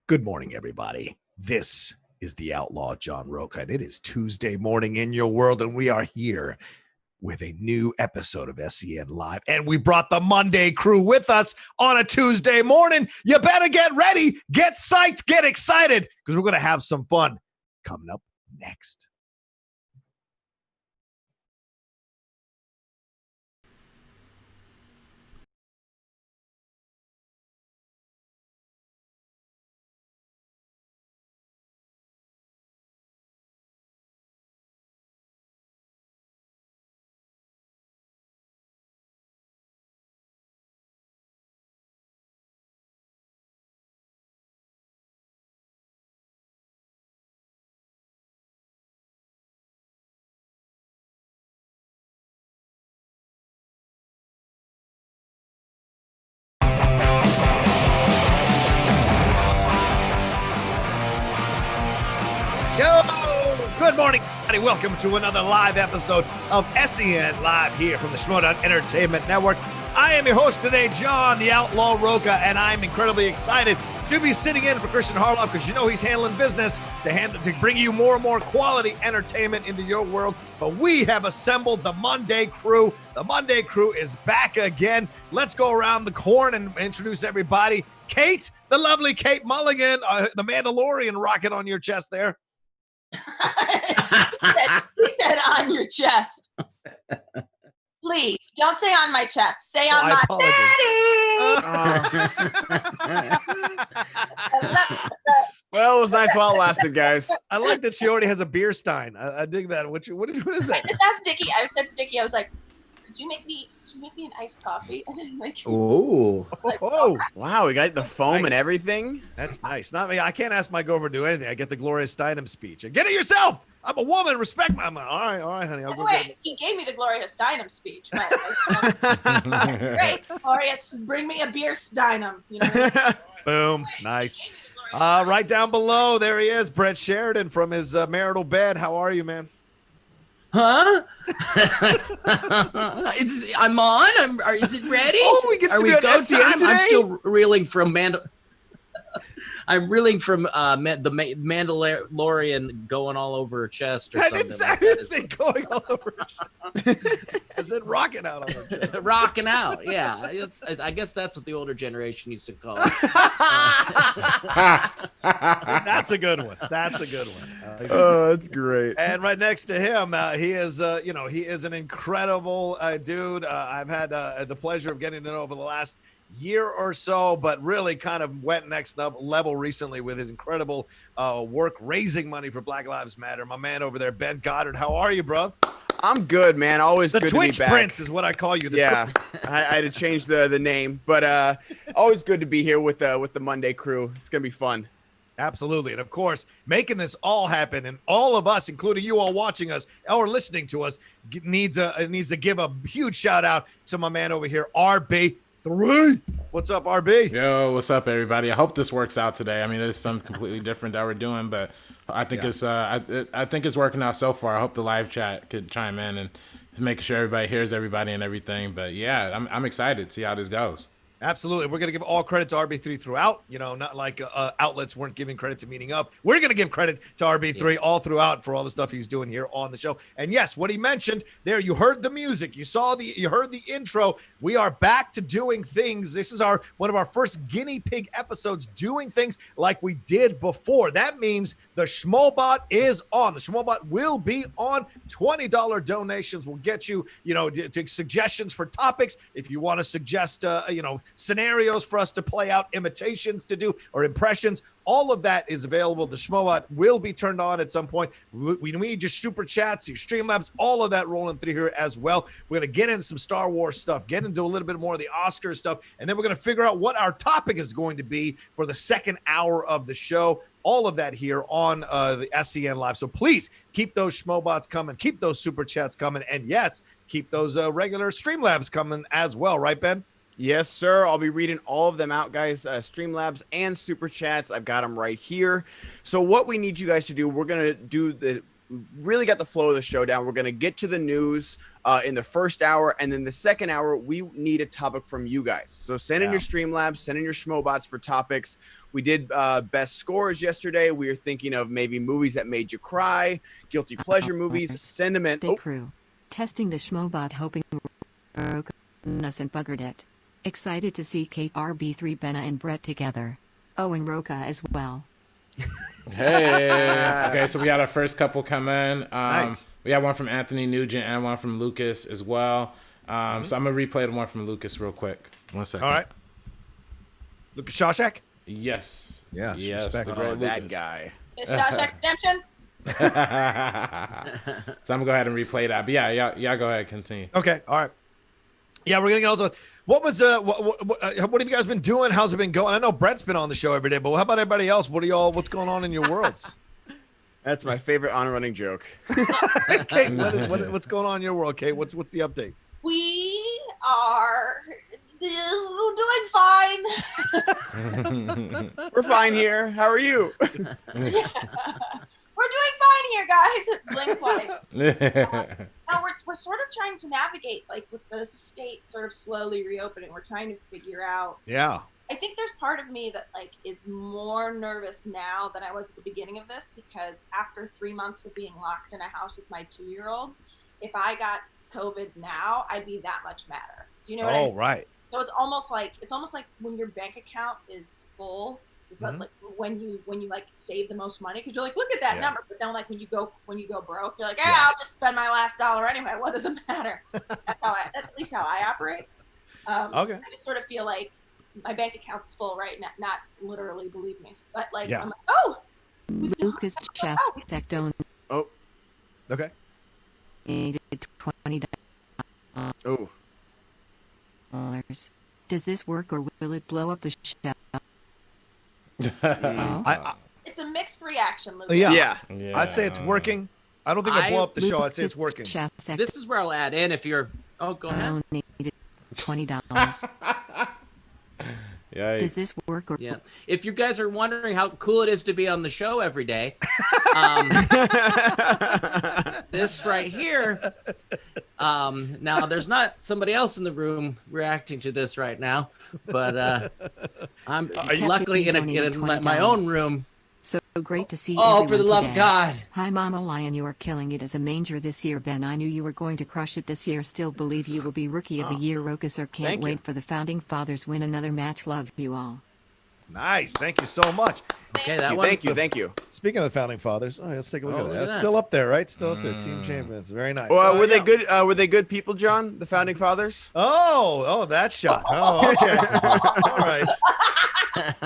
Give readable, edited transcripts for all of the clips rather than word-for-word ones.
Good morning, everybody. This is the Outlaw John Rocha, and it is Tuesday morning in your world, and we are here with a new episode of SEN Live, and we brought the Monday crew with us on a Tuesday morning. You better get ready, get psyched, get excited, because we're going to have some fun coming up next. Good morning, everybody. Welcome to another live episode of SEN Live here from the Schmodown Entertainment Network. I am your host today, John the Outlaw Rocha, and I'm incredibly excited to be sitting in for Christian Harloff because you know he's handling business to bring you more and more quality entertainment into your world. But we have assembled the Monday crew. The Monday crew is back again. Let's go around the horn and introduce everybody. Kate, the lovely Kate Mulligan, the Mandalorian rocket on your chest there. He said on your chest. Please don't say on my chest. Say on my daddy. Well, it was nice while it lasted, guys. I like that she already has a beer stein. I dig that. What is that? That's Dickie. I said to Dickie, I was like, "Could you make me an iced coffee?" And then like, oh, like, wow, we got the foam and everything. That's nice. Not me. I can't ask my girlfriend to do anything. I get the Gloria Steinem speech. Get it yourself. I'm a woman. Respect me. I'm like, all right, honey. I'll go wait, he gave me the Gloria Steinem speech. But, great, Gloria, bring me a beer Steinem. You know. Boom. Nice. Right down below, there he is, Brett Sheridan from his marital bed. How are you, man? Huh? I'm on. Is it ready? Oh, we get to be on SEN today? I'm still reeling from I'm reeling from the Mandalorian going all over her chest or something. Exactly, going all over her chest. Is it rocking out on her chest? Rocking out, yeah. I guess that's what the older generation used to call it. That's a good one. That's a good one. Oh, that's great. And right next to him, he is, he is an incredible dude. I've had the pleasure of getting to know over the last year or so, but really kind of went next level recently with his incredible work raising money for Black Lives Matter. My man over there, Ben Goddard. How are you, bro? I'm good, man. Always the good Twitch to be back. Prince is what I call you. I had to change the name, but always good to be here with the Monday crew. It's gonna be fun. Absolutely. And of course, making this all happen, and all of us, including you all watching us or listening to us, needs to give a huge shout out to my man over here, RB3. What's up, RB? Yo, what's up, everybody? I hope this works out today. I mean, there's something completely different that we're doing, but I think it's I think it's working out so far. I hope the live chat could chime in and make sure everybody hears everybody and everything. But yeah, I'm excited to see how this goes. Absolutely. We're going to give all credit to RB3 throughout, not like outlets weren't giving credit to Meeting Up. We're going to give credit to RB3 all throughout for all the stuff he's doing here on the show. And yes, what he mentioned there, you heard the music, you heard the intro. We are back to doing things. This is one of our first guinea pig episodes doing things like we did before. That means the Schmobot is on. The Schmobot will be on. $20 donations will get you, to suggestions for topics. If you want to suggest, scenarios for us to play out, imitations to do, or impressions, all of that is available. The Schmobot will be turned on at some point. We need your super chats, your Streamlabs, all of that rolling through here as well. We're going to get into some Star Wars stuff, get into a little bit more of the Oscar stuff, and then we're going to figure out what our topic is going to be for the second hour of the show. All of that here on the SEN Live. So please keep those Schmobots coming, keep those super chats coming, and yes, keep those regular Streamlabs coming as well. Right, Ben? Yes, sir. I'll be reading all of them out, guys. Streamlabs and super chats. I've got them right here. So what we need you guys to do, we're going to do really got the flow of the show down. We're going to get to the news in the first hour, and then the second hour, we need a topic from you guys. So send in your Streamlabs, send in your Schmobots for topics. We did best scores yesterday. We were thinking of maybe movies that made you cry, guilty pleasure movies. Send them in. Crew. Testing the Schmobot, hoping us and buggered it. Excited to see Kate, RB3, Benna, and Brett together. Oh, and Rocha as well. Hey. Okay, so we got our first couple come in. Nice. We have one from Anthony Nugent and one from Lucas as well. So I'm going to replay the one from Lucas real quick. 1 second. All right. Lucas Shashek? Yes. Yeah, Yes. respect. The great That Lucas. guy. Is Shashek Redemption? So I'm going to go ahead and replay that. But yeah, y'all go ahead, continue. Okay. All right. Yeah, we're gonna get also. What was what have you guys been doing? How's it been going? I know Brett's been on the show every day, but how about everybody else? What's going on in your worlds? That's my favorite on-running joke. Kate, what's going on in your world, Kate? What's the update? We are doing fine. We're fine here. How are you? We're doing fine here, guys. Blink twice. No, we're sort of trying to navigate, like, with the state sort of slowly reopening. We're trying to figure out. Yeah. I think there's part of me that, like, is more nervous now than I was at the beginning of this, because after 3 months of being locked in a house with my 2-year-old, if I got COVID now, I'd be that much madder. Do you know what I mean? Oh, right. So it's almost like when your bank account is full. It's like when you like save the most money, because you're like, look at that number, but then like when you go broke, you're like, I'll just spend my last dollar anyway. What does it matter? That's at least how I operate. Okay. I just sort of feel like my bank account's full right now, not literally, believe me, but like Yeah. I'm like, oh, Lucas Shastek don't Oh. Okay. $20. Oh. Does this work or will it blow up the show? it's a mixed reaction, Luke. Yeah. Yeah. I'd say it's working. I don't think it'll blow up the show. I'd say it's working. This is where I'll add in if you're. Oh, go ahead. Donated $20. Yikes. Does this work or Yeah. If you guys are wondering how cool it is to be on the show every day, this right here. Now, there's not somebody else in the room reacting to this right now, but I'm luckily in my own room. So great to see Oh, everyone for the love of today. God. Hi, Mama Lion. You are killing it as a manger this year, Ben. I knew you were going to crush it this year. Still believe you will be Rookie of the Year, Rocha, sir. Can't Thank you. wait for the Founding Fathers win another match. Love you all. Nice. Thank you so much. Okay, that one. Thank you. Speaking of the founding fathers, let's take a look Oh, at look that. at It's that. still up there, right? Still up there. Team champions. Very nice. Well, were they yeah. good? Were they good people, John? The founding fathers? Oh, that shot. Oh, okay. All right.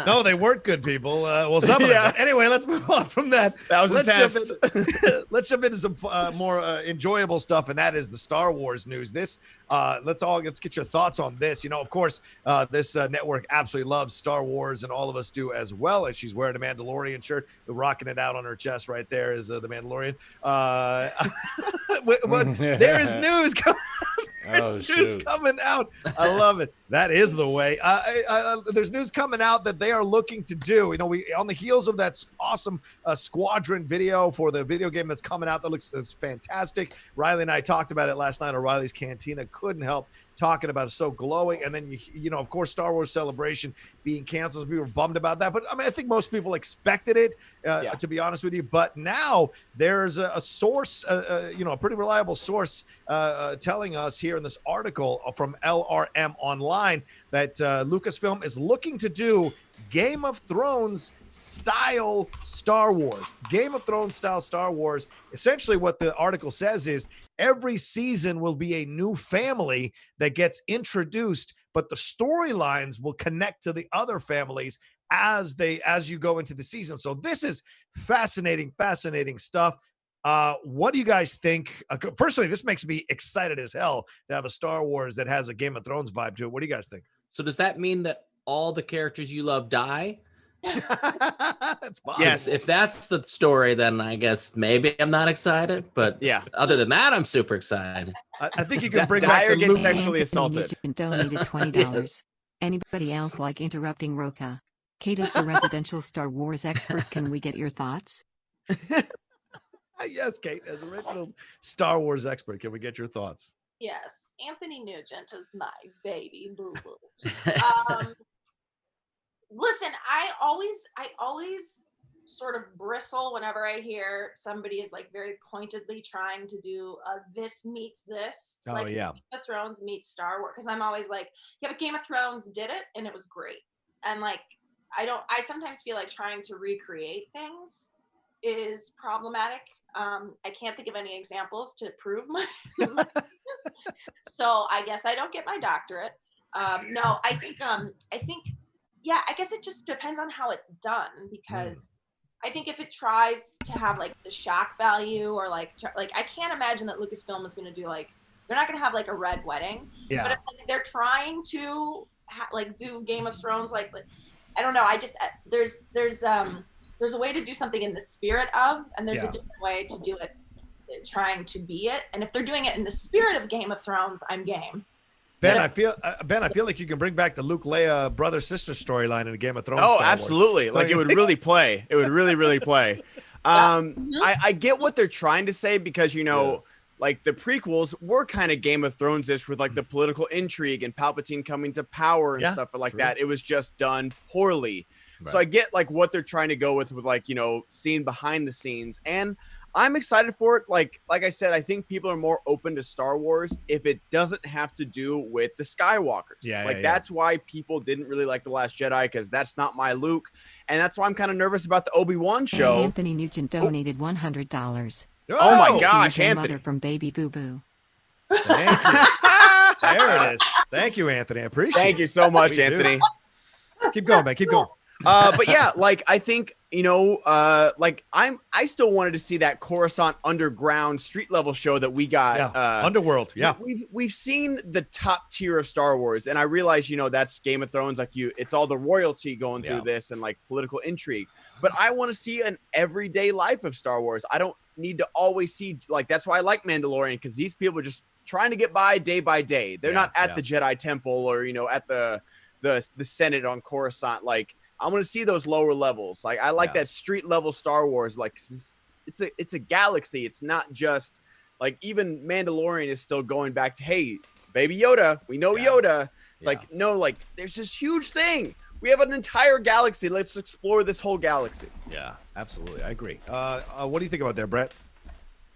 No, they weren't good people. Well, some of them. Anyway, let's move on from that. That was let's intense. let's jump into some more enjoyable stuff, and that is the Star Wars news. This, let's get your thoughts on this. You know, of course, this network absolutely loves Star Wars, and all of us do as well. And she's wearing a Mandalorian shirt, rocking it out on her chest right there is the Mandalorian. There is news coming. There's news coming out. I love it. That is the way. There's news coming out that they are looking to do. You know, we on the heels of that awesome Squadron video for the video game that's coming out that looks fantastic. Riley and I talked about it last night. O'Reilly's Cantina couldn't help talking about it, so glowing. And then you know, of course, Star Wars Celebration being canceled. We were bummed about that, but I mean, I think most people expected it, to be honest with you. But now there's a source, you know, a pretty reliable source telling us here in this article from LRM Online that Lucasfilm is looking to do Game of Thrones style Star Wars. Game of Thrones style Star Wars. Essentially what the article says is every season will be a new family that gets introduced, but the storylines will connect to the other families as you go into the season. So this is fascinating stuff. What do you guys think? Personally, this makes me excited as hell to have a Star Wars that has a Game of Thrones vibe to it. What do you guys think? So does that mean that all the characters you love die? That's possible. Yes. If that's the story, then I guess maybe I'm not excited. But Yeah. other than that, I'm super excited. I think you can bring back Dyer the gets Luke. sexually assaulted. Nugent donated $20. Anybody else like interrupting Rocha? Kate is the residential Star Wars expert. Can we get your thoughts? Yes, Kate, as original Star Wars expert, can we get your thoughts? Yes, Anthony Nugent is my baby boo boo. Listen, I always sort of bristle whenever I hear somebody is like very pointedly trying to do this meets this. Oh, like yeah. Game of Thrones meets Star Wars, because I'm always like, yeah, but Game of Thrones did it and it was great. And like, I sometimes feel like trying to recreate things is problematic. I can't think of any examples to prove my so I guess I don't get my doctorate. No, I think yeah, I guess it just depends on how it's done, because I think if it tries to have like the shock value, or like I can't imagine that Lucasfilm is going to do like, they're not going to have like a red wedding. Yeah. But if like, they're trying to like do Game of Thrones, like I don't know. I just there's a way to do something in the spirit of, and there's a different way to do it trying to be it. And if they're doing it in the spirit of Game of Thrones, I'm game. Ben, I feel like you can bring back the Luke Leia brother sister storyline in the Game of Thrones. Oh, Star Wars. absolutely! Like it would really play. It would really play. I get what they're trying to say, because like the prequels were kind of Game of Thrones-ish with like the political intrigue and Palpatine coming to power and stuff like that. It was just done poorly. Right. So I get like what they're trying to go with like seeing behind the scenes, and I'm excited for it. Like I said, I think people are more open to Star Wars if it doesn't have to do with the Skywalkers. That's why people didn't really like The Last Jedi, because that's not my Luke. And that's why I'm kind of nervous about the Obi-Wan show. And Anthony Nugent donated $100. Oh my gosh, Anthony. Mother from Baby Boo Boo. Thank you. There it is. Thank you, Anthony. I appreciate it. Thank you so much, Anthony. Keep going, man. Keep going. But yeah, like I think like I still wanted to see that Coruscant underground street level show that we got. Underworld. Yeah, we've seen the top tier of Star Wars, and I realize that's Game of Thrones. Like it's all the royalty going through this and like political intrigue. But I want to see an everyday life of Star Wars. I don't need to always see like that's why I like Mandalorian, because these people are just trying to get by day by day. They're not at the Jedi Temple or at the Senate on Coruscant. Like I want to see those lower levels. Like I like that street level Star Wars. Like it's a galaxy. It's not just like, even Mandalorian is still going back to, hey, baby Yoda. We know Yoda. It's like, no, like there's this huge thing. We have an entire galaxy. Let's explore this whole galaxy. Yeah, absolutely. I agree. What do you think about there, Brett?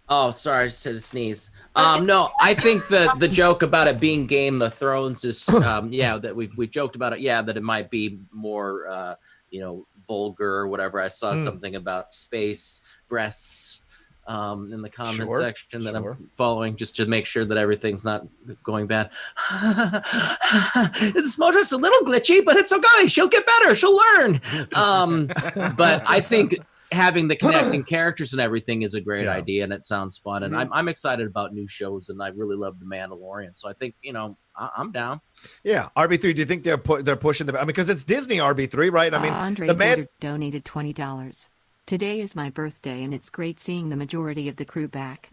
Oh, sorry, I just had to sneeze. No, I think the joke about it being Game of Thrones is, that we joked about it. Yeah, that it might be more, vulgar or whatever. I saw something about space breasts in the comment section that I'm following, just to make sure that everything's not going bad. This motor's a little glitchy, but it's okay. She'll get better. She'll learn. But I think having the connecting characters and everything is a great idea, and it sounds fun. And I'm excited about new shows, and I really love The Mandalorian. So I think I'm down. Yeah, RB3. Do you think they're pushing the? I mean, because it's Disney RB3, right? I mean, Andre Porter donated $20. Today is my birthday, and it's great seeing the majority of the crew back.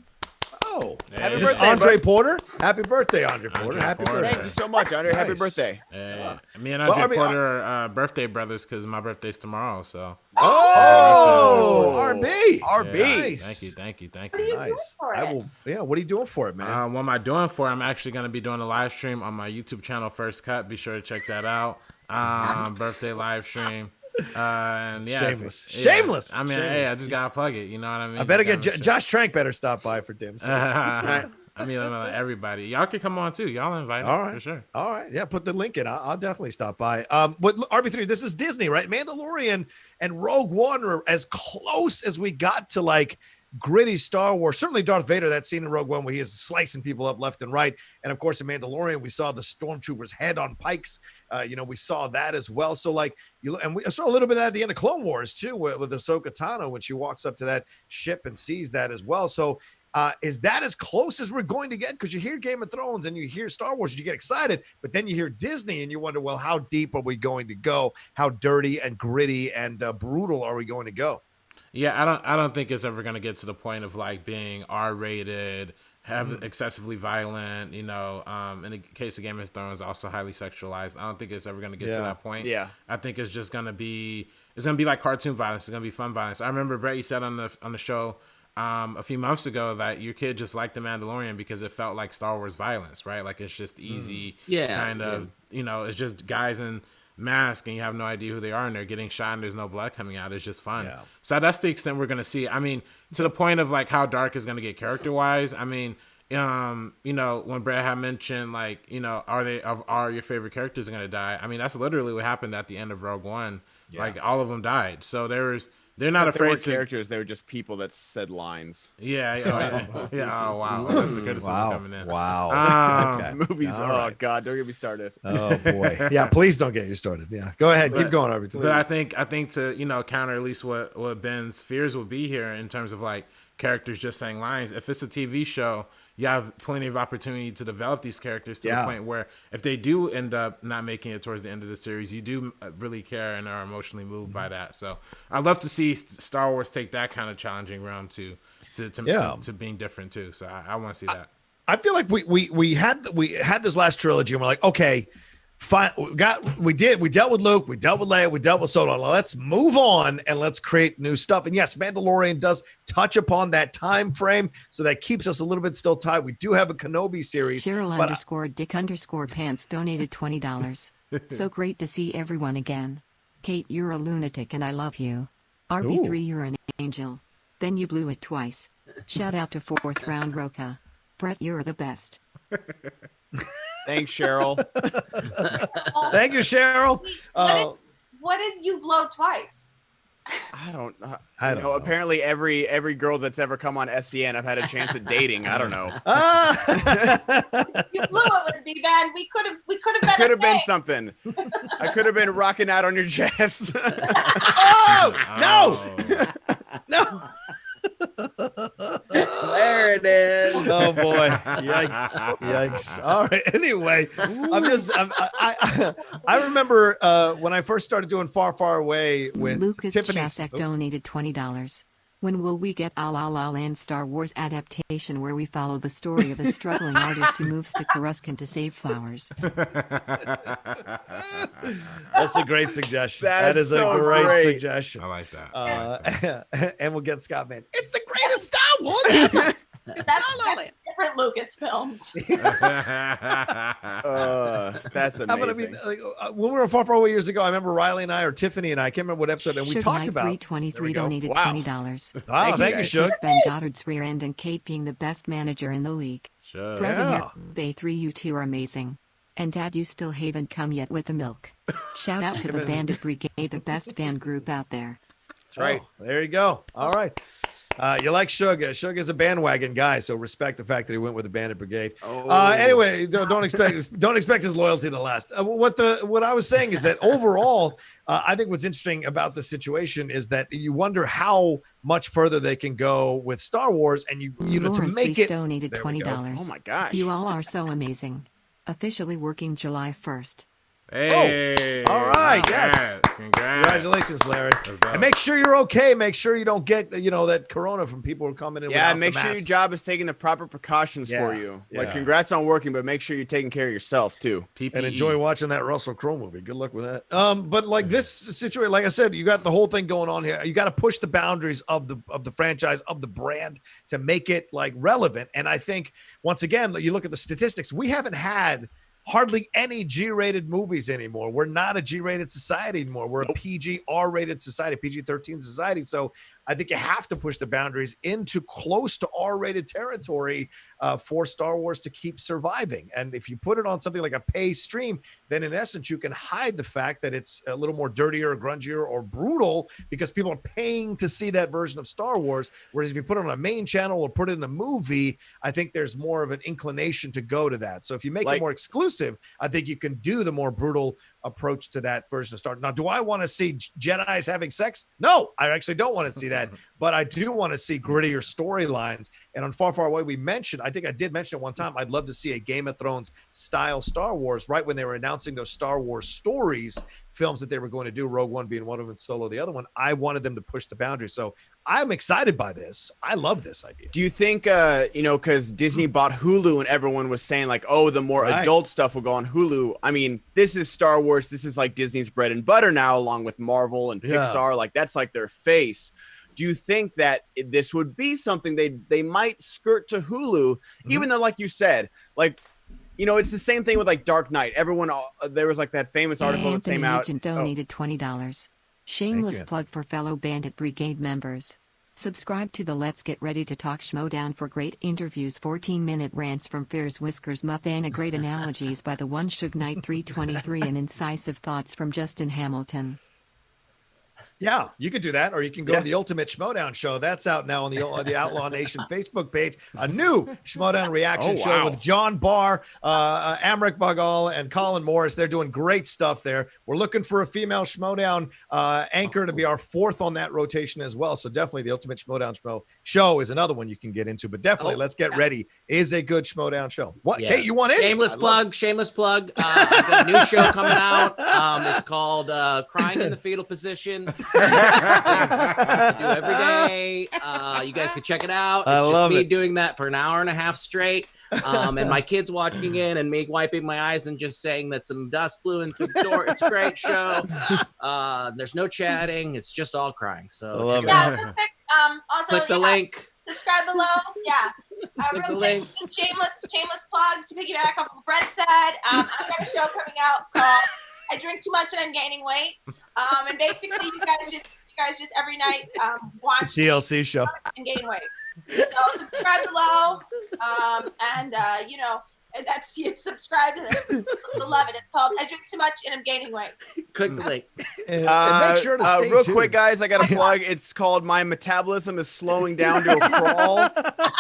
Oh, happy birthday, Andre Porter. Happy birthday, Andre Porter. Happy birthday. Thank you so much, Andre. Nice. Happy birthday. Me and Andre Porter are birthday brothers, because my birthday's tomorrow. So. RB. Nice. Thank you. What are you doing for it? What are you doing for it, man? What am I doing for it? I'm actually going to be doing a live stream on my YouTube channel, First Cut. Be sure to check that out. Birthday live stream. And shameless. I mean, hey, I just gotta plug it. You know what I mean? I better get Josh Trank better stop by for Dim. I mean, everybody, y'all can come on too. Y'all invited. All right, for sure. All right, yeah, put the link in. I'll definitely stop by. But RB3, this is Disney, right? Mandalorian and Rogue One are as close as we got to like gritty Star Wars. Certainly Darth Vader, that scene in Rogue One where he is slicing people up left and right. And of course in Mandalorian, we saw the stormtrooper's head on pikes. We saw that as well. So like and we saw a little bit of that at the end of Clone Wars too, with Ahsoka Tano when she walks up to that ship and sees that as well. So is that as close as we're going to get? Because you hear Game of Thrones and you hear Star Wars and you get excited, but then you hear Disney and you wonder, well, how deep are we going to go? How dirty and gritty and brutal are we going to go? Yeah, I don't think it's ever going to get to the point of like being R-rated, excessively violent, in the case of Game of Thrones, also highly sexualized. I don't think it's ever going to get to that point. Yeah. I think it's just going to be like cartoon violence. It's going to be fun violence. I remember, Brett, you said on the show a few months ago that your kid just liked The Mandalorian because it felt like Star Wars violence, right? Like it's just easy, kind of, it's just guys in masks and you have no idea who they are and they're getting shot and there's no blood coming out. It's just fun. Yeah. So that's the extent we're going to see. I mean, to the point of like how dark is going to get character wise. I mean, when Brad had mentioned like, are your favorite characters going to die? I mean, that's literally what happened at the end of Rogue One. Yeah. Like all of them died. So they're not afraid to characters. They were just people that said lines. Yeah. Oh wow, that's the criticism coming in. Wow. Okay. Movies. Right. Oh God, don't get me started. Oh boy. Yeah, please don't get you started. Yeah, go ahead, keep going, everything. But I think to counter at least what Ben's fears will be here in terms of like characters just saying lines. If it's a TV show, you have plenty of opportunity to develop these characters to the point where if they do end up not making it towards the end of the series, you do really care and are emotionally moved by that. So I'd love to see Star Wars take that kind of challenging realm to being different too. So I want to see that. I feel like we had this last trilogy and we're like, okay, fine. We dealt with Luke, we dealt with Leia, we dealt with Solo. Let's move on and let's create new stuff. And yes, Mandalorian does touch upon that time frame, so that keeps us a little bit still tied. We do have a Kenobi series. Cheryl _Dick_Pants donated $20. So great to see everyone again. Kate, you're a lunatic and I love you. RB3, you're an angel. Then you blew it twice. Shout out to 4th round Rocha. Brett, you're the best. Thanks, Cheryl. Thank you, Cheryl. What did you blow twice? I don't know. Apparently, every girl that's ever come on SEN, I've had a chance at dating. I don't know. You blew it with me, man. We could have been something. I could have been rocking out on your chest. Oh no! There it is. Oh boy! Yikes! All right. Anyway, I remember when I first started doing Far, Far Away with Lucas Tiffany. Shashek donated $20. When will we get a La La Land Star Wars adaptation where we follow the story of a struggling artist who moves to Coruscant to save flowers? That's a great suggestion. That is a great suggestion. I like that. And we'll get Scott Mann. It's the greatest Star Wars. That's different Lucasfilms. That's amazing. But I mean, when we were Far, Far Away years ago, I remember Riley and I, or Tiffany and I can't remember what episode, and we talked about. 323 donated $20. Oh, thank you, Shug. Ben Goddard's rear end and Kate being the best manager in the league. Sure. Brother Bay 3, you two are amazing. And Dad, you still haven't come yet with the milk. Shout out to the Bandit Brigade, the best fan group out there. That's right. There you go. All right. You like Shug. Shug is a bandwagon guy, so respect the fact that he went with the Bandit Brigade. Anyway, don't expect his loyalty to last. What I was saying is that overall, I think what's interesting about the situation is that you wonder how much further they can go with Star Wars, and you Lawrence to make Lee it. Donated $20. Oh my gosh! You all are so amazing. Officially working July 1st. Hey! All right, yes. Congrats. Congratulations, Larry. And make sure you're okay. Make sure you don't get that corona from people who are coming in. Yeah, make sure your job is taking the proper precautions for you. Like, congrats on working, but make sure you're taking care of yourself too. PPE. And enjoy watching that Russell Crowe movie. Good luck with that. But like this situation, like I said, you got the whole thing going on here. You got to push the boundaries of the franchise, of the brand, to make it like relevant. And I think once again, you look at the statistics. We haven't had hardly any G-rated movies anymore. We're not a G-rated society anymore. We're a PG R-rated society, PG-13 society. So I think you have to push the boundaries into close to R-rated territory for Star Wars to keep surviving. And if you put it on something like a pay stream, then in essence, you can hide the fact that it's a little more dirtier, grungier, or brutal because people are paying to see that version of Star Wars. Whereas if you put it on a main channel or put it in a movie, I think there's more of an inclination to go to that. So if you make it more exclusive, I think you can do the more brutal approach to that version of Star Wars. Now, do I want to see Jedis having sex? No, I actually don't want to see that, but I do want to see grittier storylines. And on Far, Far Away, I think I did mention it one time, I'd love to see a Game of Thrones style Star Wars right when they were announcing those Star Wars stories films that they were going to do, Rogue One being one of them and Solo the other one. I wanted them to push the boundaries. So I'm excited by this. I love this idea. Do you think, because Disney bought Hulu and everyone was saying like, oh, the more adult stuff will go on Hulu. I mean, this is Star Wars. This is like Disney's bread and butter now, along with Marvel and Pixar. Like that's like their face. do you think that this would be something they might skirt to Hulu, even though, like you said, like, you know, it's the same thing with like Dark Knight. Everyone, there was like that famous article that came out. Nugent donated $20. Shameless plug for fellow Bandit Brigade members. Subscribe to the Let's Get Ready to Talk Schmodown for great interviews, 14-minute rants from Fierce Whiskers Muthana, great analogies by the one Suge Knight 323, and incisive thoughts from Justin Hamilton. Yeah, you could do that, or you can go to the Ultimate Schmodown Show. That's out now on the Outlaw Nation Facebook page. A new Schmodown reaction show with John Barr, Amric Bagal, and Colin Morris. They're doing great stuff there. We're looking for a female Schmodown anchor to be our fourth on that rotation as well. So definitely the Ultimate Schmodown Show is another one you can get into. But definitely, Let's Get Ready is a good Schmodown show. What, Kate, you want in? Shameless plug. I've got a new show coming out. It's called Crying in the Fetal Position. Do every day. You guys can check it out. It's just me doing that for an hour and a half straight. And my kids watching in and me wiping my eyes and just saying that some dust blew in through the door. It's a great show. There's no chatting. It's just all crying. So also click the link. Subscribe below. Yeah. Click the Real link. quick, shameless plug to piggyback off what Brett said. I've got a show coming out called I Drink Too Much and I'm Gaining Weight. And basically you guys just every night watch TLC show and gain weight. So subscribe below. You know, and that's you subscribe to it. You'll love it. It's called I Drink Too Much and I'm Gaining Weight. Click the link. And make sure to stay real tuned. quick, guys, I got a plug. It's called My Metabolism is Slowing Down to a Crawl,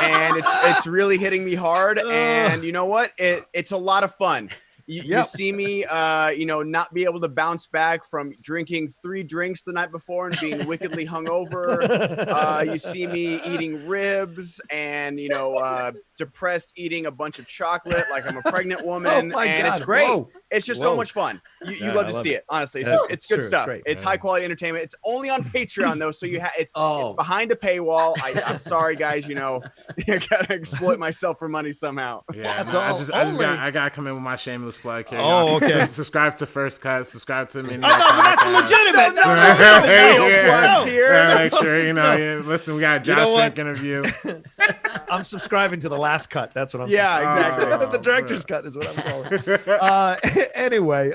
and it's really hitting me hard. And you know what? It's a lot of fun. You see me, not be able to bounce back from drinking 3 drinks the night before and being wickedly hungover. You see me eating ribs and, depressed eating a bunch of chocolate like I'm a pregnant woman. It's great. Whoa. It's just so much fun. You love to see it. Honestly, it's good stuff. It's high quality entertainment. It's only on Patreon though, so it's behind a paywall. I'm sorry, guys. You gotta exploit myself for money somehow. Yeah, I gotta come in with my shameless plug here. Okay. Subscribe to First Cut. Subscribe to me. That's legitimate. Plugs here. Make sure listen. We got a Josh Fink interview. I'm subscribing to the last cut. That's what I'm. Yeah, exactly. The director's cut is what I'm calling it. Anyway,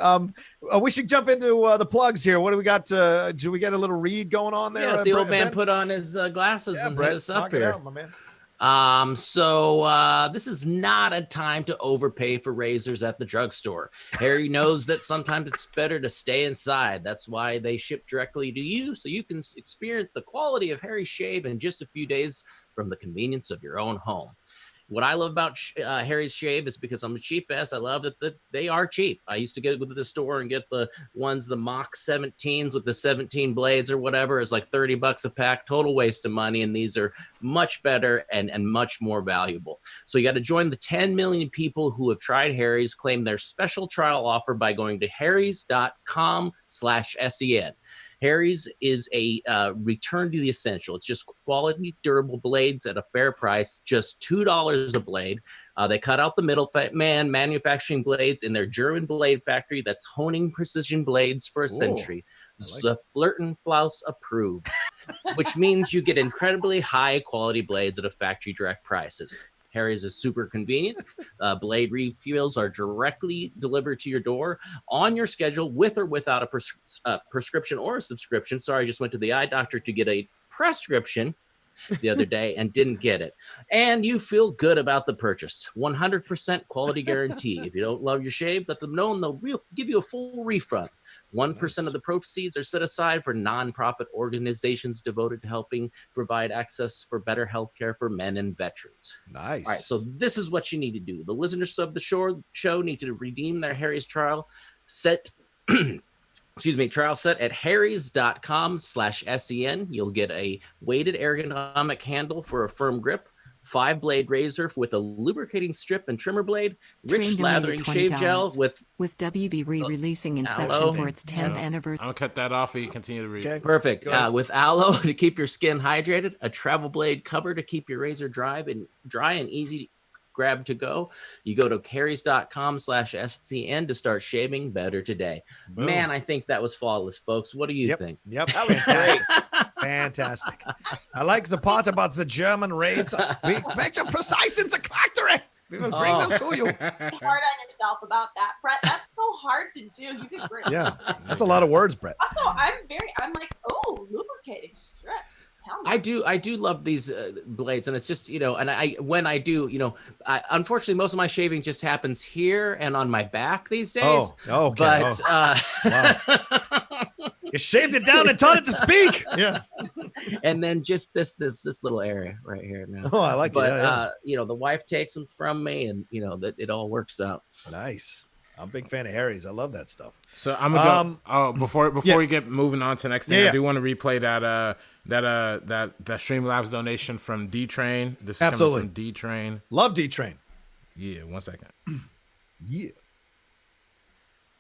we should jump into the plugs here. What do we got? Do we get a little read going on there? Yeah, the old man put on his glasses and hit us up here. Out, my man. This is not a time to overpay for razors at the drugstore. Harry knows that sometimes it's better to stay inside. That's why they ship directly to you, so you can experience the quality of Harry's shave in just a few days from the convenience of your own home. What I love about Harry's shave is because I'm a cheap ass. I love that they are cheap. I used to go to the store and get the Mach 17s with the 17 blades or whatever. It's like $30 a pack, total waste of money. And these are much better and much more valuable. So you got to join the 10 million people who have tried Harry's, claim their special trial offer by going to harrys.com/SEN. Harry's is a return to the essential. It's just quality, durable blades at a fair price, just $2 a blade. They cut out the middleman, manufacturing blades in their German blade factory that's honing precision blades for a century. Flirtenflaus approved, which means you get incredibly high quality blades at a factory direct prices. Harry's is super convenient. Blade refills are directly delivered to your door on your schedule with or without a prescription or a subscription. Sorry, I just went to the eye doctor to get a prescription the other day and didn't get it. And you feel good about the purchase. 100% quality guarantee. If you don't love your shave, let them know and they'll give you a full refund. 1% of the proceeds are set aside for nonprofit organizations devoted to helping provide access for better health care for men and veterans. Nice. All right, so this is what you need to do. The listeners of the show need to redeem their Harry's trial set. Trial set at harrys.com/SEN. You'll get a weighted ergonomic handle for a firm grip, 5-blade razor with a lubricating strip and trimmer blade, rich lathering shave gel with WB releasing Inception for its 10th anniversary. I'm gonna cut that off and you continue to read. Okay. Perfect. With aloe to keep your skin hydrated, a travel blade cover to keep your razor dry and easy grab to go. You go to harrys.com/SCN to start shaving better today. Boom. Man, I think that was flawless, folks. What do you think? Yep. That was great. Fantastic. I like the part about the German race. Speak, make them precise in the factory. We will bring them to you. Be hard on yourself about that, Brett. That's so hard to do. You did great. Yeah, that's a lot of words, Brett. Also, I'm like, oh, lubricating strip. Tell me. I do love these blades, and it's just, you know, and when I do, you know, unfortunately most of my shaving just happens here and on my back these days. Oh, okay. But Wow. You shaved it down and taught it to speak. Yeah. And then just this little area right here now. Oh, I like But it. Yeah. you know, the wife takes them from me, and you know that it all works out. Nice. I'm a big fan of Harry's. I love that stuff. So I'm gonna go. Oh, before yeah. we get moving on to the next thing, Yeah. I do want to replay that Streamlabs donation from D Train. This is Absolutely. coming from D Train. Love D-Train. Yeah, 1 second. Yeah.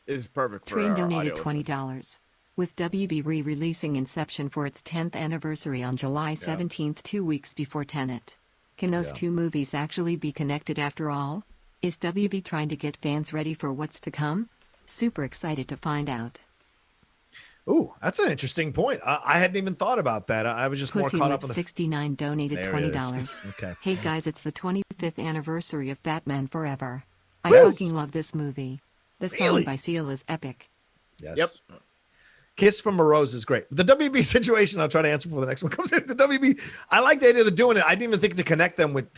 Is perfect for Train our donated audio $20. With WB re-releasing Inception for its 10th anniversary on July 17th, 2 weeks before Tenet. Can those two movies actually be connected after all? Is WB trying to get fans ready for what's to come? Super excited to find out. Ooh, that's an interesting point. I hadn't even thought about that. I was just more Pussy caught Lip up on the 69 donated There it is. $20. Okay. Hey guys, it's the 25th anniversary of Batman Forever. I Yes. fucking love this movie. The song Really? by Seal is epic. Yes. Yep. Kiss from a Rose is great. The WB situation, I'll try to answer before the next one comes in. The WB, I like the idea of doing it. I didn't even think to connect it with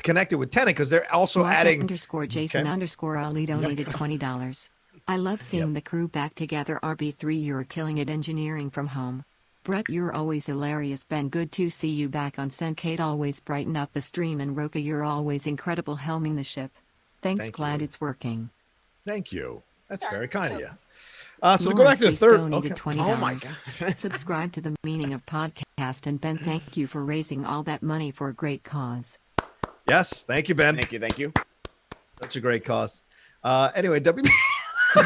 Tenet because they're also adding. _ Jason _ Ali donated $20. I love seeing the crew back together. RB3, you're killing it engineering from home. Brett, you're always hilarious. Ben, good to see you back on SEN. Kate, always brighten up the stream. And Rocha, you're always incredible helming the ship. Thanks, Thank glad you. it's working. Thank you. That's very kind of you. So to go back Lawrence to the Reese third. donated Okay. $20. Oh my God. Subscribe to the meaning of podcast. And Ben, thank you for raising all that money for a great cause. Yes. Thank you, Ben. Thank you. Thank you. Such a great cause. Anyway, WB. But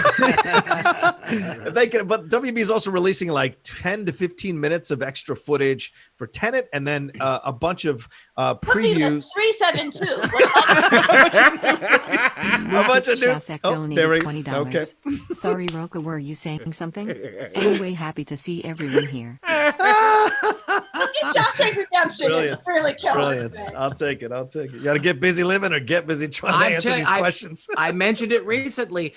WB is also releasing like 10 to 15 minutes of extra footage for Tenet, and then a bunch of Pussy Lip previews. 372. A bunch of new. Shashek Oh, there donated we $20. Okay. Sorry, Rocha, were you saying something? Anyway, happy to see everyone here. Shashek Redemption Brilliant. is really killing Brilliant. it. I'll take it. You got to get busy living or get busy trying to answer these questions. I mentioned it recently.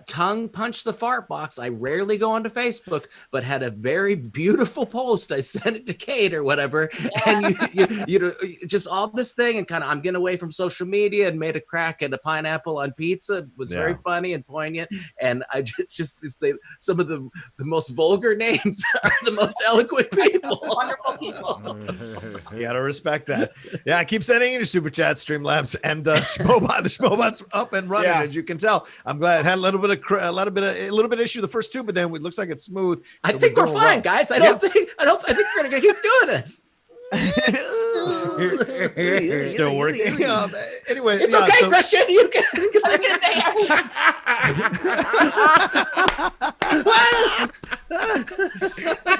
Tongue punch the fart box. I rarely go onto Facebook, but had a very beautiful post. I sent it to Kate or whatever, and you know, just all this thing, and kind of I'm getting away from social media and made a crack at a pineapple on pizza. It was very funny and poignant, and some of the most vulgar names are the most eloquent people. Wonderful people. You got to respect that. Yeah, keep sending in your super chats, Streamlabs, and the Schmobot's up and running. As you can tell, I'm glad it had a little bit of issue the first two, but then it looks like it's smooth. I think we're fine, guys. I think we're gonna keep doing this. Still working. Anyway, It's okay, Christian. You can. I was gonna say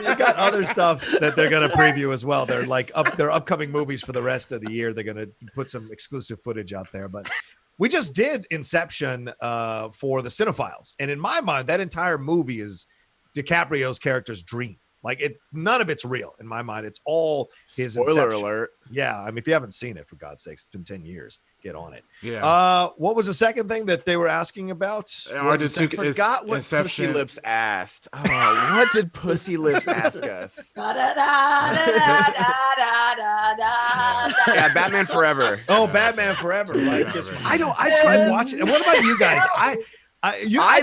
You got other stuff that they're going to preview as well. They're like their upcoming movies for the rest of the year. They're going to put some exclusive footage out there. But we just did Inception for the Cinephiles, and in my mind, that entire movie is DiCaprio's character's dream. Like none of it's real in my mind. It's all his Spoiler Inception. alert. Yeah, I mean, if you haven't seen it, for God's sakes, it's been 10 years. Get on it. Yeah. What was the second thing that they were asking about? I forgot what Pussy Lips asked. Oh, what did Pussy Lips ask us? Yeah, Batman Forever. Oh, Batman Forever. Like, I tried watching. And what about you guys? I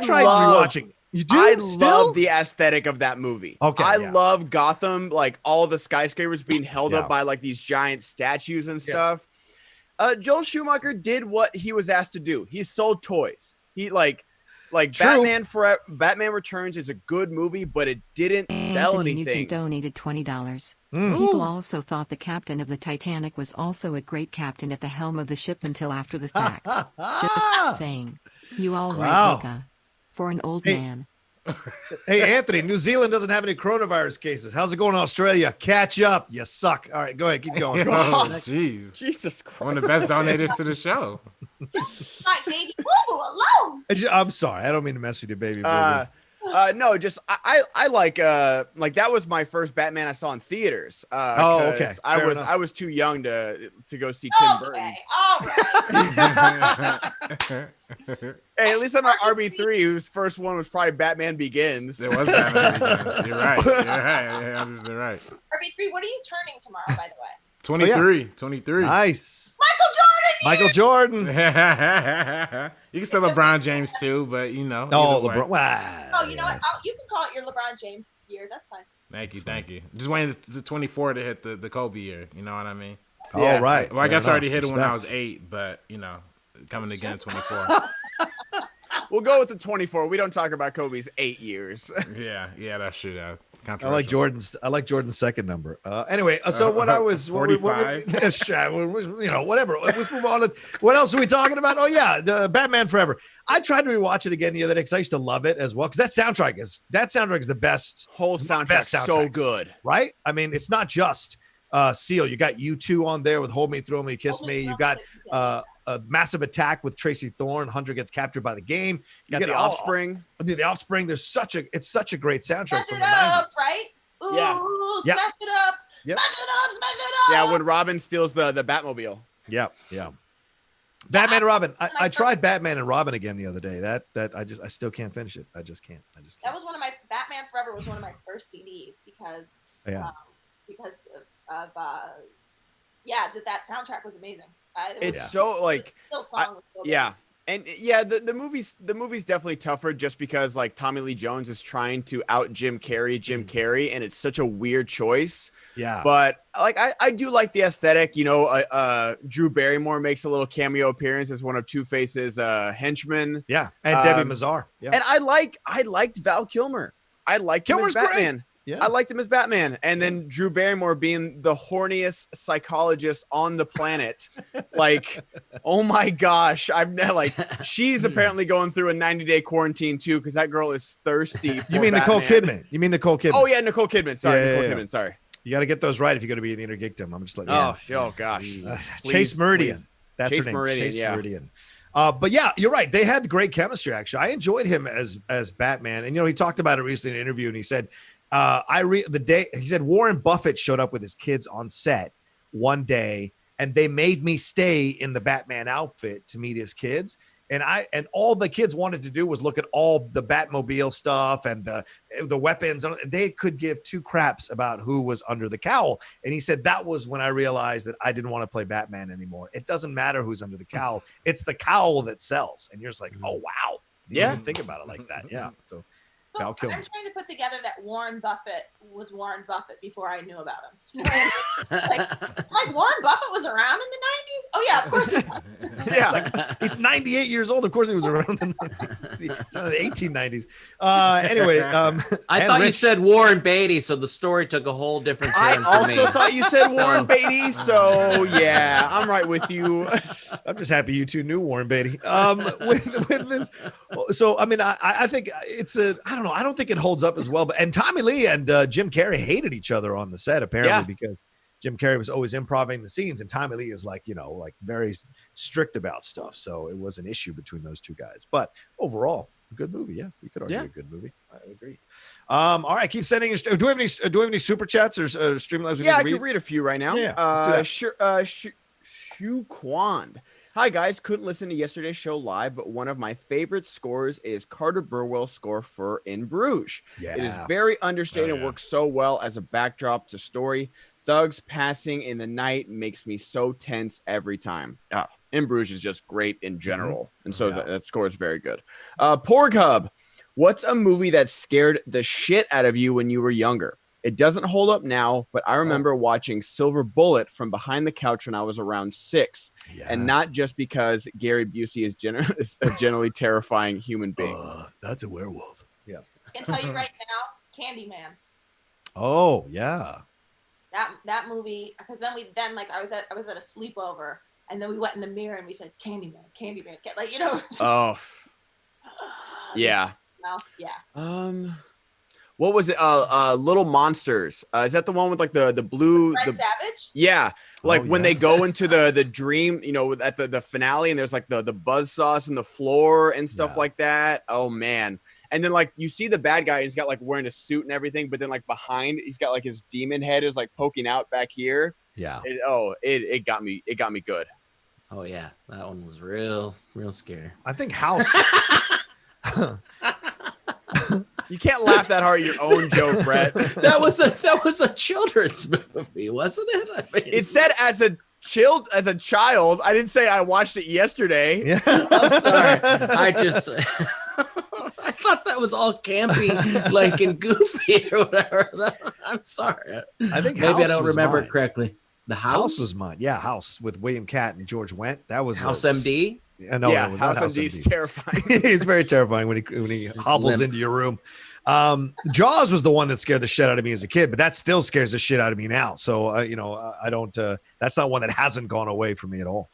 tried rewatching. You do? I Still? love the aesthetic of that movie. Okay, I love Gotham, like all the skyscrapers being held up by like these giant statues and stuff. Joel Schumacher did what he was asked to do. He sold toys. He like Batman Forever. Batman Returns is a good movie, but it didn't sell anything. Nugent donated $20. People also thought the captain of the Titanic was also a great captain at the helm of the ship until after the fact. Just saying. You all right, Luca? For an old man. Hey, Anthony, New Zealand doesn't have any coronavirus cases. How's it going in Australia? Catch up. You suck. All right, go ahead. Keep going. Jeez. Jesus Christ. One of the best donators to the show. Hi, baby. Boo alone. I'm sorry. I don't mean to mess with you, baby. No, just I like that was my first Batman I saw in theaters. Okay. I was too young to go see Tim Burton's. All right. Hey, at least I'm not RB3, whose first one was probably Batman Begins. It was Batman Begins. You're right. You're right. RB3, what are you turning tomorrow, by the way? 23. Nice. Michael Jordan. Michael Jordan. You can say LeBron James too, but you know. Oh, either way. LeBron. Wow. Oh, you know what? You can call it your LeBron James year. That's fine. Thank you. Just waiting to 24 to hit the Kobe year. You know what I mean? Yeah. All right. Well, I guess I already hit it when I was 8, but you know, coming again at 24. We'll go with the 24. We don't talk about Kobe's 8 years. yeah, that's true. I like Jordan's second number. Anyway, so what I was 45. Whatever. Let's move on. What else are we talking about? Oh yeah, the Batman Forever. I tried to rewatch it again the other day because I used to love it as well. Because that soundtrack is the best. Whole soundtrack so good, right? I mean, it's not just Seal. You got U2 on there with "Hold Me, Thrill Me, Kiss Me." You got a Massive Attack with Tracy Thorn. Hunter gets captured by the game. You get the Offspring. The Offspring. It's such a great soundtrack from the 90s. Right? Ooh, yeah. Smash it up. Yep. Smash it up. Yeah, when Robin steals the Batmobile. Yeah. Batman and Robin. I tried Batman and Robin again the other day. That I still can't finish it. I just can't. That was Batman Forever was one of my first CDs because that soundtrack was amazing. And the movie's definitely tougher just because like Tommy Lee Jones is trying to out Jim Carrey, and it's such a weird choice. Yeah. But like I do like the aesthetic. You know, Drew Barrymore makes a little cameo appearance as one of Two-Face's henchmen. Yeah, and Debbie Mazar. Yeah. And I liked Val Kilmer. I liked him as Batman. Great. Yeah. I liked him as Batman. And then Drew Barrymore being the horniest psychologist on the planet. Like, oh my gosh. She's apparently going through a 90-day quarantine too, because that girl is thirsty for You mean Batman. Nicole Kidman? Oh yeah, Nicole Kidman. Sorry, Yeah, Nicole Kidman. Sorry. You got to get those right if you're going to be in the Intergeekdom. I'm just letting you know. Oh gosh. Chase Meridian. Please. That's Chase her name. Meridian, Chase yeah. Meridian. But yeah, you're right. They had great chemistry, actually. I enjoyed him as Batman. And, he talked about it recently in an interview, and he said, he said Warren Buffett showed up with his kids on set one day, and they made me stay in the Batman outfit to meet his kids. And all the kids wanted to do was look at all the Batmobile stuff and the weapons. They could give two craps about who was under the cowl. And he said that was when I realized that I didn't want to play Batman anymore. It doesn't matter who's under the cowl; it's the cowl that sells. And you're just like, oh wow, you didn't think about it like that. Yeah. So I'm trying to put together that Warren Buffett was Warren Buffett before I knew about him. You know what I mean? like Warren Buffett was around in the 90s? Oh, yeah, of course he was. Yeah. He's 98 years old. Of course he was around in the 1890s. Anyway. I thought you said Warren Beatty, so the story took a whole different turn. I also thought you said Warren Beatty, so yeah, I'm right with you. I'm just happy you two knew Warren Beatty. With this, so I mean, I think I don't think it holds up as well. And Tommy Lee and Jim Carrey hated each other on the set apparently because Jim Carrey was always improvising the scenes, and Tommy Lee is like very strict about stuff. So it was an issue between those two guys. But overall, a good movie. Yeah, we could argue a good movie. I agree. All right, keep sending. Do we have any super chats or Streamlabs? Yeah, I can read a few right now. Yeah, let's do that. Shu Kwand. Hi guys, couldn't listen to yesterday's show live, but one of my favorite scores is Carter Burwell's score for In Bruges. Yeah. It is very understated and works so well as a backdrop to story. Thugs passing in the night makes me so tense every time. In Bruges is just great in general, and so that score is very good. Porghub, what's a movie that scared the shit out of you when you were younger? It doesn't hold up now, but I remember watching Silver Bullet from behind the couch when I was around 6. And not just because Gary Busey is a generally terrifying human being. That's a werewolf. Yeah. I can tell you right now, Candyman. Oh, yeah. That movie, because then I was at a sleepover, and then we went in the mirror and we said, Candyman. Like, yeah. Yeah. What was it? Little Monsters. Is that the one with like the blue? Fred Savage? Yeah. Like when they go into the dream, at the finale, and there's like the buzzsaws on the floor and stuff like that. Oh man. And then like you see the bad guy, and he's got like wearing a suit and everything, but then like behind, he's got like his demon head is like poking out back here. Yeah. It got me good. Oh yeah, that one was real scary. I think House. You can't laugh that hard at your own joke, Brett. That was a children's movie, wasn't it? I mean, It said as a child. I didn't say I watched it yesterday. Yeah. I'm sorry. I thought that was all campy, like and goofy or whatever. I'm sorry. I think maybe House I don't was remember mine. it correctly. The House House was mine. Yeah, House with William Catt and George Wendt. That was House MD. No, yeah, it was House not House MD is MD. terrifying. He's very terrifying when he hobbles into your room. Jaws was the one that scared the shit out of me as a kid, but that still scares the shit out of me now. So I don't. That's not one that hasn't gone away from me at all.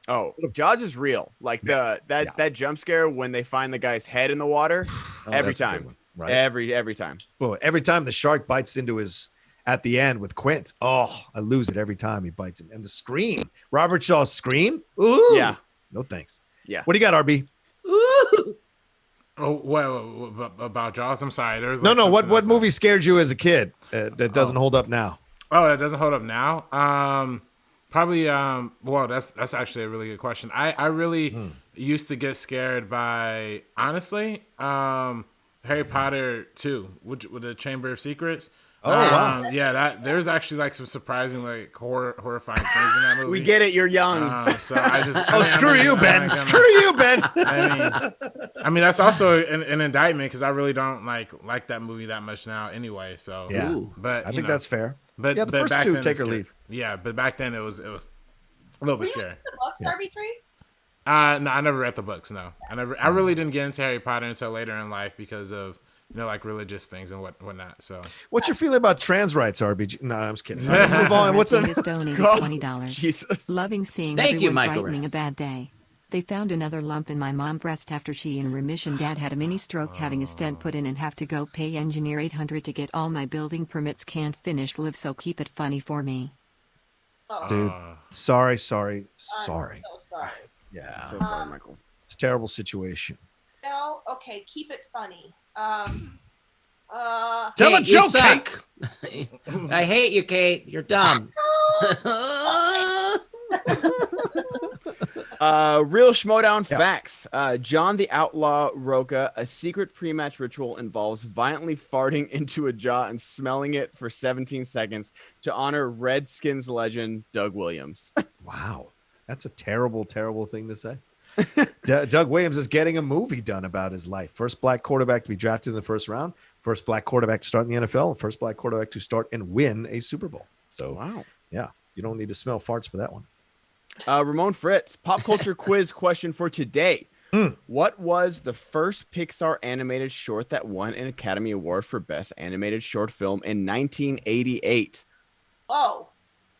Oh, Jaws is real. Like that jump scare when they find the guy's head in the water. Every That's a good time, one, right? every time. Well, every time the shark bites into his at the end with Quint. Oh, I lose it every time he bites it. And the scream, Robert Shaw's scream. Ooh, Yeah. No thanks. Yeah. What do you got, RB? Ooh. Oh, well, about Jaws. I'm sorry. There's No. like What movie scared you as a kid that doesn't hold up now? Oh, that doesn't hold up now. Probably. Well, that's actually a really good question. I really used to get scared by, honestly, Harry Potter 2, with the Chamber of Secrets. Oh, wow. Yeah, there's actually like some surprising like horrifying things in that movie. We get it. You're young. So I just. Screw you, Ben. Screw you, Ben. I mean that's also an indictment because I really don't like that movie that much now anyway. So Yeah. but I think that's fair. But Yeah, the but first back two, then take it's or scary. leave. Yeah, but back then it was a little bit scary. The books, RB3? No, I never read the books. No, I really didn't get into Harry Potter until later in life because of like religious things and whatnot. So, What's your feeling about trans rights, RBG? No, I'm just kidding. Let's move on. What's Husband the has donated Oh, $20. Jesus. Loving seeing Thank you, everyone Michael brightening Ray. a bad day. They found another lump in my mom's breast after she in remission. Dad had a mini stroke, having a stent put in, and have to go pay engineer $800 to get all my building permits. Can't finish live, so keep it funny for me. Oh, dude? Sorry. I'm so sorry. Yeah, So sorry, Michael. it's a terrible situation. No, okay, keep it funny. Tell Kate, a joke, you suck. I hate you, Kate. You're dumb. Real Schmodown facts. John the Outlaw Rocha, a secret pre-match ritual involves violently farting into a jaw and smelling it for 17 seconds to honor Redskins legend Doug Williams. Wow, that's a terrible, terrible thing to say. Doug Williams is getting a movie done about his life. First black quarterback to be drafted in the first round. First black quarterback to start in the NFL. First black quarterback to start and win a Super Bowl. So, Wow. yeah, you don't need to smell farts for that one. Ramon Fritz, pop culture quiz question for today. What was the first Pixar animated short that won an Academy Award for Best Animated Short Film in 1988? Oh,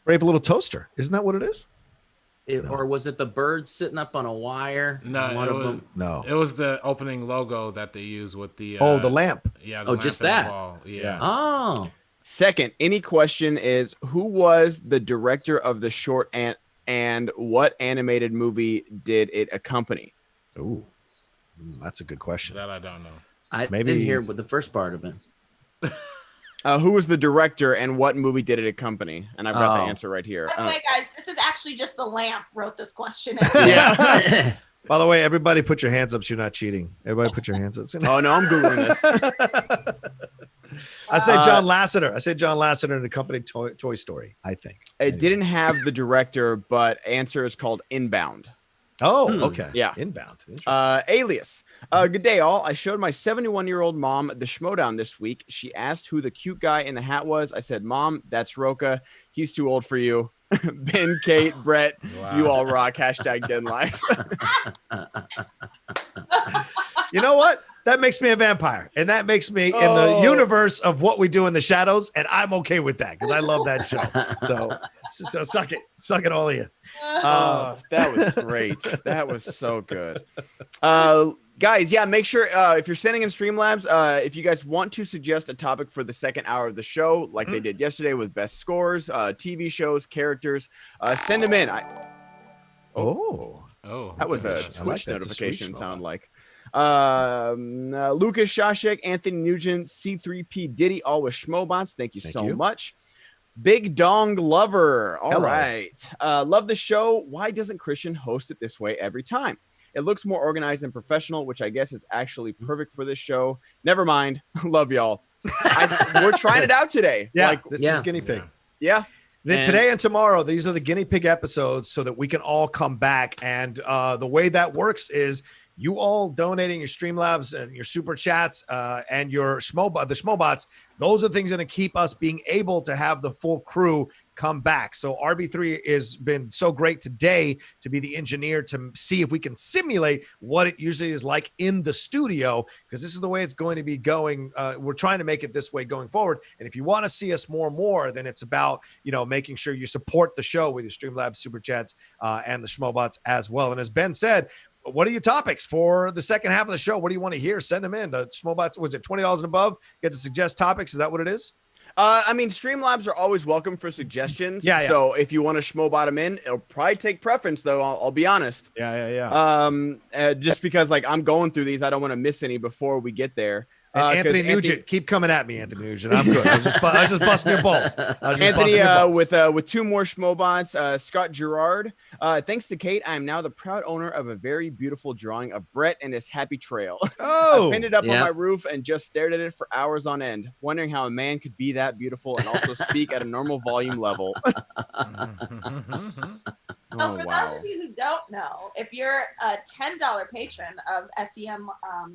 Brave Little Toaster. Isn't that what it is? Or was it the bird sitting up on a wire? No, One it of was, them. No. It was the opening logo that they used with the. The lamp. Yeah. Oh, lamp just and the that? ball. Yeah. Yeah. Oh, Second, any question is who was the director of the short and what animated movie did it accompany? Ooh, that's a good question. That I don't know. I Maybe- didn't hear the first part of it. Who was the director and what movie did it accompany? And I've got the Oh. answer right here. by the way, guys, this is actually just the lamp wrote this question. Yeah. By the way, everybody put your hands up so you're not cheating. Everybody put your hands up. Oh, no, I'm Googling this. I say John Lasseter. I say John Lasseter and the company Toy Story, I think. It didn't have the director, but answer is called Inbound. Oh, okay. Yeah. Inbound. Interesting. Alias. Good day, all. I showed my 71-year-old mom the Schmodown this week. She asked who the cute guy in the hat was. I said, Mom, that's Rocha. He's too old for you. Ben, Kate, Brett, Wow. you all rock. Hashtag Den Life. You know what? That makes me a vampire. And that makes me in the universe of what we do in the shadows. And I'm okay with that because I love that show. So suck it. Suck it all in. That was great. That was so good. Guys, yeah, make sure if you're sending in Streamlabs, if you guys want to suggest a topic for the second hour of the show, like they did yesterday with best scores, TV shows, characters, send them in. Oh. That was a I like Twitch that. It's a notification, Twitch sound like. Lucas, Shashek, Anthony Nugent, C3P Diddy, all with Schmobots. Thank you so much. Big Dong Lover. All right. Love the show. Why doesn't Christian host it this way every time? It looks more organized and professional, which I guess is actually perfect for this show. Never mind. Love y'all. We're trying it out today. Yeah, this is guinea pig. Yeah. Then today and tomorrow, these are the guinea pig episodes so that we can all come back. And the way that works is you all donating your Streamlabs and your super chats and your the Schmobots. Those are things that are going to keep us being able to have the full crew come back. So RB3 has been so great today to be the engineer to see if we can simulate what it usually is like in the studio, because this is the way it's going to be going. We're trying to make it this way going forward. And if you want to see us more, then it's about, making sure you support the show with your Streamlabs, super chats, and the Schmobots as well. And as Ben said, what are your topics for the second half of the show? What do you want to hear? Send them in. The Schmobots, was it $20 and above? Get to suggest topics. Is that what it is? Streamlabs are always welcome for suggestions. Yeah. So if you want to Schmobot them in, it'll probably take preference, though. I'll be honest. Yeah. Just because I'm going through these, I don't want to miss any before we get there. And Anthony Nugent, keep coming at me, Anthony Nugent. I'm good. I was just busting your balls. Anthony, with two more Schmobots, Scott Gerard. Thanks to Kate, I am now the proud owner of a very beautiful drawing of Brett and his happy trail. Oh, I pinned it up on my roof and just stared at it for hours on end, wondering how a man could be that beautiful and also speak at a normal volume level. For those of you who don't know, if you're a $10 patron of SEM,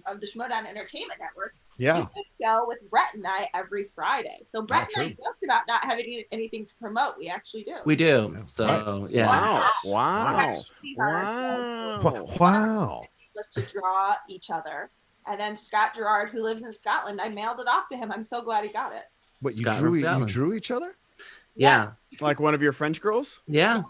of the Schmodown Entertainment Network, you can go with Brett and I every Friday. So Brett and I joked about not having anything to promote. We actually do. We do. So, yeah. Wow. Was to draw each other. And then Scott Gerard, who lives in Scotland, I mailed it off to him. I'm so glad he got it. What, you drew each other? Yeah. Yes. Like one of your French girls? Yeah.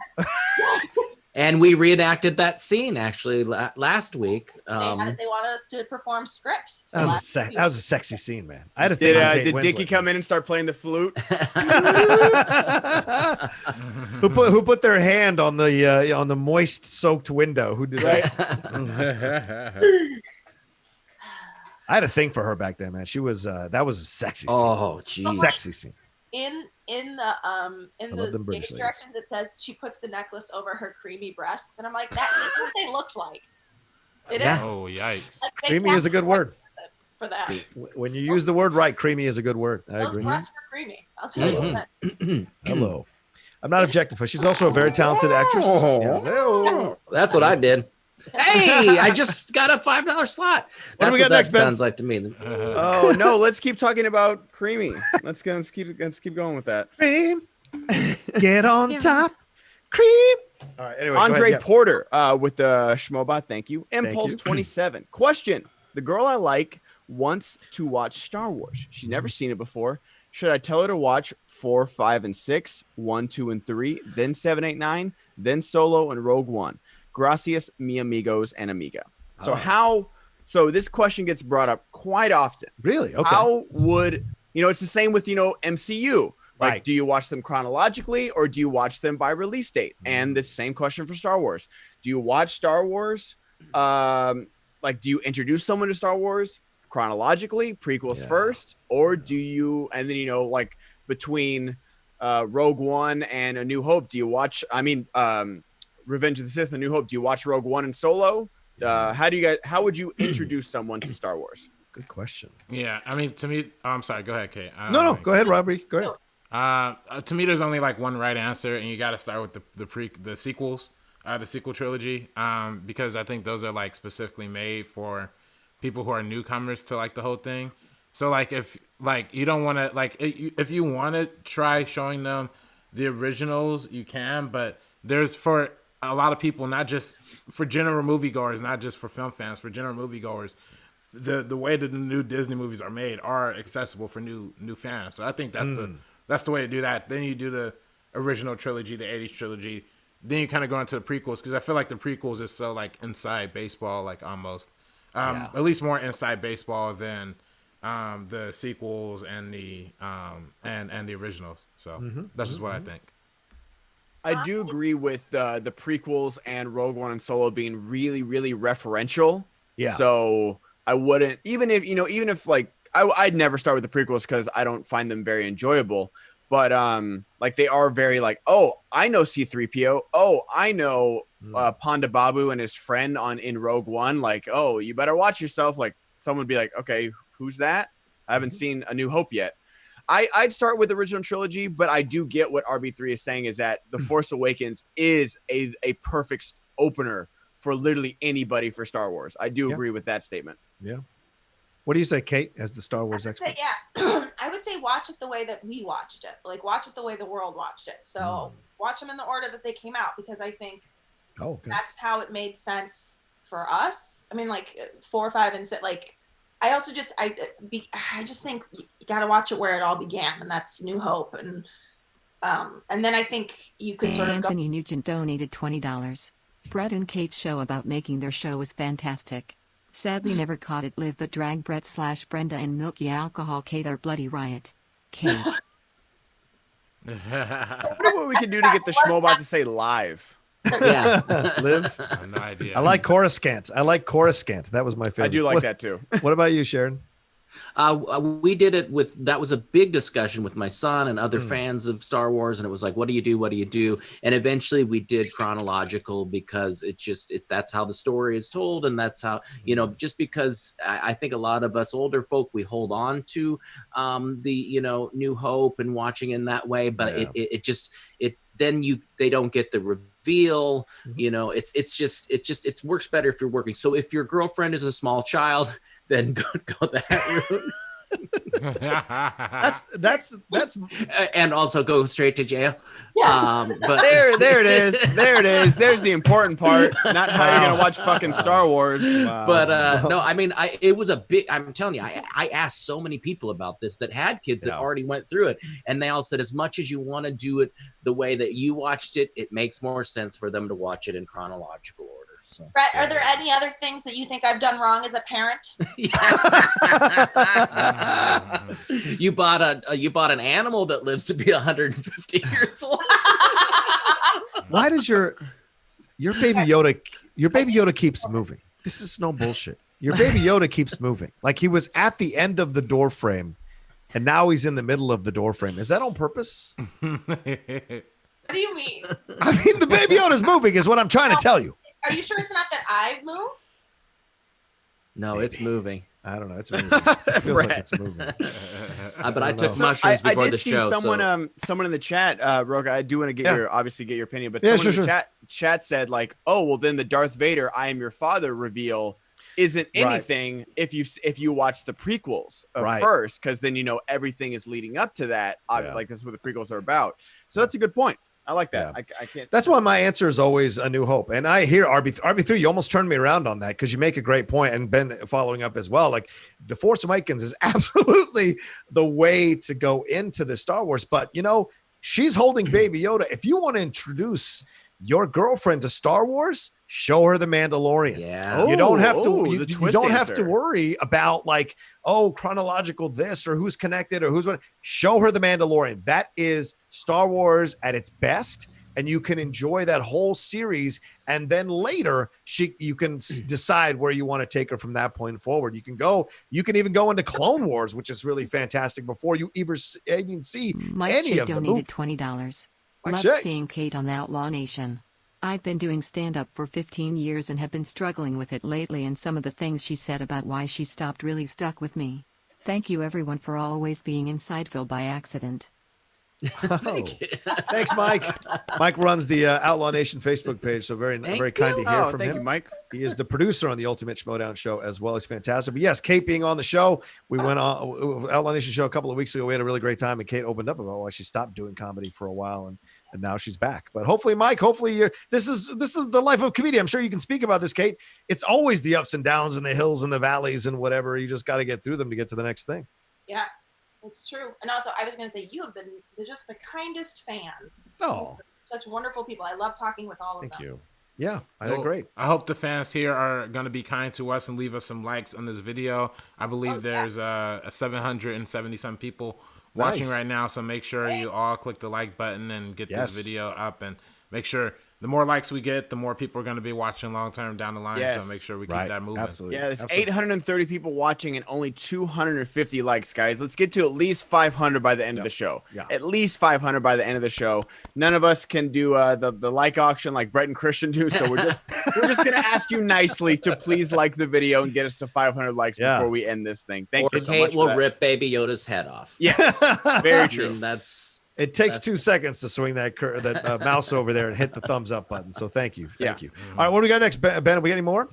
And we reenacted that scene actually last week. They wanted us to perform scripts. So that was a sexy scene, man. I had to did Dickie come in and start playing the flute? Who put their hand on the moist soaked window? Who did that? I had a thing for her back then, man. She was that was a sexy scene. Oh, geez. Sexy scene. In the stage directions, it says she puts the necklace over her creamy breasts, and I'm like, that's what they looked like. It is. Oh, yikes! Like, creamy is a good word for that. When you use the word right, creamy is a good word. I agree. Those breasts were creamy. I'll tell you that. Hello. I'm not objectifying. She's also a very talented actress. Oh, that's what I did. Hey, I just got a $5 slot. That's what that sounds like to me. Oh no, let's keep talking about creamy. Let's keep going with that. Cream, get on top. Cream. All right. Anyway, Andre Porter with the Schmobot. Thank you. Impulse 27. Question: the girl I like wants to watch Star Wars. She's never seen it before. Should I tell her to watch 4, 5, and 6, 1, 2, and 3, then 7, 8, 9, then Solo and Rogue One? Gracias, mi amigos and amiga. So this question gets brought up quite often. Really? Okay. How would, it's the same with, MCU. Like, do you watch them chronologically or do you watch them by release date? And the same question for Star Wars. Do you watch Star Wars? Do you introduce someone to Star Wars chronologically, prequels first? Or do you, and then, between Rogue One and A New Hope, do you watch, Revenge of the Sith, A New Hope, do you watch Rogue One and Solo? How would you introduce someone to Star Wars? Good question. Yeah, to me, I'm sorry. Go ahead, Kate. No, go ahead, Robbie. Go ahead. To me, there's only one right answer, and you got to start with the sequels, the sequel trilogy, because I think those are specifically made for people who are newcomers to the whole thing. So if you don't want to if you want to try showing them the originals, you can, but there's for a lot of people, not just for general moviegoers, not just for film fans, for general moviegoers, the way that the new Disney movies are made are accessible for new fans. So I think that's the way to do that. Then you do the original trilogy, the 80s trilogy. Then you kind of go into the prequels, because I feel like the prequels is so inside baseball, almost. At least more inside baseball than the sequels and the and the originals. So that's just what I think. I do agree with the prequels and Rogue One and Solo being really, really referential Yeah. So I wouldn't, even if like I'd never start with the prequels because I don't find them very enjoyable. But like they are very like, oh, I know C-3PO. Oh, I know Ponda Babu and his friend in Rogue One. Like, oh, you better watch yourself. Like someone would be like, okay, who's that? I haven't seen A New Hope yet. I'd start with the original trilogy, but I do get what RB3 is saying is that The Force Awakens is a perfect opener for literally anybody for Star Wars. I do agree with that statement. Yeah. What do you say, Kate, as the Star Wars expert? I would say watch it the way that we watched it. Like, watch it the way the world watched it. So watch them in the order that they came out, because I think that's how it made sense for us. I mean, like 4, 5, and 6. Like, I also just I just think you got to watch it where it all began, and that's New Hope, and then I think you could sort of go. Anthony Nugent donated $20. Brett and Kate's show about making their show was fantastic. Sadly, never caught it live, but drag Brett/Brenda and Milky Alcohol Kate are bloody riot. Kate. I wonder what we can do to get the Schmobot to say live. Yeah. Live? I have no idea. I like Coruscant. That was my favorite. I do like that too. What about you, Sharon? We did it that was a big discussion with my son and other fans of Star Wars. And it was like, what do you do? What do you do? And eventually we did chronological, because that's how the story is told. And that's how, just because I think a lot of us older folk, we hold on to the, New Hope and watching in that way. But they don't get the reveal. It works better if you're working. So if your girlfriend is a small child, then go that route. that's and also go straight to jail. Yes. But there it is. There's the important part, not how you're gonna watch fucking Star Wars. But no, I mean, it was a big. I'm telling you, I asked so many people about this that had kids that already went through it, and they all said, as much as you want to do it the way that you watched it, it makes more sense for them to watch it in chronological order. So, Brett, are there any other things that you think I've done wrong as a parent? You bought an animal that lives to be 150 years old. Why does your baby Yoda keeps moving? This is no bullshit. Your baby Yoda keeps moving. Like, he was at the end of the door frame, and now he's in the middle of the door frame. Is that on purpose? What do you mean? I mean, the baby Yoda's moving is what I'm trying to tell you. Are you sure it's not that I've moved? No, it's moving. I don't know. It's moving. It feels like it's moving. But I took mushrooms before the show. Someone in the chat, Rocha, I do want to get your opinion, but yeah, someone in the chat said like, oh, well, then the Darth Vader "I am your father" reveal isn't anything if you watch the prequels first, because then everything is leading up to that. Like, this is what the prequels are about. So that's a good point. I like that. Yeah. I can't. That's why my answer is always A New Hope. And I hear RB3, you almost turned me around on that, because you make a great point, and Ben following up as well. Like, The Force Awakens is absolutely the way to go into the Star Wars. But, she's holding Baby Yoda. If you want to introduce your girlfriend to Star Wars, show her The Mandalorian. Yeah. You don't have to. You don't have to worry about like, chronological this or who's connected or who's what. Show her The Mandalorian. That is Star Wars at its best, and you can enjoy that whole series. And then later, you can decide where you want to take her from that point forward. You can even go into Clone Wars, which is really fantastic, before you even see any of the movies. Donated $20. Love Shake. seeing Kate on the Outlaw Nation. I've been doing stand-up for 15 years and have been struggling with it lately, and some of the things she said about why she stopped really stuck with me. Thank you everyone for always being in Sideville by accident. Thanks, Mike. Mike runs the Outlaw Nation Facebook page, so very kind to hear from him. Thank you, Mike. He is the producer on the Ultimate Schmodown show as well. He's fantastic. But yes, Kate being on the show, we went on Outlaw Nation show a couple of weeks ago. We had a really great time, and Kate opened up about why she stopped doing comedy for a while, and now she's back. But hopefully, Mike, this is the life of comedy. I'm sure you can speak about this, Kate. It's always the ups and downs and the hills and the valleys and whatever. You just got to get through them to get to the next thing. Yeah. It's true. And also, I was going to say, you have just the kindest fans. Oh. Such wonderful people. I love talking with all of them. Thank you. Yeah, I did great. I hope the fans here are going to be kind to us and leave us some likes on this video. I believe there's 770 some people watching right now, so make sure you all click the like button and get this video up, and make sure the more likes we get, the more people are going to be watching long term down the line. Yes. So make sure we keep that moving. Absolutely. Yeah, there's Absolutely. 830 people watching and only 250 likes, guys. Let's get to at least 500 by the end of the show. Yeah. At least 500 by the end of the show. None of us can do the like auction like Brett and Christian do, so we're just gonna ask you nicely to please like the video and get us to 500 likes before we end this thing. Thank you so Kate much. will rip Baby Yoda's head off. Yes, very I true. mean, that's. It takes 2 seconds to swing that mouse over there and hit the thumbs up button. So thank you. Thank you. All right, what do we got next, Ben? We got any more?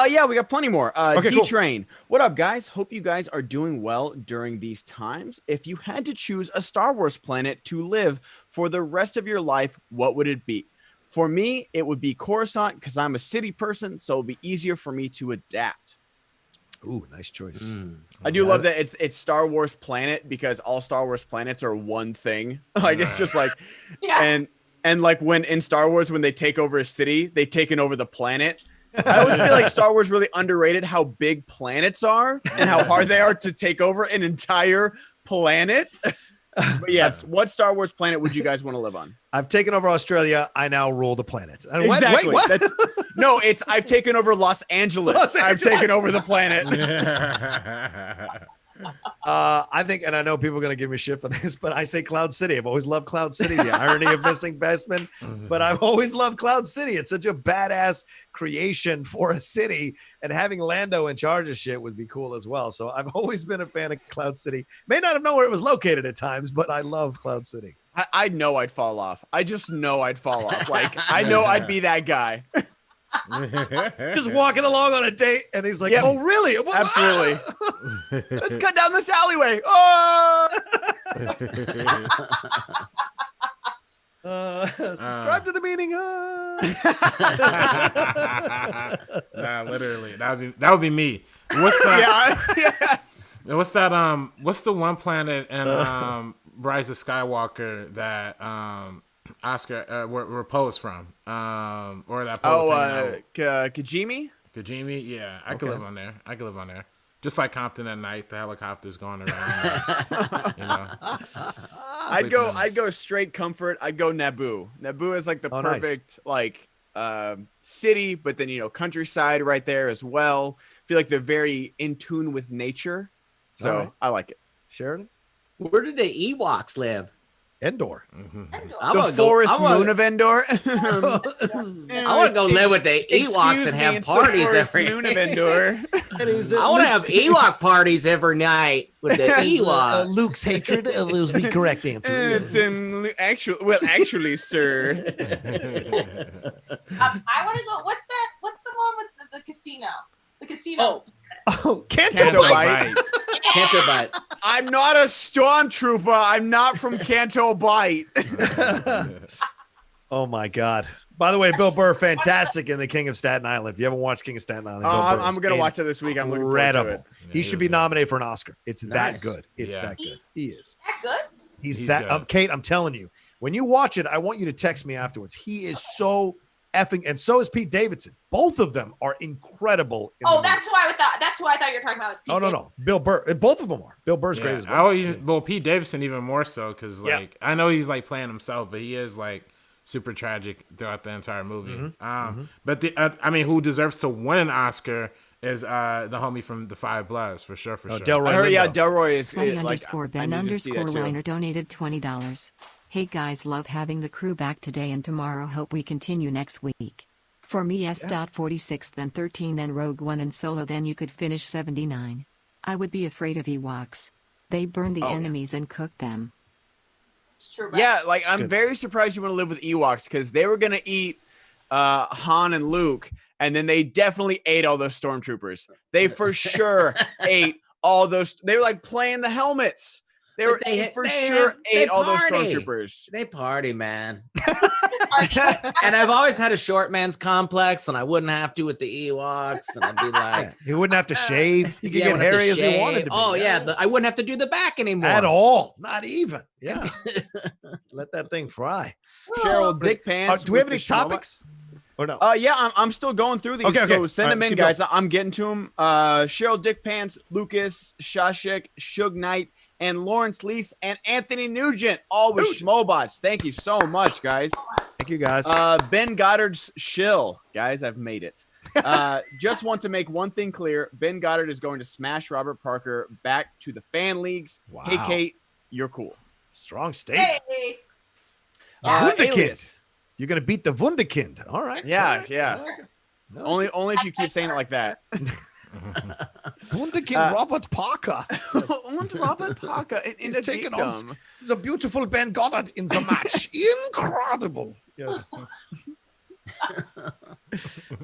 Yeah, we got plenty more. Okay, D-Train. What up, guys? Hope you guys are doing well during these times. If you had to choose a Star Wars planet to live for the rest of your life, what would it be? For me, it would be Coruscant because I'm a city person, so it'll be easier for me to adapt. Ooh, nice choice. I do love that it's Star Wars planet because all Star Wars planets are one thing. Like it's just like, and like when in Star Wars when they take over a city, they've taken over the planet. I always feel like Star Wars really underrated how big planets are and how hard they are to take over an entire planet. But yes, what Star Wars planet would you guys want to live on? I've taken over Australia. I now rule the planet. Exactly. Wait, what? No, I've taken over Los Angeles. I've taken over the planet. I think, and I know people are going to give me shit for this, but I say Cloud City. I've always loved Cloud City. The irony of missing Bestman, but I've always loved Cloud City. It's such a badass creation for a city, and having Lando in charge of shit would be cool as well. So I've always been a fan of Cloud City. May not have known where it was located at times, but I love Cloud City. I know I'd fall off. I just know I'd fall off. Like, I know I'd be that guy. Just walking along on a date, and he's like, "Oh, really? Absolutely. Let's cut down this alleyway." Oh! Subscribe to the meeting. Nah, literally, that would be me. What's that? What's that? What's the one planet in Rise of Skywalker that Oscar were posed from? Or that pose Kajimi? Kajimi, yeah, I could live on there. Just like Compton at night, the helicopters going around. You know, I'd go straight comfort. I'd go Naboo. Naboo is like the perfect like city, but then countryside right there as well. I feel like they're very in tune with nature, so I like it. Sheridan, where did the Ewoks live? Endor. The forest moon of Endor. I want to go live with the Ewoks and have parties every moon of Endor. I want to have Ewok parties every night with the Ewoks. Luke's hatred was the correct answer. It's actually, sir. I want to go. What's that? What's the one with the casino? The casino. Canto Bite. Canto Bite. I'm not a stormtrooper. I'm not from Canto Bite. Oh my God. By the way, Bill Burr, fantastic in The King of Staten Island. If you haven't watched King of Staten Island, I'm going to watch it this week. I'm looking forward to it. He should be nominated for an Oscar. It's that Nice. good. It's that good. He is. That good? He's that that. Kate, I'm telling you, when you watch it, I want you to text me afterwards. He is so effing, and so is Pete Davidson. Both of them are incredible. That's who I thought. That's who I thought you were talking about. Was Pete No. Bill Burr. Both of them are. Bill Burr's great as well. Well, Pete Davidson even more so because I know he's like playing himself, but he is like super tragic throughout the entire movie. But who deserves to win an Oscar is the homie from The Five Bloods for sure. Delroy. Delroy is _Ben_Reiner donated $20. Hey guys, love having the crew back today and tomorrow. Hope we continue next week. For me, S.46, then 13, then Rogue One and Solo, then you could finish 79. I would be afraid of Ewoks. They burn the enemies and cook them. It's true. Right? Yeah, like I'm very surprised you want to live with Ewoks because they were gonna eat Han and Luke, and then they definitely ate all those stormtroopers. They for sure ate all those. They were like playing the helmets. They ate all those stormtroopers. They party, man. And I've always had a short man's complex, and I wouldn't have to with the Ewoks. And I'd be like, he wouldn't have to shave. He could get hairy as he wanted to be. I wouldn't have to do the back anymore at all. Not even. Yeah. Let that thing fry. Cheryl Dick Pants. Do we have any topics? Or no? Yeah, I'm still going through these. Okay. So send them in, guys. I'm getting to them. Cheryl Dick Pants, Lucas, Shashek, Suge Knight, and Lawrence Lease, and Anthony Nugent, all with Schmobots. Thank you so much, guys. Thank you, guys. Ben Goddard's shill. Guys, I've made it. Just want to make one thing clear. Ben Goddard is going to smash Robert Parker back to the fan leagues. Wow. Hey, Kate, you're cool. Strong statement. Hey. Wunderkind. Alias. You're going to beat the Wunderkind. All right. Yeah, All right. yeah. I like it. No. Only if you keep saying it like that. Wunderkind Robert Parker. Robert Parker in He's the taken geekdom. on the beautiful Ben Goddard in the match. Incredible. Yes.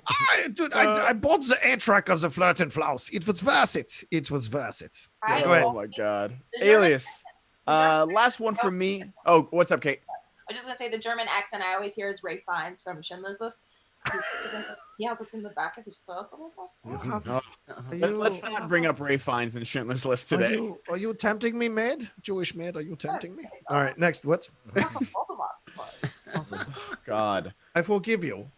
I bought the A track of the Flirt and Flouse. It was worth it. It was worth it. I Go ahead. Oh my God. Alias. Last one from me. Oh, what's up, Kate? I was just gonna say the German accent I always hear is Ray Fiennes from Schindler's List. He has it in the back of his throat a little bit. Let's not bring up Ray Fiennes and Schindler's List today. Are you tempting me, maid? Jewish maid, are you tempting me? All right, next. What's? God. I forgive you.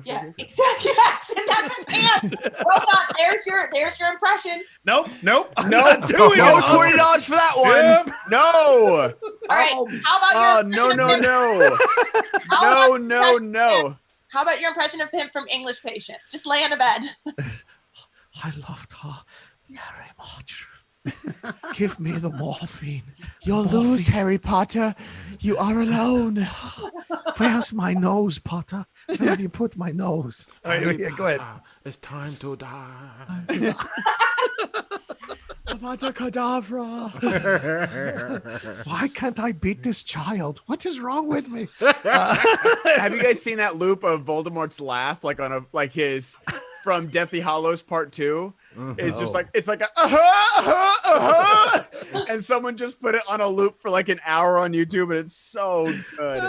Yeah, exactly. Yes, and that's his hand. Well done. There's your impression. Nope. I'm No, not doing no, it. $20 for that one. Yep. No. All right. How about your No. No. How about your impression of him from English Patient? Just lay on a bed. I loved her very much. Give me the morphine. You'll lose, Harry Potter. You are alone. Where's my nose, Potter? Where have you put my nose? All right, yeah, go ahead. It's time to die. Avada Kedavra. Why can't I beat this child? What is wrong with me? Have you guys seen that loop of Voldemort's laugh, like his from Deathly Hallows Part 2? It's just like it's like a and someone just put it on a loop for like an hour on YouTube, and it's so good.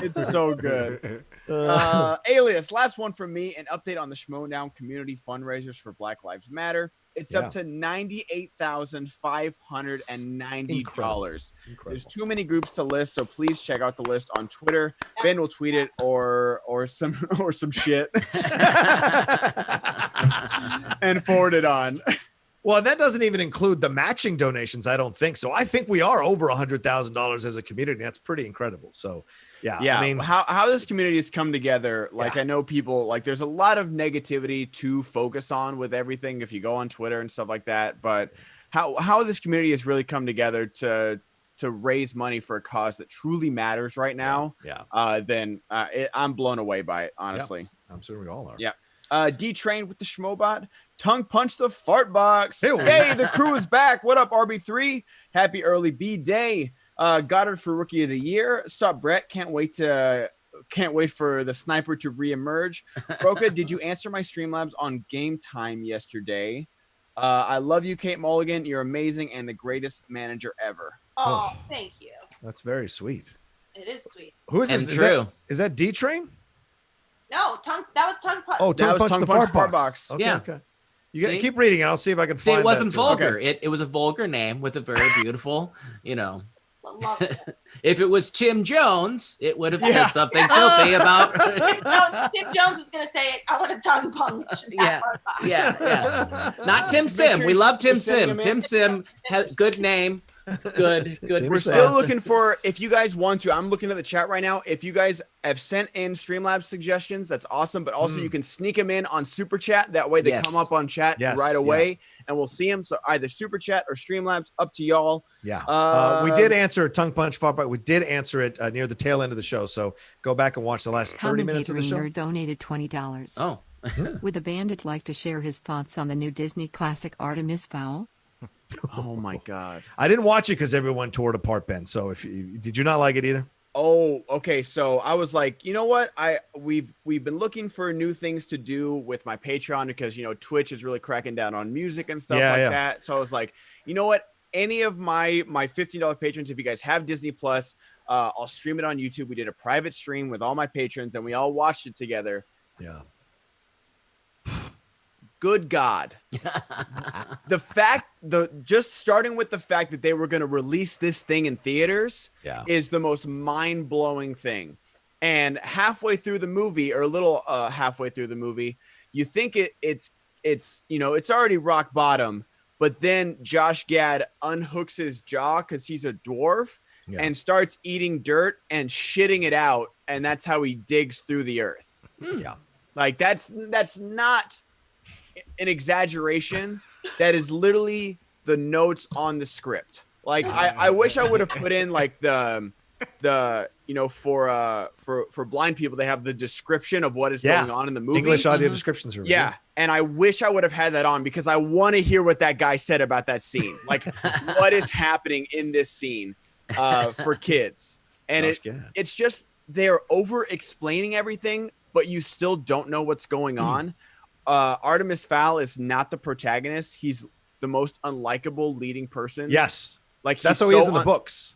It's so good. Alias, last one from me. An update on the Schmodown community fundraisers for Black Lives Matter. It's up to $98,590. There's too many groups to list, so please check out the list on Twitter. Ben will tweet it or some shit and forward it on. Well, that doesn't even include the matching donations, I don't think. So I think we are over $100,000 as a community. That's pretty incredible. So, yeah. I mean, how this community has come together. Like, I know people, like, there's a lot of negativity to focus on with everything if you go on Twitter and stuff like that. But how this community has really come together to raise money for a cause that truly matters right now. Then I'm blown away by it, honestly. Yeah, I'm sure we all are. Yeah. D-Train with the Schmobot. Tongue punch the fart box. Ew. Hey, the crew is back. What up, RB3? Happy early B day. Goddard for Rookie of the Year. Sup, Brett? Can't wait for the sniper to reemerge. Rocha, did you answer my Streamlabs on Game Time yesterday? I love you, Kate Mulligan. You're amazing and the greatest manager ever. Oh, thank you. That's very sweet. It is sweet. Who is this? Is that D-Train? No, that was tongue punch. Oh, tongue punch the fart box. Okay, yeah. Okay. You got to keep reading it. I'll see if I can find it wasn't that vulgar. Okay. It was a vulgar name with a very beautiful, Love it. If it was Tim Jones, it would have said something filthy about. No, Tim Jones was going to say it. I want a tongue punch. Yeah. Not Tim Sim. We love Tim Sim. Tim Sim has good name. Good. We're still looking for, if you guys want to, I'm looking at the chat right now. If you guys have sent in Streamlabs suggestions, that's awesome. But also you can sneak them in on Super Chat. That way they come up on chat right away and we'll see them. So either Super Chat or Streamlabs, up to y'all. Yeah. We did answer tongue punch fart box. We did answer it near the tail end of the show. So go back and watch the last 30 minutes of the show. Donated $20. Oh. Would the bandit like to share his thoughts on the new Disney classic Artemis Fowl? Oh my God! I didn't watch it because everyone tore it apart, Ben. So did you not like it either? Oh, okay. So I was like, you know what? We've been looking for new things to do with my Patreon because Twitch is really cracking down on music and stuff that. So I was like, you know what? Any of my $15 patrons, if you guys have Disney Plus, I'll stream it on YouTube. We did a private stream with all my patrons and we all watched it together. Yeah. Good God. Just starting with the fact that they were going to release this thing in theaters is the most mind-blowing thing. And halfway through the movie, or a little halfway through the movie, you think it's already rock bottom, but then Josh Gad unhooks his jaw because he's a dwarf. and starts eating dirt and shitting it out, and that's how he digs through the earth. Yeah. Like that's not an exaggeration. That is literally the notes on the script. Like I wish I would have put in like the for blind people, they have the description of what is going on in the movie. English audio description service. Yeah. And I wish I would have had that on because I want to hear what that guy said about that scene. Like what is happening in this scene for kids. And it's just, they're over explaining everything, but you still don't know what's going on. Artemis Fowl is not the protagonist. He's the most unlikable leading person. Yes. Like that's how he is in the books.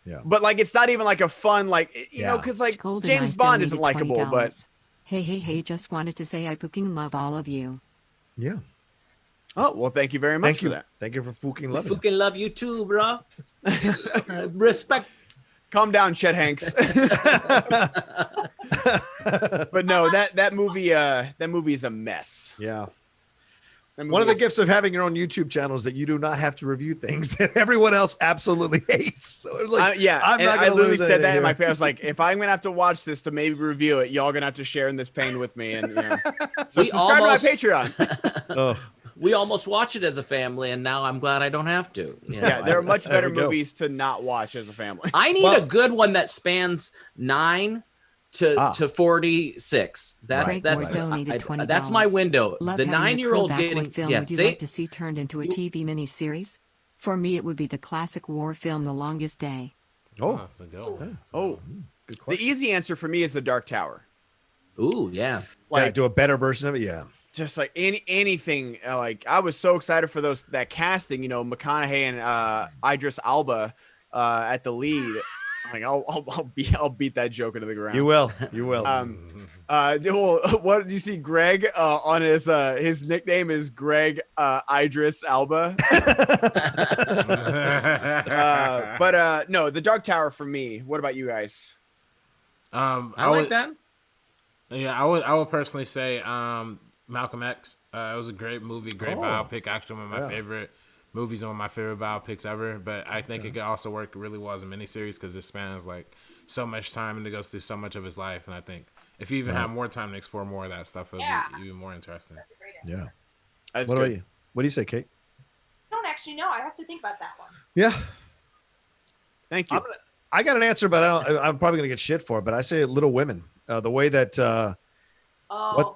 Yeah. But like, it's not even like a fun, like, you know, cause like Golden James Eyes Bond isn't donated likable, but hey, just wanted to say I fucking love all of you. Yeah. Oh, well, thank you very much for that. Thank you for fucking loving us. Fucking love you too, bro. Respect. Calm down, Chet Hanks. But no, that movie is a mess. Yeah. One of the gifts of having your own YouTube channel is that you do not have to review things that everyone else absolutely hates. So it was like, I'm not I literally said that, and my parents like, if I'm gonna have to watch this to maybe review it, y'all gonna have to share in this pain with me. And so subscribe to my Patreon. We almost watch it as a family, and now I'm glad I don't have to. Yeah, there are much better movies to not watch as a family. I need a good one that spans 9 to 46. That's that's my window. Love the 9-year-old getting film yeah, would you like to see turned into a TV miniseries? For me, it would be the classic war film, The Longest Day. Good question. The easy answer for me is The Dark Tower. Ooh, yeah. Like do a better version of it. Yeah. Just like anything, like I was so excited for that casting, you know, McConaughey and Idris Elba at the lead. Like I'll beat that joke into the ground. You will. What did you see? Greg on his nickname is Greg Idris Elba. But no, The Dark Tower for me. What about you guys? I like that. Yeah, I would personally say Malcolm X. It was a great movie, great biopic. Actually, one of my favorite movies and one of my favorite biopics ever. But I think it could also work really well as a miniseries because it spans like so much time and it goes through so much of his life. And I think if you even have more time to explore more of that stuff, it would be even more interesting. Yeah. That's what good. about you? What do you say, Kate? I don't actually know. I have to think about that one. Yeah. Thank you. I got an answer, but I'm probably gonna get shit for it. But I say Little Women. The way that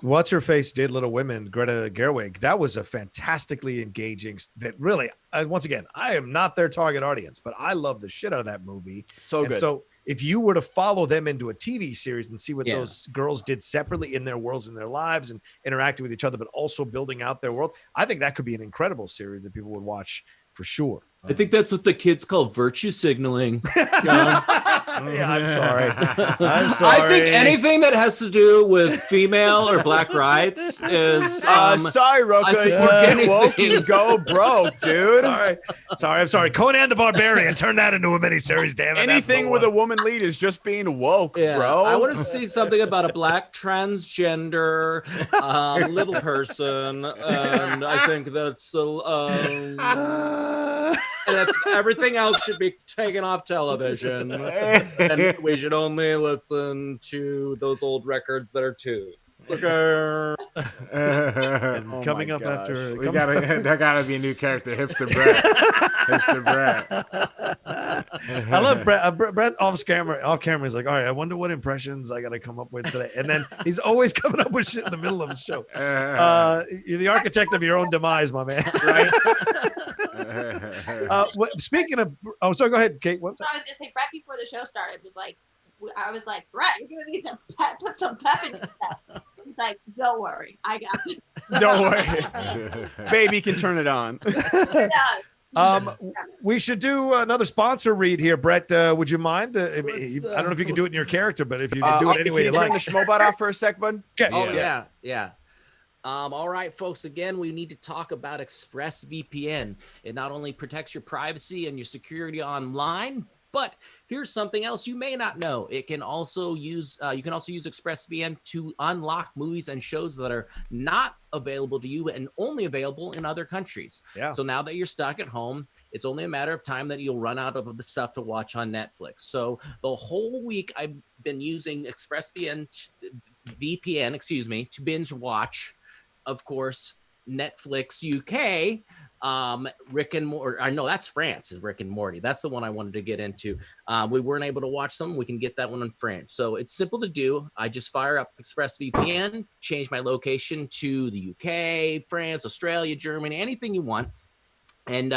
what's her face did Little Women, Greta Gerwig. That was a fantastically engaging. That really, once again, I am not their target audience, but I love the shit out of that movie. So good. So if you were to follow them into a TV series and see what those girls did separately in their worlds and their lives and interacting with each other, but also building out their world, I think that could be an incredible series that people would watch for sure. I think that's what the kids call virtue signaling. Yeah, I'm sorry. I think anything that has to do with female or black rights is. Sorry, Rocha. We're getting woke. You go broke, dude. Sorry. I'm sorry. Conan the Barbarian. Turn that into a miniseries. Damn it. Anything with a woman lead is just being woke, bro. I want to see something about a black transgender little person, and I think that's. And everything else should be taken off television, and we should only listen to those old records that are too. Coming up after there gotta be a new character, Hipster Brett. Hipster Brett. I love Brett. Brett off camera is like, all right, I wonder what impressions I gotta come up with today. And then he's always coming up with shit in the middle of his show. You're the architect of your own demise, my man. Right? Speaking of, sorry, go ahead, Kate. What's I was gonna say, right before the show started, I was like, Brett, you're gonna need to put some pep in this stuff. He's like, don't worry, I got this. Don't worry, baby can turn it on. We should do another sponsor read here, Brett. Would you mind? I don't know if you can do it in your character, but if you can do it any way you like. Turn the schmobot off for a sec, bud. Okay. Oh yeah. All right, folks, again, we need to talk about ExpressVPN. It not only protects your privacy and your security online, But here's something else you may not know. It can also use you can also use ExpressVPN to unlock movies and shows that are not available to you and only available in other countries. Yeah. So now that you're stuck at home, it's only a matter of time that you'll run out of the stuff to watch on Netflix. So the whole week I've been using VPN, to binge watch, of course, Netflix UK. Rick and Morty. I know that's France is Rick and Morty. That's the one I wanted to get into. We weren't able to watch some. We can get that one in French. So it's simple to do. I just fire up ExpressVPN, change my location to the UK, France, Australia, Germany, anything you want. And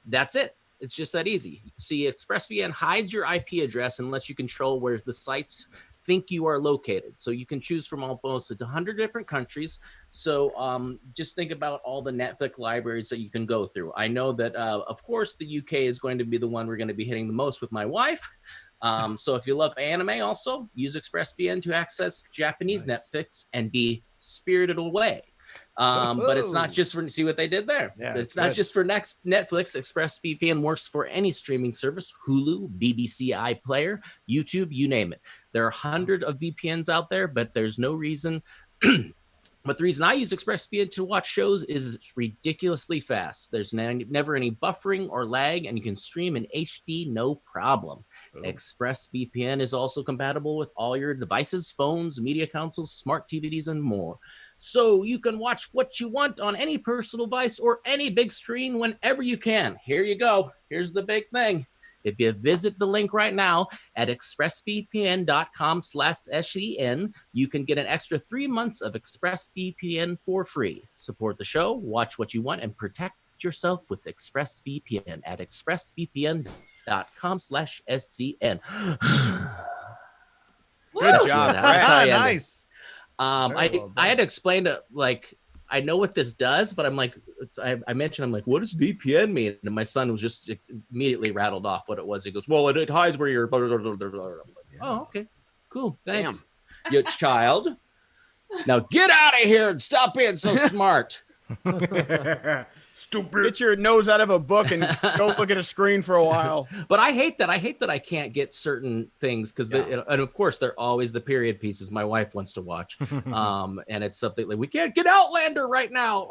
that's it. It's just that easy. See, ExpressVPN hides your IP address unless you control where the sites think you are located. So you can choose from almost 100 different countries. So just think about all the Netflix libraries that you can go through. I know that, of course, the UK is going to be the one we're going to be hitting the most with my wife. So if you love anime, also use ExpressVPN to access Japanese Netflix and be spirited away. But it's not just for, see what they did there. Yeah, it's not just for Netflix. ExpressVPN works for any streaming service, Hulu, BBC iPlayer, YouTube, you name it. There are hundreds of VPNs out there, but there's no reason. But the reason I use ExpressVPN to watch shows is it's ridiculously fast. There's never any buffering or lag, and you can stream in HD no problem. ExpressVPN is also compatible with all your devices, phones, media consoles, smart TVs, and more. So you can watch what you want on any personal device or any big screen whenever you can. Here you go. Here's the big thing. If you visit the link right now at expressvpn.com/SEN, you can get an extra 3 months of ExpressVPN for free. Support the show, watch what you want, and protect yourself with ExpressVPN at expressvpn.com/SCN. Good job. Nice. I had to explain to, like, I know what this does, but I'm like, I mentioned, I'm like, what does VPN mean? And my son was just immediately rattled off what it was. He goes, well, it hides where you're. Oh, okay, cool, thanks, you child. Now get out of here and stop being so smart. Stupid. Get your nose out of a book and go look at a screen for a while. But I hate that. I hate that I can't get certain things because, and of course, they're always the period pieces my wife wants to watch. And it's something like, we can't get Outlander right now.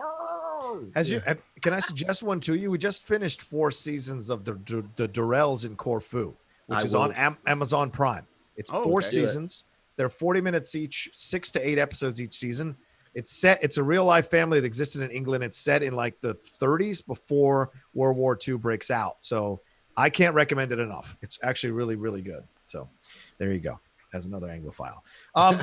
Can I suggest one to you? We just finished 4 seasons of the Durrells in Corfu, which is on Amazon Prime. It's 4 seasons. They're 40 minutes each, 6 to 8 episodes each season. It's a real life family that existed in England. It's set in like the 30s before World War II breaks out. So I can't recommend it enough. It's actually really, really good. So there you go. As another Anglophile. All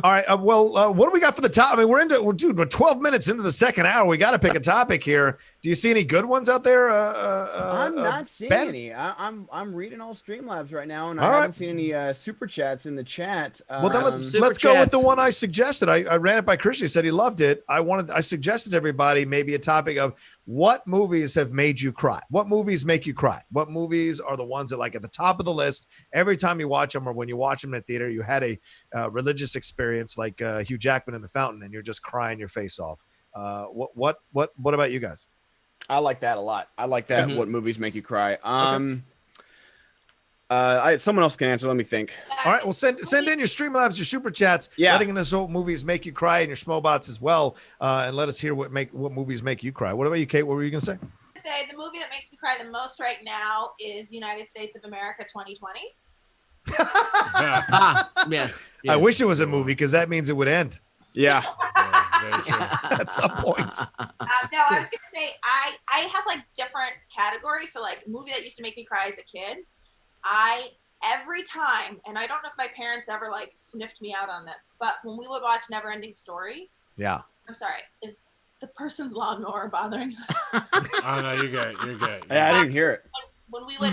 right. What do we got for the top? I mean, we're 12 minutes into the second hour. We got to pick a topic here. Do you see any good ones out there? I'm not seeing any. I'm reading all Streamlabs right now, and I haven't seen any super chats in the chat. Well, then let's go with the one I suggested. I ran it by Christian. He said he loved it. I suggested to everybody maybe a topic of what movies have made you cry. What movies make you cry? What movies are the ones that, like, at the top of the list every time you watch them, or when you watch them in the theater, you had a religious experience like Hugh Jackman in The Fountain, and you're just crying your face off. What about you guys? I like that a lot. I like that. What movies make you cry? Someone else can answer. Let me think. All right. Well, send in your Streamlabs, your super chats, letting us know what movies make you cry, and your Schmobots as well. And let us hear what movies make you cry. What about you, Kate? What were you going to say? The movie that makes me cry the most right now is United States of America 2020. Yes. I wish it was a movie, because that means it would end. Yeah. Very true. At some point. No, I was gonna say I have like different categories. So like a movie that used to make me cry as a kid, every time, and I don't know if my parents ever like sniffed me out on this, but when we would watch Neverending Story. Yeah. I'm sorry. Is the person's lawnmower bothering us? Oh no, you're good. You're good. Yeah, I didn't hear it. When we would,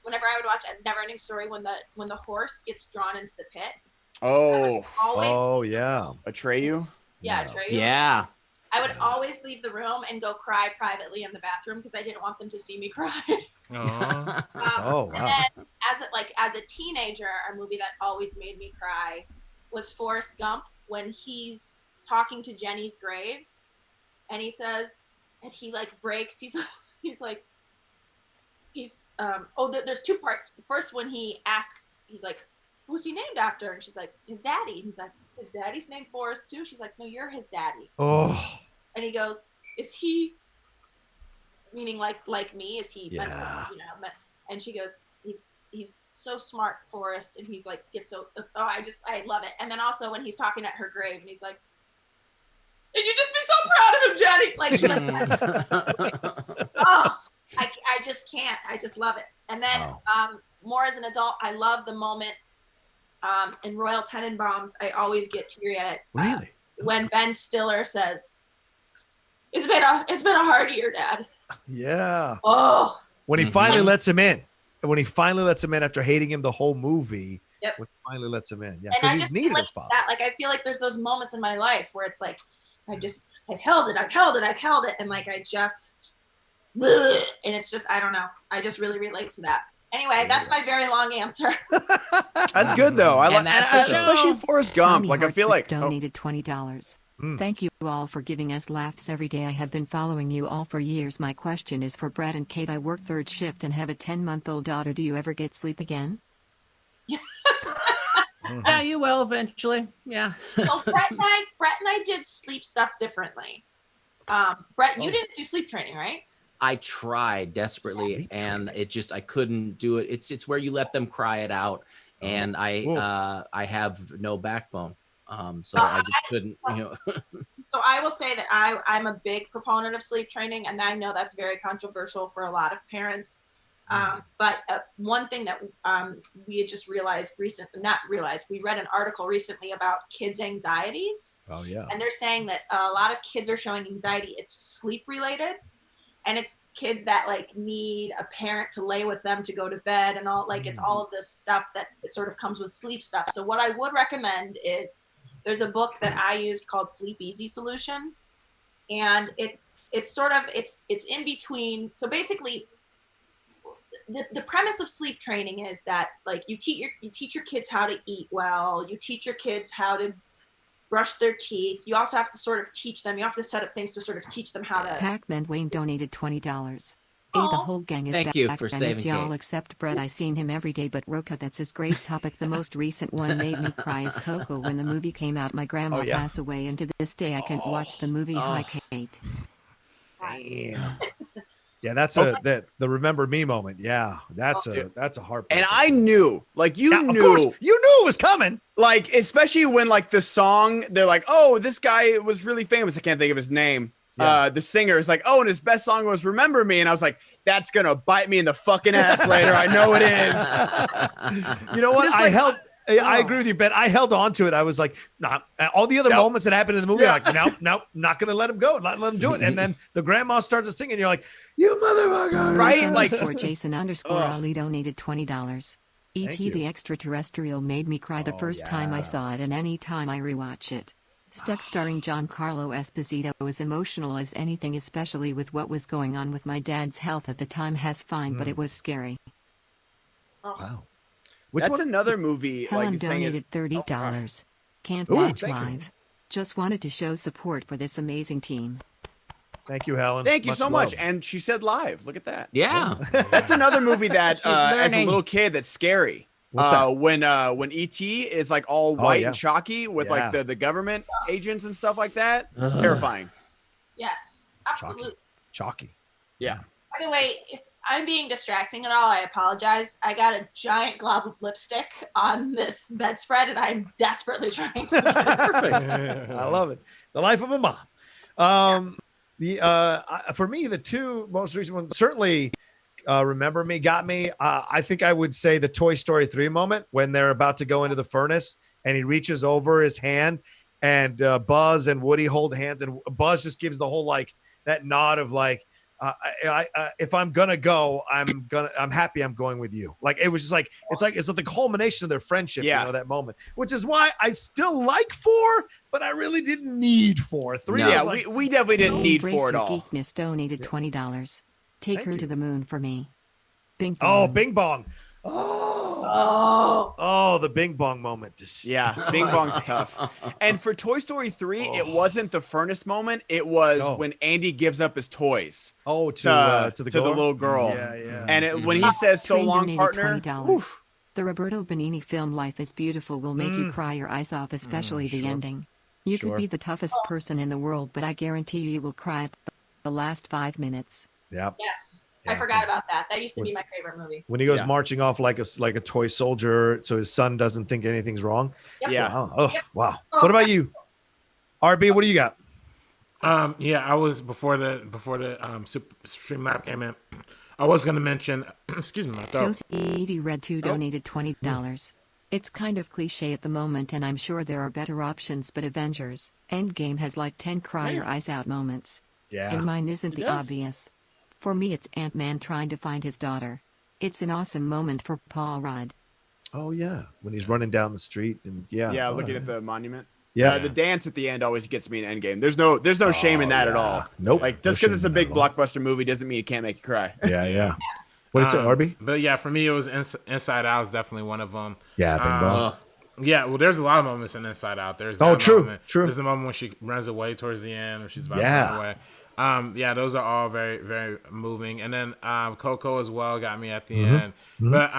whenever I would watch a Neverending Story, when the horse gets drawn into the pit. Oh. Yeah. Atreyu. Yeah, Atreyu. Yeah. I would always leave the room and go cry privately in the bathroom because I didn't want them to see me cry. Wow. And then as a teenager, a movie that always made me cry was Forrest Gump, when he's talking to Jenny's grave, and he says, and he like breaks. He's like, he's there's two parts. First, when he asks, he's like, who's he named after? And she's like, his daddy. And he's like, his daddy's named Forrest too? She's like, no, you're his daddy. Oh. And he goes, is he, meaning like me? Is he Yeah. mental, and she goes, he's so smart, Forrest. And he's like, gets so, I love it. And then also when he's talking at her grave and he's like, and you just be so proud of him, Jenny. Like, I just can't. I just love it. And then more as an adult, I love the moment in Royal Tenenbaums. I always get teary at it. Really? When Ben Stiller says, it's been a hard year, Dad. Yeah. Oh. When he finally lets him in. When he finally lets him in after hating him the whole movie. Yep. When he finally lets him in. Yeah. And Because he's needed his father. Like, I feel like there's those moments in my life where it's like, I've held it. And like, and it's just, I don't know. I just really relate to that. Anyway, that's my very long answer. That's good though. I like, especially Forrest Gump. Tommy Like, I feel like donated $20. Thank you all for giving us laughs every day. I have been following you all for years. My question is for Brett and Kate. I work third shift and have a 10-month-old daughter. Do you ever get sleep again? Yeah, you will eventually. Yeah. So Brett and I did sleep stuff differently. Brett, you didn't do sleep training, right? I tried desperately, and I couldn't do it. It's where you let them cry it out, and I have no backbone, so I just couldn't. So I will say that I'm a big proponent of sleep training, and I know that's very controversial for a lot of parents. But one thing that we had just realized we read an article recently about kids' anxieties. Oh yeah. And they're saying that a lot of kids are showing anxiety. It's sleep related. And it's kids that like need a parent to lay with them to go to bed and all, like it's all of this stuff that sort of comes with sleep stuff. So what I would recommend is there's a book that I used called Sleep Easy Solution. And it's in between. So basically the premise of sleep training is that like you teach your kids how to eat well, you teach your kids how to brush their teeth. You also have to sort of teach them. You have to set up things to sort of teach them how to. Pac-Man Wayne donated $20. The whole gang is Thank back. you for I miss saving y'all Kate. except Brett. I seen him every day, but Rocha, that's his great topic. The most recent one made me cry as Coco when the movie came out. My grandma passed away, and to this day I can't watch the movie. Hi, Kate. Damn. Yeah, that's the remember me moment. Yeah, that's a heartbreak. And I knew, like you Of knew course, you knew it was coming. Like, especially when like the song, they're like, oh, this guy was really famous. I can't think of his name. Yeah. The singer is like, oh, and his best song was Remember Me. And I was like, that's going to bite me in the fucking ass later. I know it is. You know what? Just I agree with you, Ben. I held on to it. I was like, nah. All the other moments that happened in the movie, I'm like, nope, not going to let him go. Not let him do it. And then the grandma starts to sing, and you're like, you motherfucker. Right? Like, Jason_Ali donated $20. E.T. the Extraterrestrial made me cry the first time I saw it, and any time I rewatch it. Stuck starring Giancarlo Esposito was emotional as anything, especially with what was going on with my dad's health at the time. But it was scary. Wow. That's another movie. Helen like donated $30. Can't watch live. Just wanted to show support for this amazing team. Thank you, Helen. Thank you so much. love. And she said live. Look at that. Yeah. That's another movie that as a learning. little kid, that's scary. What's that? When E.T. is like all white yeah. and chalky with like the government agents and stuff like that. Terrifying. Yes, absolutely. Chalky. Yeah. By the way, if I'm being distracting at all, I apologize. I got a giant glob of lipstick on this bedspread, and I'm desperately trying to. Perfect. I love it. The life of a mom. For me, the two most recent ones, certainly Remember Me got me. I think I would say the Toy Story 3 moment when they're about to go into the furnace and he reaches over his hand and Buzz and Woody hold hands and Buzz just gives the whole like that nod of like, if I'm gonna go, I'm happy I'm going with you. Like it was just like it's like the culmination of their friendship, you know, that moment. Which is why I still like 4, but I really didn't need 4. 3 Yeah, like, we definitely didn't need 4 at all. Geekness donated $20. Take her to the moon for me. Bing bong. Oh, Bing Bong. Oh, Oh, the Bing Bong moment. Yeah, Bing Bong's tough. And for Toy Story 3, it wasn't the furnace moment. It was when Andy gives up his toys. Oh, to the little girl. Yeah. And when he says "so Train long, donated partner," $20. The Roberto Benigni film Life is Beautiful will make you cry your eyes off, especially the ending. You could be the toughest person in the world, but I guarantee you will cry at the last 5 minutes. Yep. Yes. I forgot about that. That used to be my favorite movie. When he goes marching off like a toy soldier, so his son doesn't think anything's wrong. Yep. Yeah. Wow. Oh, wow. What about you, RB? What do you got? I was before the Super Stream Lab came in. I was gonna mention. Excuse me, my throat. Josie Red 2 donated $20. It's kind of cliche at the moment, and I'm sure there are better options, but Avengers Endgame has like 10 cry your eyes out moments. Yeah. And mine isn't the obvious. For me, it's Ant-Man trying to find his daughter. It's an awesome moment for Paul Rudd. Oh yeah, when he's running down the street and looking at the monument. Yeah, the dance at the end always gets me in Endgame. There's no shame in that at all. Nope. Like just because it's a big blockbuster movie doesn't mean it can't make you cry. Yeah. What is it, RB? But yeah, for me, it was Inside Out. Was definitely one of them. Yeah, Bing Bong. Yeah, well, there's a lot of moments in Inside Out. There's true. There's the moment when she runs away towards the end, or she's about to run away. Those are all very, very moving. And then Coco as well got me at the end. But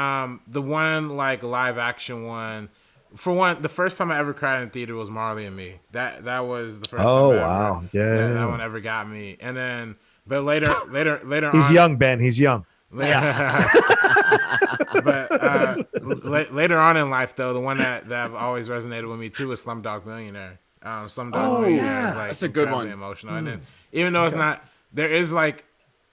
the one like live action one, for one, the first time I ever cried in theater was Marley and Me. That was the first time. Oh wow, that one ever got me. And then, but later he's on, young, Ben. He's young. Yeah. But later on in life, though, the one that have always resonated with me too is Slumdog Millionaire. Slumdog Millionaire is like that's a good one. Emotional, and then even though it's not, there is like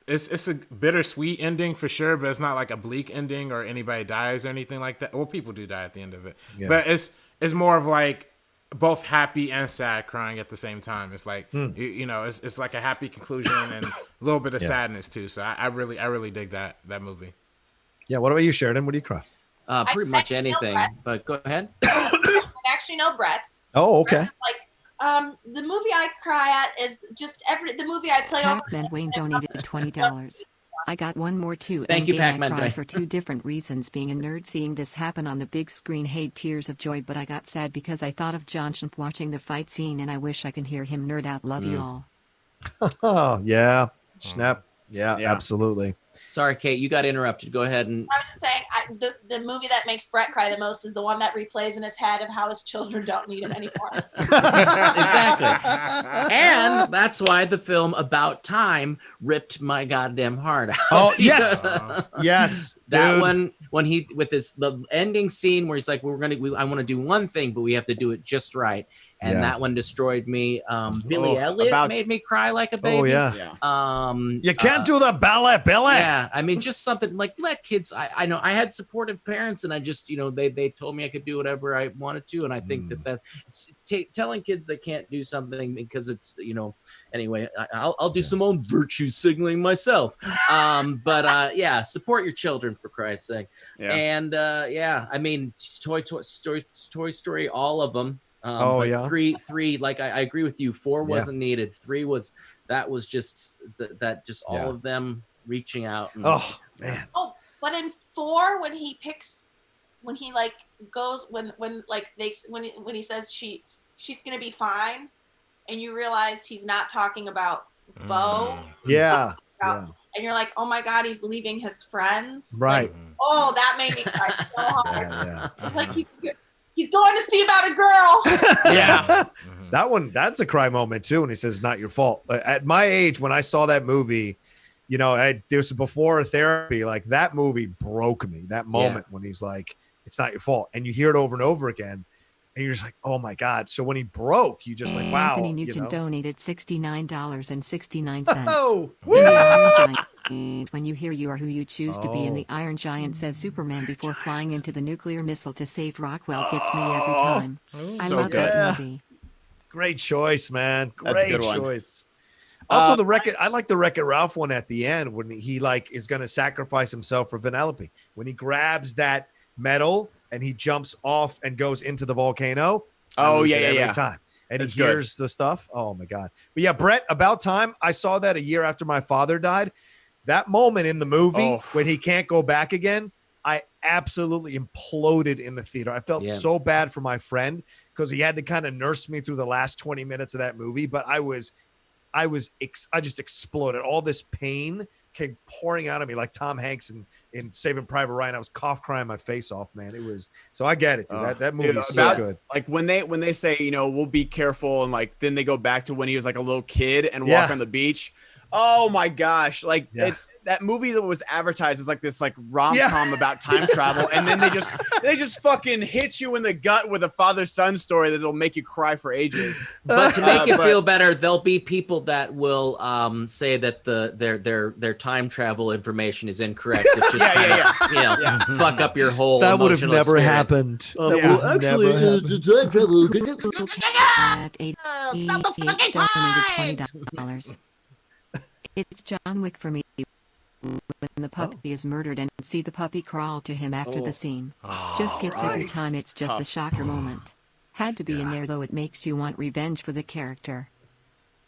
it's a bittersweet ending for sure, but it's not like a bleak ending or anybody dies or anything like that. Well, people do die at the end of it, but it's more of like both happy and sad crying at the same time. It's like it's like a happy conclusion and a little bit of sadness too. So I really dig that movie. Yeah. What about you, Sheridan? What do you cry? Pretty much anything, but go ahead. I actually know Brett's. Oh, okay. Brett's like the movie I cry at is just the movie I play over. Pac-Man Wayne donated $20. I got one more too. Thank you, Pac-Man. I cried for two different reasons. Being a nerd, seeing this happen on the big screen, hate tears of joy, but I got sad because I thought of John Schnapp watching the fight scene, and I wish I could hear him nerd out. Love you all. Oh yeah, Schnapp. Yeah, absolutely. Sorry, Kate, you got interrupted. Go ahead. And I was just saying, the movie that makes Brett cry the most is the one that replays in his head of how his children don't need him anymore. Exactly. And that's why the film About Time ripped my goddamn heart out. Oh, yes. Yes. That dude. one, when he, with the ending scene where he's like, I want to do one thing, but we have to do it just right. And that one destroyed me. Billy Elliot made me cry like a baby. Oh, yeah. You can't do the ballet. Yeah. I mean, just something like let kids, I know I had supportive parents and I just, they told me I could do whatever I wanted to. And I think that telling kids they can't do something because it's, anyway, I'll do some own virtue signaling myself. But support your children for Christ's sake. Yeah. And I mean, Toy Story, all of them. Three, like I agree with you. 4 wasn't needed. 3 was just all of them reaching out. And, man. Oh, but in 4, when he says she's gonna be fine, and you realize he's not talking about Bo. Yeah. And you're like, oh my God, he's leaving his friends. Right. Like, that made me cry so hard. It's like he's going to see about a girl. Yeah. That's a cry moment too. And he says, not your fault. At my age, when I saw that movie, there was before therapy, like that movie broke me. That moment when he's like, it's not your fault. And you hear it over and over again. And you're just like, oh my God. So when he broke, you just like, wow. Anthony Nugent donated $69.69. Oh, when you hear you are who you choose to be, and the Iron Giant says Superman before flying into the nuclear missile to save Rockwell gets me every time. I love that movie. Great choice, man. That's a good choice. Also, the Wreck-It. I like the Wreck-It Ralph one at the end when he is going to sacrifice himself for Vanellope. When he grabs that medal and he jumps off and goes into the volcano. Every time. And he hears the stuff. Oh my God. But yeah, Brett, About Time. I saw that a year after my father died. That moment in the movie when he can't go back again. I absolutely imploded in the theater. I felt so bad for my friend because he had to kind of nurse me through the last 20 minutes of that movie. But I just exploded. All this pain came pouring out of me like Tom Hanks in Saving Private Ryan. I was crying my face off, man. It was, so I get it, dude. That movie is so good. Like when they say, you know, we'll be careful, and like then they go back to when he was like a little kid and walk on the beach. Oh my gosh. Like that movie that was advertised as like this like rom-com about time travel, and then they just fucking hit you in the gut with a father-son story that'll make you cry for ages. But to make you feel better, there'll be people that will say that their time travel information is incorrect. It's just fuck up your whole. That would have never happened. Actually, the time travel. Stop the fucking $20. It's John Wick for me. When the puppy is murdered and see the puppy crawl to him after the scene. Just gets every time. It's just a shocker moment. Had to be in there, though. It makes you want revenge for the character.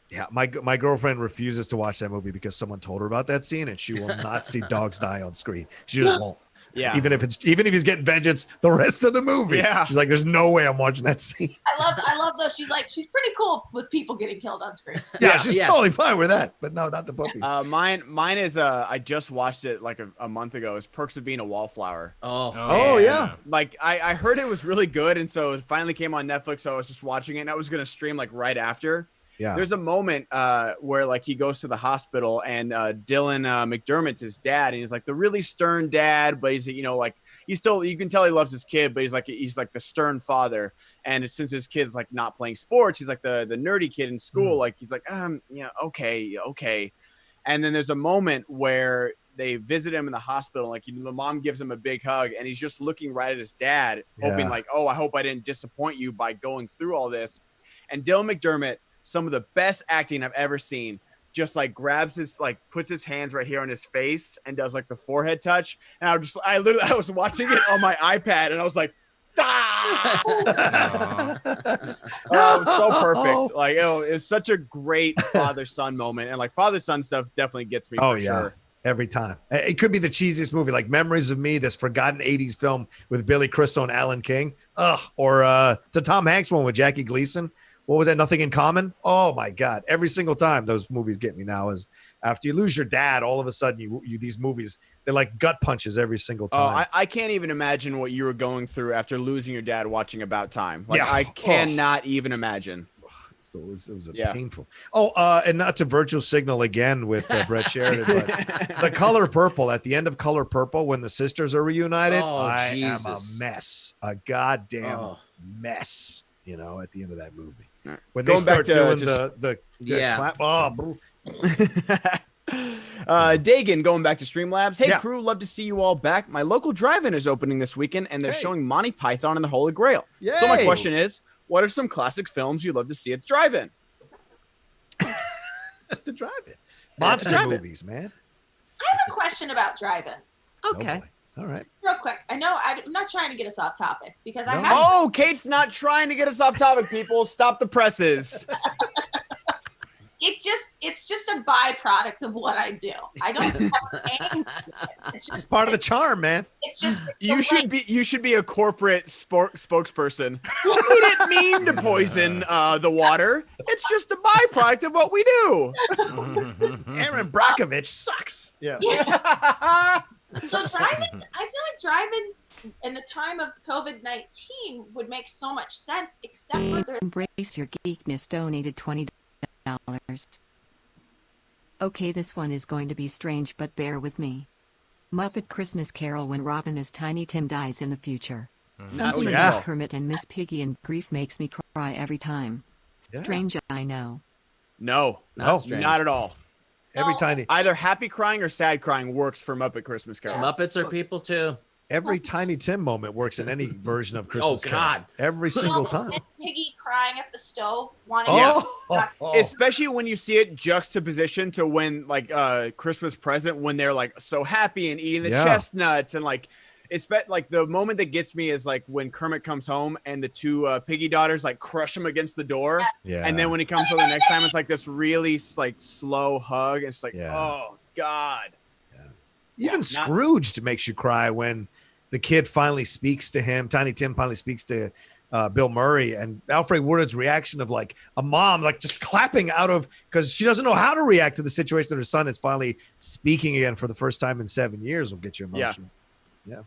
Yeah, my girlfriend refuses to watch that movie because someone told her about that scene, and she will not see dogs die on screen. She just won't. Yeah. Even if he's getting vengeance the rest of the movie. Yeah. She's like, there's no way I'm watching that scene. I love those. She's pretty cool with people getting killed on screen. Yeah, she's totally fine with that. But no, not the puppies. Mine is I just watched it like a month ago. It's Perks of Being a Wallflower. Oh yeah. Like I heard it was really good, and so it finally came on Netflix, so I was just watching it, and I was gonna stream like right after. Yeah. There's a moment where like he goes to the hospital, and Dylan McDermott's his dad, and he's like the really stern dad, but he's, you know, like he's still, you can tell he loves his kid, but he's like the stern father. And since his kid's like not playing sports, he's like the nerdy kid in school. Like he's like, yeah, okay. And then there's a moment where they visit him in the hospital. Like, you know, the mom gives him a big hug, and he's just looking right at his dad, hoping like, oh, I hope I didn't disappoint you by going through all this. And Dylan McDermott, some of the best acting I've ever seen, just like grabs his, like puts his hands right here on his face and does like the forehead touch. And I was watching it on my iPad, and I was like, ah! It was so perfect. Like, it's such a great father-son moment. And like father-son stuff definitely gets me for sure. Every time. It could be the cheesiest movie, like Memories of Me, this forgotten 80s film with Billy Crystal and Alan King. Or the Tom Hanks one with Jackie Gleason. What was that? Nothing in Common? Oh my God. Every single time those movies get me now is after you lose your dad, all of a sudden you these movies, they're like gut punches every single time. I can't even imagine what you were going through after losing your dad watching About Time. Like I cannot even imagine. It was painful. And not to virtual signal again with Brett Sheridan, but The Color Purple, at the end of Color Purple, when the sisters are reunited, I am a mess, a goddamn mess, you know, at the end of that movie. When they start doing the clap. Dagan, going back to Streamlabs. Hey, crew, love to see you all back. My local drive-in is opening this weekend, and they're showing Monty Python and the Holy Grail. Yay. So my question is, what are some classic films you'd love to see at the drive-in? At the drive-in. Monster movies, man. I have a question about drive-ins. Okay. All right. Real quick. I know I'm not trying to get us off topic because I have. Oh, Kate's not trying to get us off topic, people. Stop the presses. It's just a byproduct of what I do. I don't have aim. It's part of the charm, man. It's just you should be a corporate spokesperson. We didn't mean to poison the water. It's just a byproduct of what we do. Aaron Brockovich sucks. Yeah. So drive-ins, I feel like drive-ins in the time of COVID-19 would make so much sense, except for the Embrace Your Geekness donated $20. Okay, this one is going to be strange, but bear with me. Muppet Christmas Carol, when Robin as Tiny Tim dies in the future. Something about Kermit and Miss Piggy and grief makes me cry every time. Strange, I know. No, not at all. Every tiny, either happy crying or sad crying works for Muppet Christmas Carol. Muppets are people too. Every Tiny Tim moment works in any version of Christmas Carol. Every single time. Piggy crying at the stove, wanting especially when you see it juxtaposition to when like Christmas Present, when they're like so happy and eating the chestnuts, and like it's like the moment that gets me is like when Kermit comes home and the two Piggy daughters like crush him against the door, and then when he comes home the next time, it's like this really like slow hug. And it's like, oh God. Even Scrooged makes you cry when the kid finally speaks to him. Tiny Tim finally speaks to Bill Murray, and Alfred Woodard's reaction of like a mom, like just clapping out of, because she doesn't know how to react to the situation that her son is finally speaking again for the first time in 7 years will get you emotional. Yeah.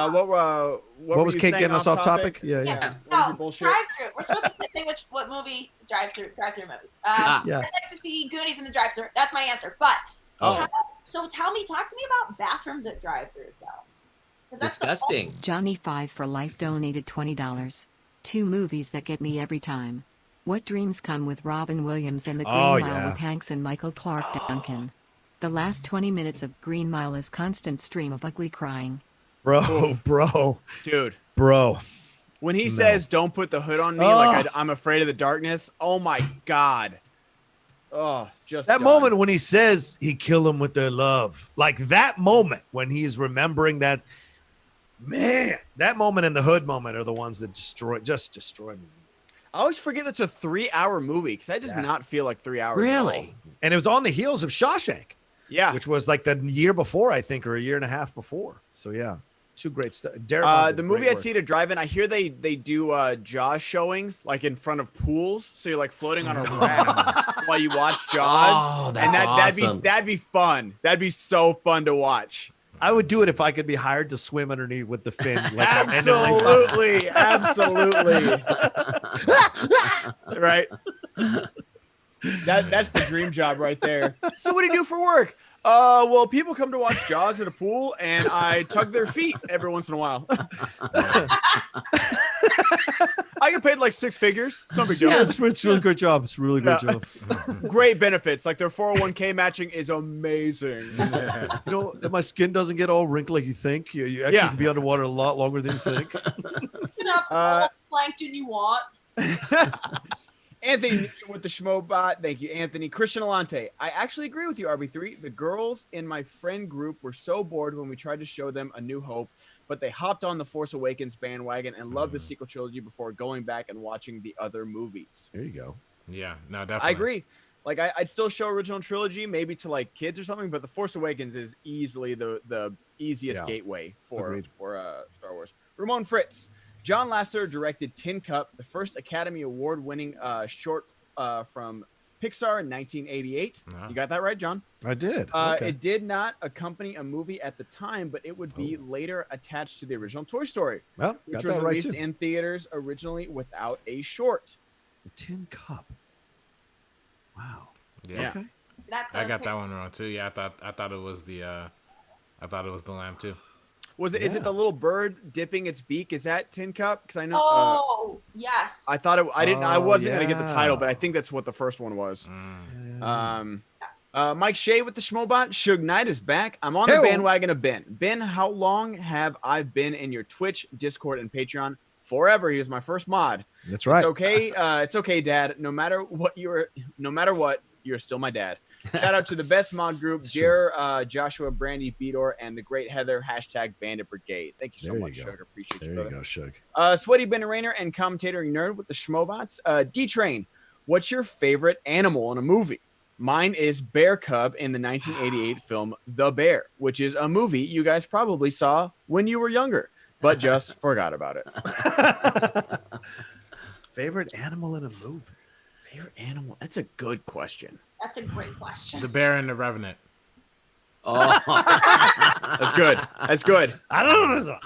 What was Kate getting us off topic? Yeah. No, drive-through. We're supposed to say what movie drive-through movies. I'd like to see Goonies in the drive-through. That's my answer. But so talk to me about bathrooms at drive-throughs though. Disgusting. Johnny 5 for Life donated $20. 2 movies that get me every time. What Dreams Come with Robin Williams and The Green Mile with Hanks and Michael Clark Duncan. The last 20 minutes of Green Mile is constant stream of ugly crying. Bro. Dude. Bro. When he says, don't put the hood on me, like I'm afraid of the darkness. Oh, my God. Oh, just that done. moment when he says he killed him with their love. Like that moment when he's remembering that, man, that moment and the hood moment are the ones that destroy me. I always forget that's a 3-hour movie because that does not feel like 3 hours. Really? And it was on the heels of Shashek. Yeah. Which was like the year before, I think, or a year and a half before. So, yeah. 2 great stuff. The movie I see to drive in, I hear they do Jaws showings like in front of pools, so you're like floating on a raft while you watch Jaws. Oh, that's awesome. That'd be fun. That'd be so fun to watch. I would do it if I could be hired to swim underneath with the fin. Like absolutely. Right. That's the dream job right there. So what do you do for work? Well, people come to watch Jaws at a pool, and I tug their feet every once in a while. I get paid like 6 figures. It's no big deal. Yeah, it's a really great job. It's a really great job. Great benefits. Like their 401k matching is amazing. You know, my skin doesn't get all wrinkled like you think. You actually can be underwater a lot longer than you think. Plankton you want. Anthony with the Schmobot. Thank you, Anthony. Christian Alante. I actually agree with you, RB3. The girls in my friend group were so bored when we tried to show them A New Hope, but they hopped on the Force Awakens bandwagon and loved the sequel trilogy before going back and watching the other movies. There you go. Yeah, no, definitely. I agree. Like, I'd still show original trilogy, maybe to like kids or something, but the Force Awakens is easily the easiest gateway for Star Wars. Ramon Fritz. John Lasseter directed Tin Cup, the first Academy Award-winning short from Pixar in 1988. You got that right, John? I did. It did not accompany a movie at the time, but it would be later attached to the original Toy Story, which was released in theaters originally without a short. The Tin Cup. Wow. Yeah. Okay. I got that one wrong too. Yeah, I thought it was the lamb too. Was it? Is it the little bird dipping its beak? Is that Tin Cup? Because I know. Oh, yes. I thought it. I didn't. I wasn't gonna get the title, but I think that's what the first one was. Mike Shea with the Schmobot. Suge Knight is back. I'm on the bandwagon of Ben. Ben, how long have I been in your Twitch, Discord, and Patreon? Forever. He was my first mod. That's right. It's okay. It's okay, Dad. No matter what, you're still my dad. Shout out to the best mod group, Jer, Joshua, Brandy, Beador, and the great Heather, #Bandit Brigade. Thank you so much, Sugar. Appreciate you, brother. There you go, Shug. Sweaty Ben Rainer and commentator nerd with the Schmobots. D-Train, what's your favorite animal in a movie? Mine is Bear Cub in the 1988 film The Bear, which is a movie you guys probably saw when you were younger, but just forgot about it. Favorite animal in a movie? Favorite animal? That's a good question. That's a great question. The Bear and the Revenant. Oh, that's good. That's good. I don't know.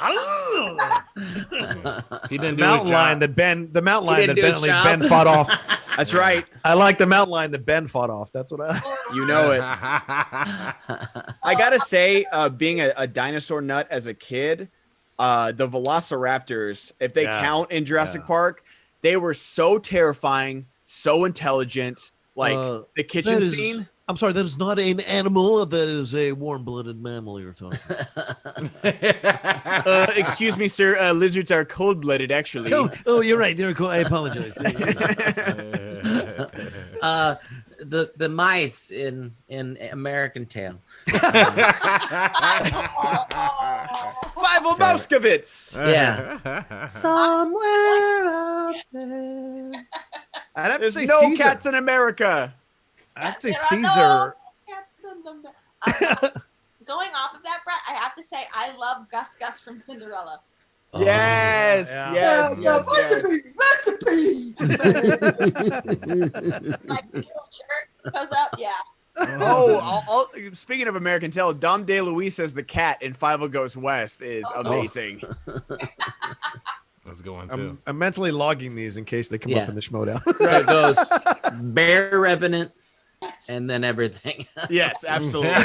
He didn't do mountain lion that Ben. The mountain lion that Ben fought off. That's right. I like the mountain lion that Ben fought off. That's what I. You know it. I gotta say, being a dinosaur nut as a kid, the Velociraptors, if they count in Jurassic Park, they were so terrifying, so intelligent. Like the kitchen scene. I'm sorry, that is not an animal. That is a warm-blooded mammal you're talking about. Excuse me, sir. Lizards are cold-blooded, actually. Oh, you're right. They're cold. I apologize. The mice in American Tail. Fievel Mouskowitz. Yeah. Somewhere out there. I'd have to say no Caesar. cats in America. I'd say Caesar. Going off of that, Brett, I have to say I love Gus Gus from Cinderella. Yes, yeah. yes. Recipe. My little shirt goes up. Yeah. Speaking of American Tail, Dom DeLuise as the cat in Five Goes West is amazing. That's a good one too. I'm mentally logging these in case they come up in the Schmodown. So it goes Bear Revenant and then everything. Yes, absolutely.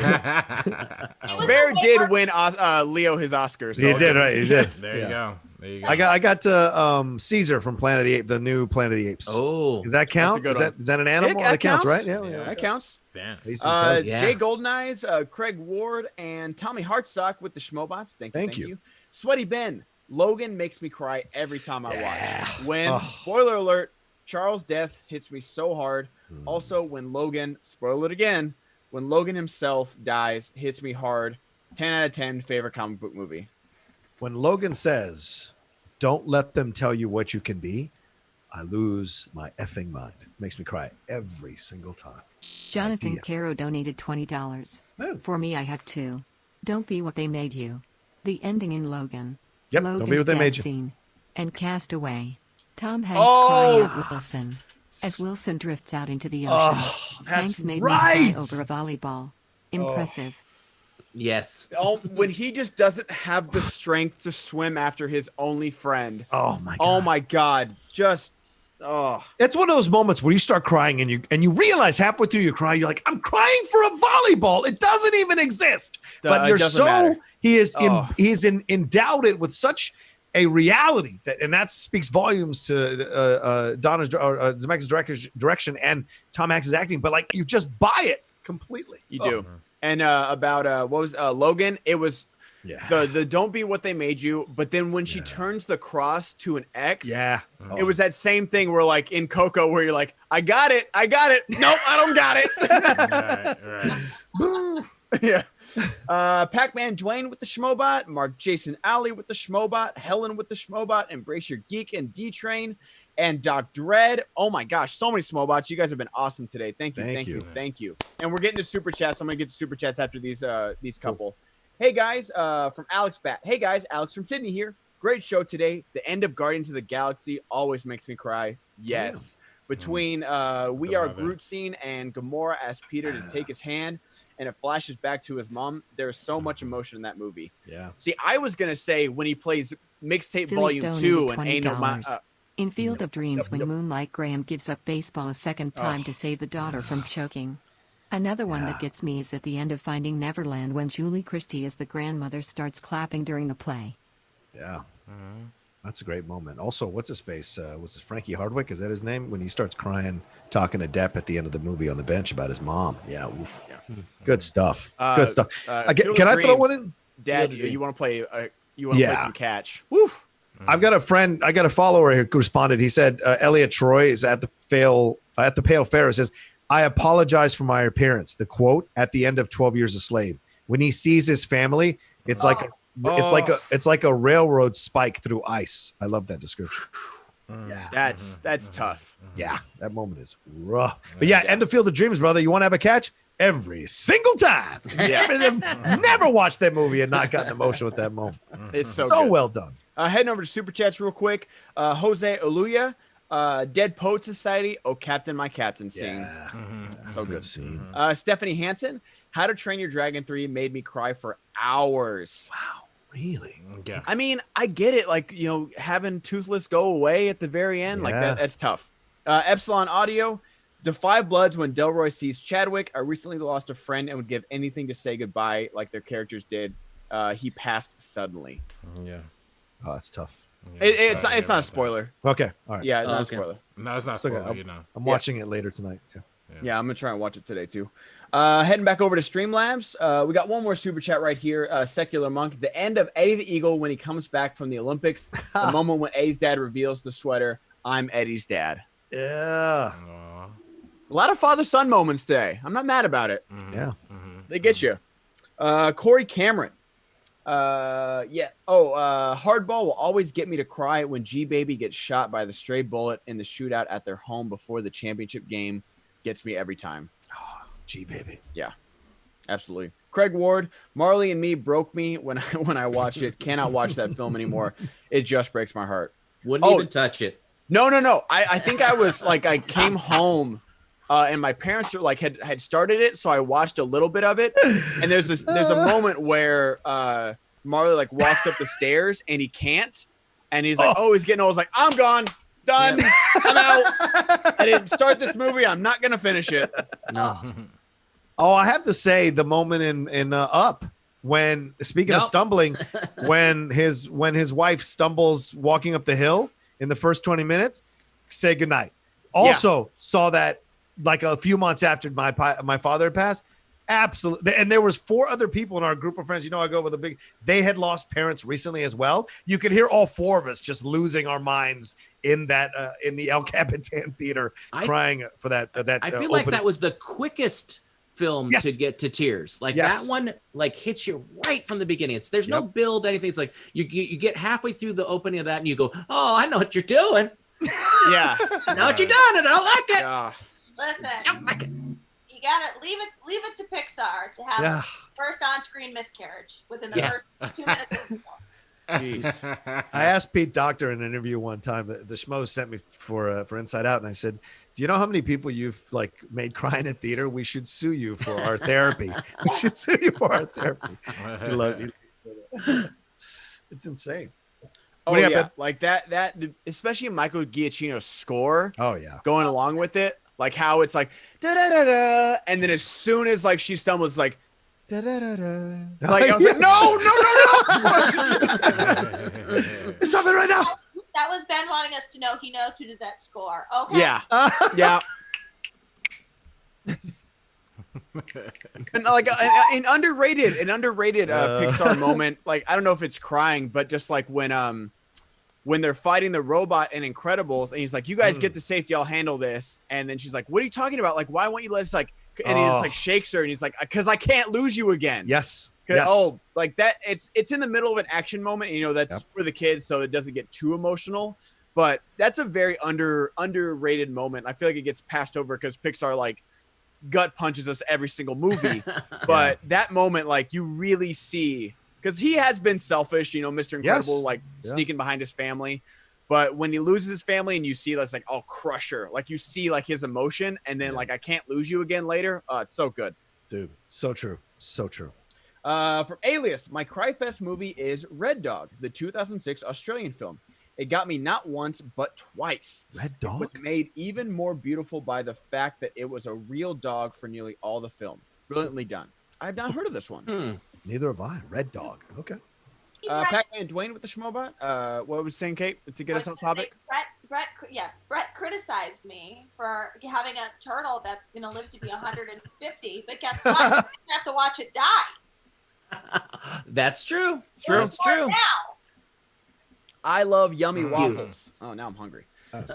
Bear did win Leo his Oscar. So He did, right? He did. There you go. There you go. I got Caesar from Planet of the Apes, the new Planet of the Apes. Oh, Does that count? Is that an animal? That counts, right? Yeah, that counts. Damn. Jay Goldeneyes, Craig Ward, and Tommy Hartsock with the Schmobots. Thank you. Sweaty Ben. Logan makes me cry every time I watch. When, spoiler alert, Charles' death hits me so hard. Also, when Logan, spoiler it again, when Logan himself dies, hits me hard. 10 out of 10 favorite comic book movie. When Logan says, "Don't let them tell you what you can be," I lose my effing mind. Makes me cry every single time. Jonathan Caro donated $20. Oh. For me, I have two. Don't be what they made you. The ending in Logan. Yep, Logan's don't be what they death made you. Scene. And Castaway. Tom Hanks crying at Wilson. As Wilson drifts out into the ocean. Hanks made me cry over a volleyball. Impressive. yes. When he just doesn't have the strength to swim after his only friend. Oh my god. Oh my god. Just It's one of those moments where you start crying and you realize halfway through your cry, you're like, I'm crying for a volleyball. It doesn't even exist. But you're matter. He is endowed with such a reality that speaks volumes to Donna's Zemeckis' direction and Tom Hanks' acting. But like you just buy it completely. You do. And about what was Logan? It was the don't be what they made you. But then when she turns the cross to an X, it was that same thing where like in Coco where you're like, I got it. Nope, I don't got it. Right. Yeah. Pac-Man Dwain with the Schmobot, Mark Jason Alley with the Schmobot, Helen with the Schmobot, Embrace Your Geek and D-Train, and Doc Dread. Oh my gosh, so many Schmobots. You guys have been awesome today. Thank you. And we're getting to super chats. I'm gonna get to super chats after these couple. Hey guys, from Alex Bat. Hey guys, Alex from Sydney here. Great show today. The end of Guardians of the Galaxy always makes me cry. Yes. Between We Are Groot scene and Gamora asks Peter to take his hand, and it flashes back to his mom. There's so much emotion in that movie. Yeah. See, I was gonna say when he plays Mixtape Philly Volume 2 and Ain't No $20. In Field of Dreams, when Moonlight Graham gives up baseball a second time to save the daughter from choking. Another one that gets me is at the end of Finding Neverland when Julie Christie as the grandmother starts clapping during the play. Yeah. That's a great moment. Also, what's his face? Was it Frankie Hardwick? Is that his name? When he starts crying, talking to Depp at the end of the movie on the bench about his mom. Yeah. Oof. Good stuff. Good stuff. Can I throw one in? Dad, you want to play? You want to play some catch? Woof. I've got a friend. I got a follower who responded. He said Elliot Troy is at the Pale Fair. It says, "I apologize for my appearance." The quote at the end of 12 Years a Slave, when he sees his family, it's like a railroad spike through ice. I love that description. Yeah, that's tough. Yeah, that moment is rough. But yeah, end of Field of Dreams, brother. You want to have a catch? Every single time. Never watched that movie and not gotten emotional at that moment. It's so good. Well done. Heading over to Super Chats real quick. Jose Oluya, Dead Poet Society, Oh Captain, My Captain scene. Yeah. So good. Scene. Stephanie Hansen, How to Train Your Dragon 3 made me cry for hours. Wow. Really? Yeah. I mean, I get it. Like, having Toothless go away at the very end, like that's tough. Epsilon Audio, Defy Bloods when Delroy sees Chadwick. I recently lost a friend and would give anything to say goodbye like their characters did. He passed suddenly. Yeah. Oh, that's tough. Yeah, it's not a spoiler. Okay. All right. Yeah, not a spoiler. No, it's not a spoiler, I'm watching it later tonight. Yeah, I'm going to try and watch it today, too. Heading back over to Streamlabs. We got one more super chat right here. Secular Monk. The end of Eddie the Eagle when he comes back from the Olympics. The moment when Eddie's dad reveals the sweater. I'm Eddie's dad. Yeah. A lot of father-son moments today. I'm not mad about it. Yeah. They get you. Corey Cameron. Hardball will always get me to cry when G-Baby gets shot by the stray bullet in the shootout at their home before the championship game. Gets me every time. Oh, G-Baby. Yeah, absolutely. Craig Ward, Marley and Me broke me when I watched it. Cannot watch that film anymore. It just breaks my heart. Wouldn't even touch it. No. I think I was like, I came home and my parents were like had started it, so I watched a little bit of it. And there's a moment where Marley like walks up the stairs and he can't, and he's like, he's getting old. I was like, I'm gone, done, I'm out. I didn't start this movie. I'm not gonna finish it. No. Oh, I have to say the moment in Up when speaking of stumbling, when his wife stumbles walking up the hill in the first 20 minutes, say goodnight. Also saw that like a few months after my father had passed. Absolutely. And there was 4 other people in our group of friends. You know, I go with they had lost parents recently as well. You could hear all 4 of us just losing our minds in that in the El Capitan Theater crying for that. I feel like that was the quickest film to get to tears. Like that one like hits you right from the beginning. There's no build, anything. It's like you get halfway through the opening of that and you go, oh, I know what you're doing. Yeah. I know what you're doing and I don't like it. Listen, I don't like it. you gotta leave it to Pixar to have a first on-screen miscarriage within the first 2 minutes of the film. Jeez. I asked Pete Docter in an interview one time. The Schmoes sent me for Inside Out, and I said, "Do you know how many people you've like made cry in a theater? We should sue you for our therapy. We should sue you for our therapy." I love you. It's insane. Oh yeah, like that, especially Michael Giacchino's score. Oh yeah, going along with it, like how it's like da da da da, and then as soon as like she stumbles, it's like da da da da. Like I was like, no. Stop it right now. That was Ben wanting us to know he knows who did that score. Okay. Yeah. Yeah. And like an underrated Pixar moment, like I don't know if it's crying, but just like when they're fighting the robot in Incredibles, and he's like, "You guys get to safety, I'll handle this." And then she's like, "What are you talking about? Like, why won't you let us like?" And he just like shakes her, and he's like, "Because I can't lose you again." Yes. Oh, like that. It's in the middle of an action moment. And, you know, that's for the kids, so it doesn't get too emotional. But that's a very underrated moment. I feel like it gets passed over because Pixar like gut punches us every single movie. But that moment, like you really see, because he has been selfish. You know, Mr. Incredible, sneaking behind his family. But when he loses his family, and you see that's like, oh, crusher. Like you see like his emotion, and then like I can't lose you again later. It's so good, dude. So true. So true. From Alias, my Cryfest movie is Red Dog, the 2006 Australian film. It got me not once, but twice. Red Dog? It was made even more beautiful by the fact that it was a real dog for nearly all the film. Brilliantly done. I have not heard of this one. Neither have I. Red Dog. Okay. Pac-Man Dwain with the Schmobot. What was you saying, Kate, to get us on topic? Brett criticized me for having a turtle that's going to live to be 150, but guess what? You have to watch it die. That's true. It's true. Now. I love yummy waffles. Oh, now I'm hungry.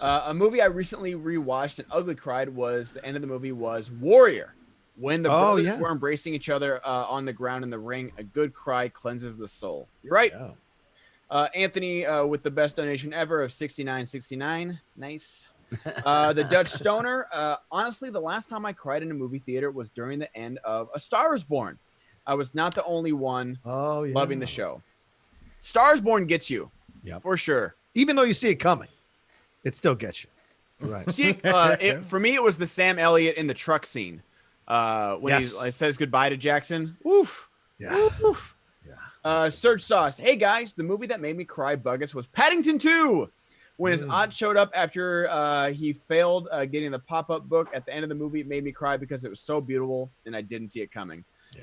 A movie I recently rewatched and ugly cried was the end of the movie was Warrior. When the brothers were embracing each other on the ground in the ring, a good cry cleanses the soul. You're right. Yeah. Anthony with the best donation ever of $69.69. Nice. The Dutch Stoner. Honestly, the last time I cried in a movie theater was during the end of A Star Is Born. I was not the only one loving the show. Star Is Born gets you. Yeah, for sure. Even though you see it coming, it still gets you. Right. See, for me, it was the Sam Elliott in the truck scene when he says goodbye to Jackson. Woof. Yeah. Woof. Yeah. Surge Sauce. Hey guys, the movie that made me cry buckets was Paddington 2. When his aunt showed up after he failed getting the pop-up book at the end of the movie, it made me cry because it was so beautiful and I didn't see it coming. Yeah.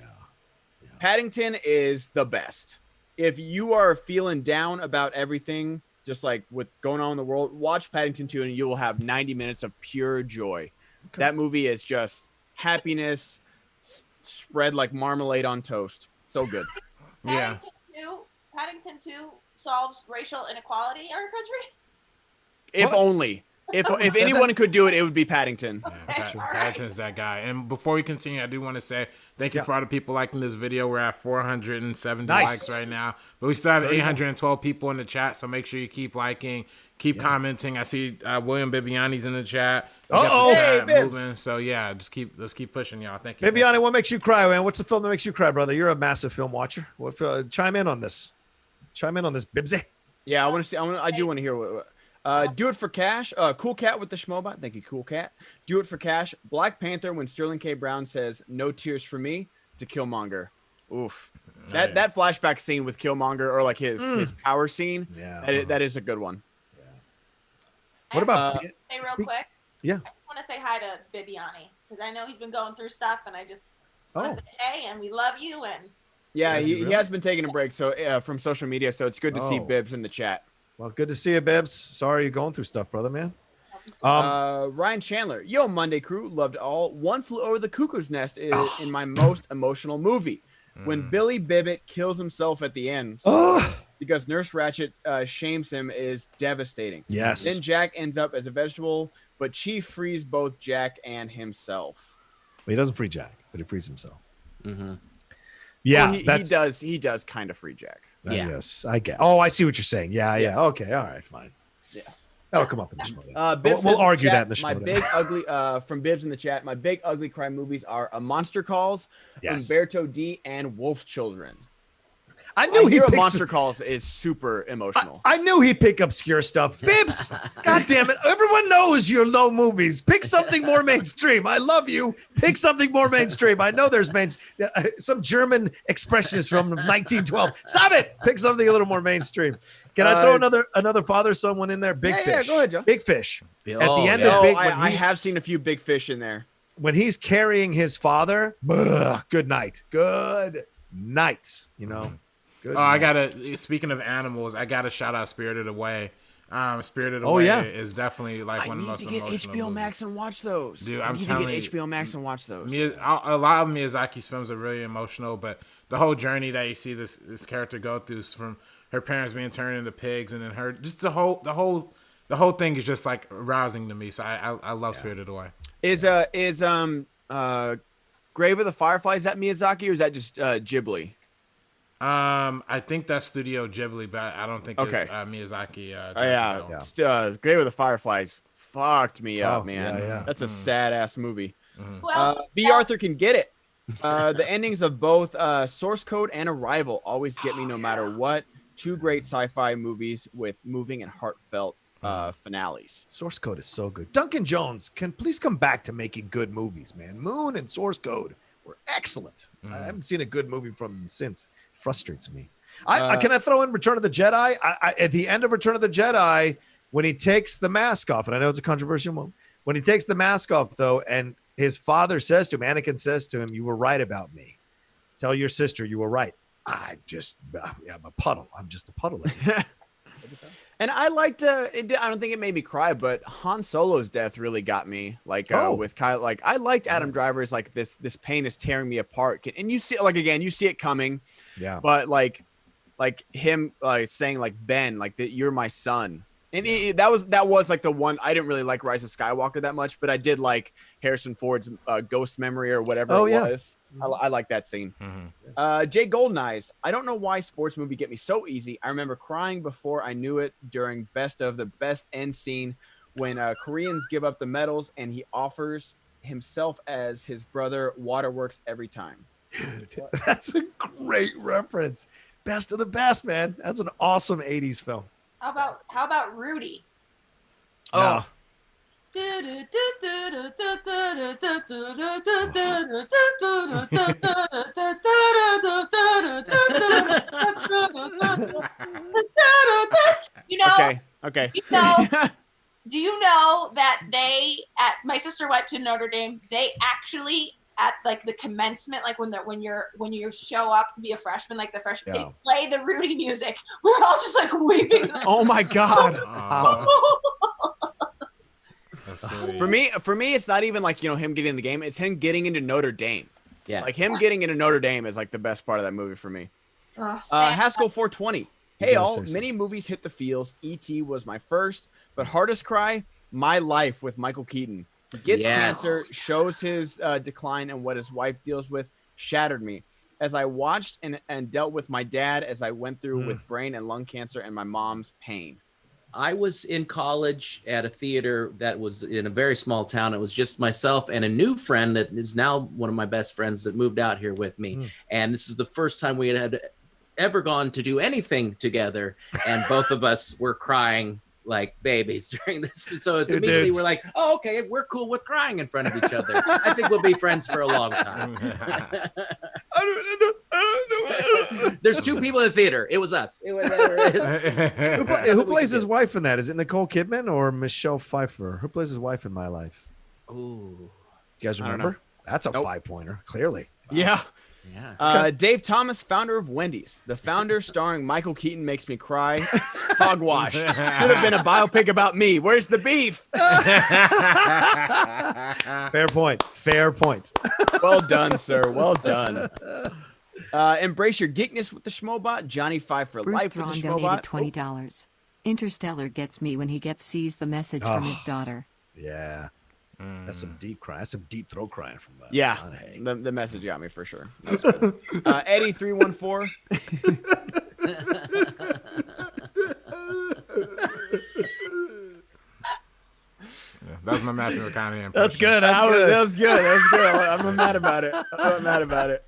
Paddington is the best. If you are feeling down about everything, just like with going on in the world, watch Paddington 2 and you will have 90 minutes of pure joy. Okay. That movie is just happiness spread like marmalade on toast. So good. Paddington 2 solves racial inequality in our country? If only. If anyone could do it, it would be Paddington. Yeah, Paddington's that guy. And before we continue, I do want to say thank you for all the people liking this video. We're at 470 likes right now, but we still have 812 people in the chat. So make sure you keep liking, keep commenting. I see William Bibiani's in the chat. Moving. So yeah, let's keep pushing, y'all. Thank you. Bibiani, what makes you cry, man? What's the film that makes you cry, brother? You're a massive film watcher. What? Chime in on this. Bibsy. Yeah, I do want to hear what. Do it for cash. Cool Cat with the Schmobot. Thank you, Cool Cat. Do it for cash. Black Panther when Sterling K. Brown says "No tears for me" to Killmonger. Oof. That flashback scene with Killmonger, or like his power scene. Yeah, that is a good one. Yeah. What about? Say real quick. Yeah. I want to say hi to Bibiani because I know he's been going through stuff, and I just want to say hey, and we love you. And yeah, he has been taking a break from social media, so it's good to see Bibs in the chat. Well, good to see you, Bibs. Sorry you're going through stuff, brother, man. Ryan Chandler, yo, Monday crew, loved all. One Flew Over the Cuckoo's Nest is in my most emotional movie. When Billy Bibbit kills himself at the end because Nurse Ratched shames him is devastating. Yes. Then Jack ends up as a vegetable, but Chief frees both Jack and himself. Well, he doesn't free Jack, but he frees himself. Mm-hmm. Yeah, well, he does kind of free Jack. Yes, I get. Oh, I see what you're saying. Yeah. Okay, all right, fine. Yeah, that'll come up in the show. We'll argue that in the show. My big ugly from Bibbs in the chat. My big ugly crime movies are A Monster Calls, Umberto D, and Wolf Children. I knew Monster Calls is super emotional. I knew he'd pick obscure stuff. Bibbs, God damn it. Everyone knows you know movies. Pick something more mainstream. I love you. Pick something more mainstream. I know there's some German expressionist from 1912. Stop it. Pick something a little more mainstream. Can I throw another father-son one in there? Big Fish. Yeah, go ahead, Joe. Big Fish. At the end of Big, I have seen a few Big Fish in there. When he's carrying his father, good night. Good night. You know. I gotta. Speaking of animals, I gotta shout out Spirited Away. Spirited Away is definitely like one of the most emotional. HBO Max and watch those, dude. I'm telling you, HBO Max and watch those. A lot of Miyazaki's films are really emotional, but the whole journey that you see this character go through, from her parents being turned into pigs, and then her just the whole thing is just like arousing to me. So I love Spirited Away. Is Grave of the Fireflies, is that Miyazaki or is that just Ghibli? I think that's Studio Ghibli, but I don't think it's Miyazaki. Grave of the Fireflies fucked me up, man. Yeah. That's a sad ass movie. B. Arthur Can Get It. The endings of both Source Code and Arrival always get me no matter what. Two great sci-fi movies with moving and heartfelt finales. Source Code is so good. Duncan Jones, can please come back to making good movies, man. Moon and Source Code were excellent. I haven't seen a good movie from him since. It frustrates me. Can I throw in Return of the Jedi? At the end of Return of the Jedi, when he takes the mask off, and I know it's a controversial moment, when he takes the mask off, though, and his father says to him, Anakin says to him, "You were right about me. Tell your sister you were right." I'm a puddle. I'm just a puddle. And I liked I don't think it made me cry, but Han Solo's death really got me. Like with Kyle, like I liked Adam Driver's like this pain is tearing me apart. And you see you see it coming. Yeah. But like him saying like Ben, like that you're my son. And that was like the one. I didn't really like Rise of Skywalker that much, but I did like Harrison Ford's Ghost Memory or whatever it was. I like that scene. Jay Goldeneyes. I don't know why sports movie get me so easy. I remember crying before I knew it during Best of the Best end scene when Koreans give up the medals and he offers himself as his brother. Waterworks every time. Dude, that's a great reference. Best of the Best, man. That's an awesome 80s film. How about Rudy? Oh. You know, okay. Do you know that my sister went to Notre Dame? They actually at like the commencement, like when you show up to be a freshman, like the freshman, they play the Rudy music. We're all just like weeping. Oh my god! For me, it's not even like him getting in the game. It's him getting into Notre Dame. Yeah, like him getting into Notre Dame is like the best part of that movie for me. Haskell 420. Hey all, many movies hit the feels. E.T. was my first, but hardest cry, My Life with Michael Keaton. He gets cancer, shows his decline, and what his wife deals with shattered me. As I watched and dealt with my dad as I went through with brain and lung cancer and my mom's pain. I was in college at a theater that was in a very small town. It was just myself and a new friend that is now one of my best friends that moved out here with me. And this is the first time we had ever gone to do anything together. And both of us were crying like babies during this. So it's immediately we're like, oh, okay, we're cool with crying in front of each other. I think we'll be friends for a long time. There's two people in the theater. It was us. It was, Who plays his wife in that? Is it Nicole Kidman or Michelle Pfeiffer? Who plays his wife in My Life? Ooh. You guys remember? That's a 5-pointer, clearly. Wow. Yeah. Yeah. Dave Thomas, founder of Wendy's. The founder starring Michael Keaton makes me cry. Hogwash. Should have been a biopic about me. Where's the beef? Fair point. Fair point. Well done, sir. Well done. Embrace your geekness with the Schmobot. Johnny 5 for Bruce life Thrawn with the Schmobot. donated $20. Interstellar gets me when he sees the message from his daughter. Yeah. That's some deep crying. That's some deep throat crying from Yeah, the message got me for sure. That was good. Eddie 314. That was my Matthew McConaughey impression. That's good. That was good. That was good. I'm not mad about it. I'm not mad about it.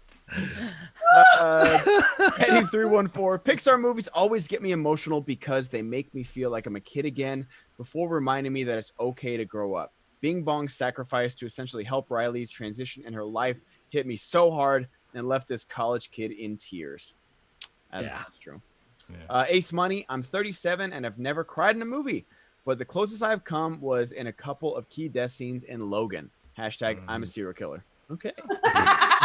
Eddie 314. Pixar movies always get me emotional because they make me feel like I'm a kid again before reminding me that it's okay to grow up. Bing Bong's sacrifice to essentially help Riley transition in her life hit me so hard and left this college kid in tears. That's true. Yeah. Ace Money, I'm 37 and I've never cried in a movie, but the closest I've come was in a couple of key death scenes in Logan. Hashtag I'm a serial killer. Okay.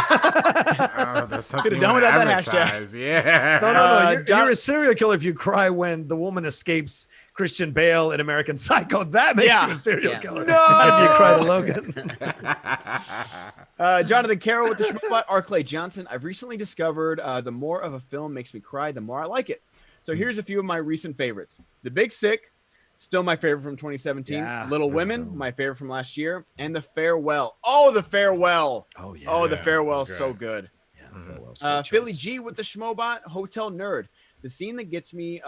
That's something Could have done without that advertise. hashtag. Yeah. No. You're a serial killer if you cry when the woman escapes Christian Bale in American Psycho. That makes you a serial killer. No. If you cry to Logan. Jonathan Carroll with the Schmobot. R. Clay Johnson. I've recently discovered the more of a film makes me cry, the more I like it. So here's a few of my recent favorites. The Big Sick. Still my favorite from 2017. Yeah, Little Women, my favorite from last year. And The Farewell. Oh, The Farewell. Oh, yeah. Oh, The Farewell is so good. Yeah, The Farewell's a good Philly choice. G with the Schmobot. Hotel Nerd. The scene that gets me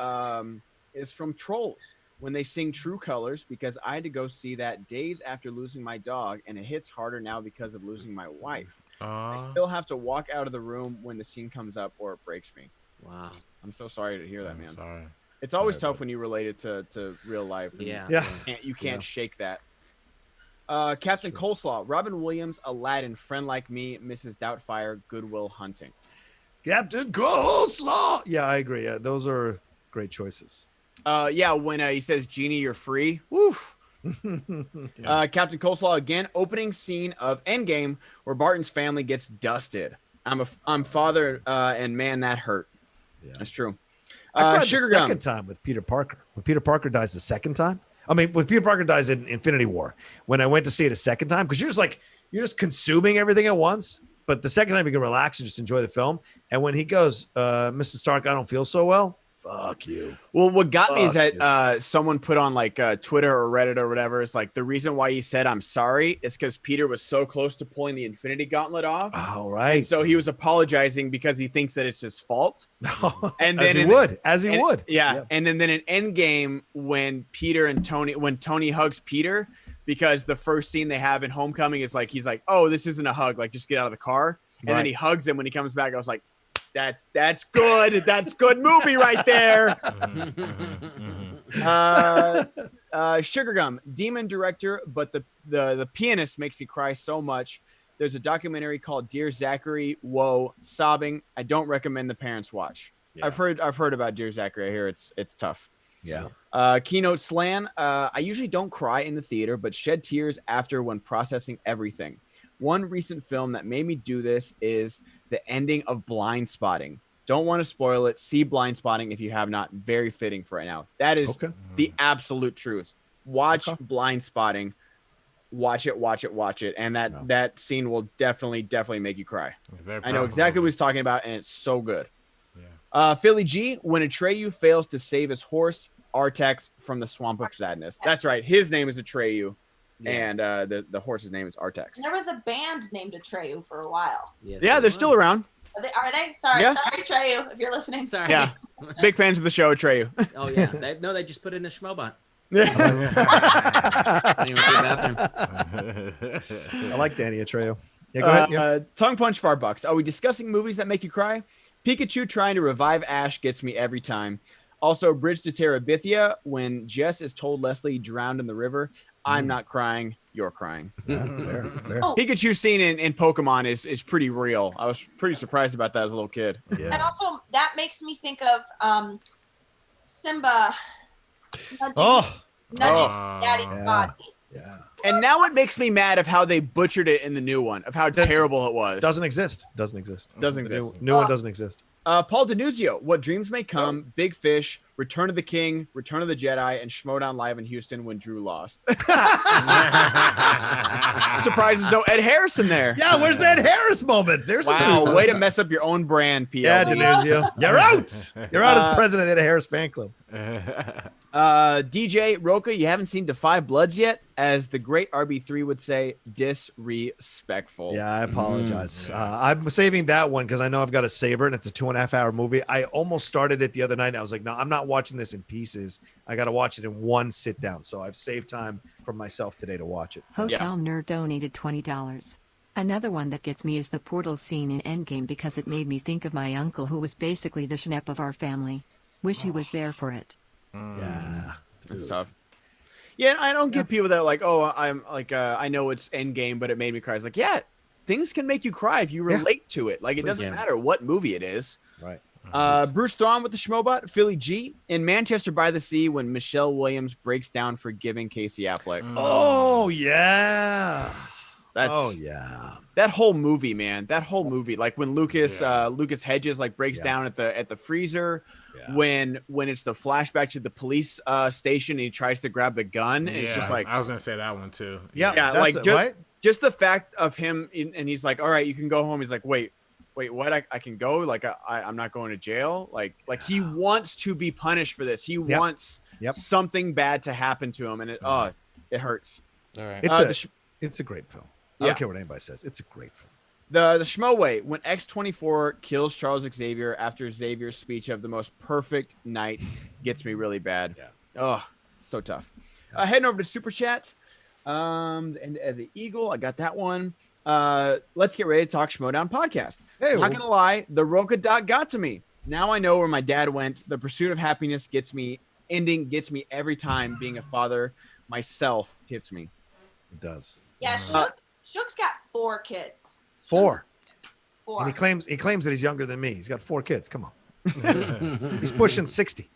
is from Trolls when they sing True Colors because I had to go see that days after losing my dog, and it hits harder now because of losing my wife. I still have to walk out of the room when the scene comes up or it breaks me. Wow. I'm so sorry to hear that, man. Sorry. It's always tough when you relate it to real life. Yeah. You can't shake that. Captain Coleslaw, Robin Williams, Aladdin, Friend Like Me, Mrs. Doubtfire, Goodwill Hunting. Captain Coleslaw. Yeah, I agree. Yeah, those are great choices. When he says, Genie, you're free. Woof. Captain Coleslaw again, opening scene of Endgame where Barton's family gets dusted. I'm father, and man, that hurt. Yeah. That's true. I cried Sugar the Gum. second time with Peter Parker. When Peter Parker dies the second time. I mean, when Peter Parker dies in Infinity War, when I went to see it a second time, because you're just consuming everything at once. But the second time you can relax and just enjoy the film. And when he goes, Mrs. Stark, I don't feel so well. Fuck you. Well, what got me is that someone put on like Twitter or Reddit or whatever. It's like the reason why he said I'm sorry is because Peter was so close to pulling the Infinity Gauntlet off. All right. And so he was apologizing because he thinks that it's his fault. And as then he would. Yeah. And then in Endgame, when Tony hugs Peter, because the first scene they have in Homecoming is like he's like, oh, this isn't a hug. Like, just get out of the car. And then he hugs him when he comes back. I was like, that's good. That's good movie right there. Sugar Gum, Demon director, but the pianist makes me cry so much. There's a documentary called Dear Zachary. Whoa, sobbing. I don't recommend the parents watch. Yeah. I've heard about Dear Zachary. I hear it's tough. Yeah. Keynote Slan. I usually don't cry in the theater, but shed tears after when processing everything. One recent film that made me do this is the ending of Blind Spotting. Don't want to spoil it. See Blind Spotting if you have not. Very fitting for right now. That is the absolute truth. Watch Blind Spotting. Watch it. And that scene will definitely make you cry. I know exactly what he's talking about, and it's so good. Yeah. Philly G, when Atreyu fails to save his horse, Artax from the Swamp of Sadness. That's right. His name is Atreyu. Yes. And the horse's name is Artax. There was a band named Atreyu for a while. Yes, yeah, they're still around. Are they? Sorry, yeah. Sorry, Atreyu, if you're listening. Sorry. Yeah. Big fans of the show, Treyu. Oh yeah, they just put it in a schmobot. I like Danny Trejo. Yeah, go ahead. Yeah. Tongue punch Farbucks. Are we discussing movies that make you cry? Pikachu trying to revive Ash gets me every time. Also, Bridge to Terabithia, when Jess is told Leslie drowned in the river. I'm not crying. You're crying. Yeah, fair. Oh. Pikachu scene in Pokemon is pretty real. I was pretty surprised about that as a little kid. Yeah. And also, that makes me think of Simba nudging Daddy's body. Yeah. And now it makes me mad of how they butchered it in the new one, of how terrible it was. Doesn't exist. Doesn't exist. New one doesn't exist. Paul Denuzio, What Dreams May Come, Big Fish, Return of the King, Return of the Jedi, and Schmodown Live in Houston when Drew lost. Surprises, no Ed Harrison there. Yeah, where's the Ed Harris moments? There's wow, way to mess up your own brand, PL. Yeah, Denuzio. You're out. You're out as president of the Ed Harris fan club. DJ Rocha, you haven't seen Defy Bloods yet? As the great RB3 would say, disrespectful. Yeah, I apologize. I'm saving that one because I know I've got to savor it. And it's a 2.5 hour movie. I almost started it the other night. And I was like, no, I'm not watching this in pieces. I got to watch it in one sit down. So I've saved time for myself today to watch it. Hotel Nerd donated $20. Another one that gets me is the portal scene in Endgame because it made me think of my uncle who was basically the Schnepp of our family. Wish he was there for it. Yeah. It's tough. Yeah, I don't get people that are like, oh, I'm like, I know it's Endgame, but it made me cry. It's like, yeah, things can make you cry if you relate to it. Like, it doesn't matter what movie it is. Right. Bruce Thrawn with the Schmobot, Philly G, in Manchester by the Sea when Michelle Williams breaks down for giving Casey Affleck. Oh, yeah. That's that whole movie, man. That whole movie, like when Lucas Hedges like breaks down at the freezer, when it's the flashback to the police station and he tries to grab the gun, and it's just like I was gonna say that one too. Yeah, like just the fact of him, and he's like, all right, you can go home. He's like, wait, what? I can go? Like I'm not going to jail? Like he wants to be punished for this. He wants something bad to happen to him, and it hurts. All right, it's a great film. I don't care what anybody says. It's a great film. The Schmo way, when X-24 kills Charles Xavier after Xavier's speech of the most perfect night, gets me really bad. Yeah. Oh, so tough. Heading over to Super Chat. And the Eagle, I got that one. Let's get ready to talk Schmodown podcast. Hey, I'm not going to lie, the Rocha dot got to me. Now I know where my dad went. The pursuit of happiness gets me every time. Being a father myself hits me. It does. Yeah, Shook's got 4 kids. 4. 4. And he claims that he's younger than me. He's got 4 kids. Come on. He's pushing 60.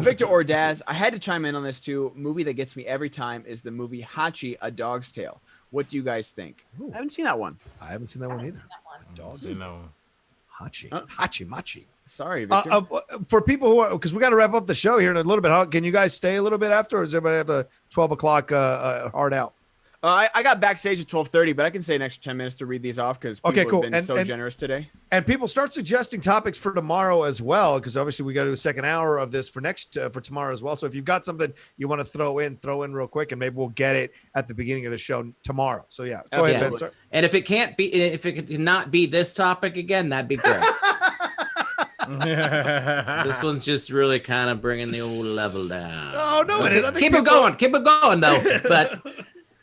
Victor Ordaz, I had to chime in on this too. Movie that gets me every time is the movie Hachi, A Dog's Tale. What do you guys think? Ooh. I haven't seen that one. I haven't seen that one either. Dogs. Hachi. Hachi Machi. Sorry, Victor. For people who are, because we got to wrap up the show here in a little bit. Can you guys stay a little bit after, or does everybody have a 12 o'clock hard out? I got backstage at 12:30, but I can stay an extra 10 minutes to read these off because people have been so generous today. And people start suggesting topics for tomorrow as well, because obviously we got to do a second hour of this for tomorrow as well. So if you've got something you want to throw in real quick, and maybe we'll get it at the beginning of the show tomorrow. So yeah, go ahead, Ben. Sorry. And if it cannot be this topic again, that'd be great. This one's just really kind of bringing the old level down. Oh no, it is. Keep it going though. But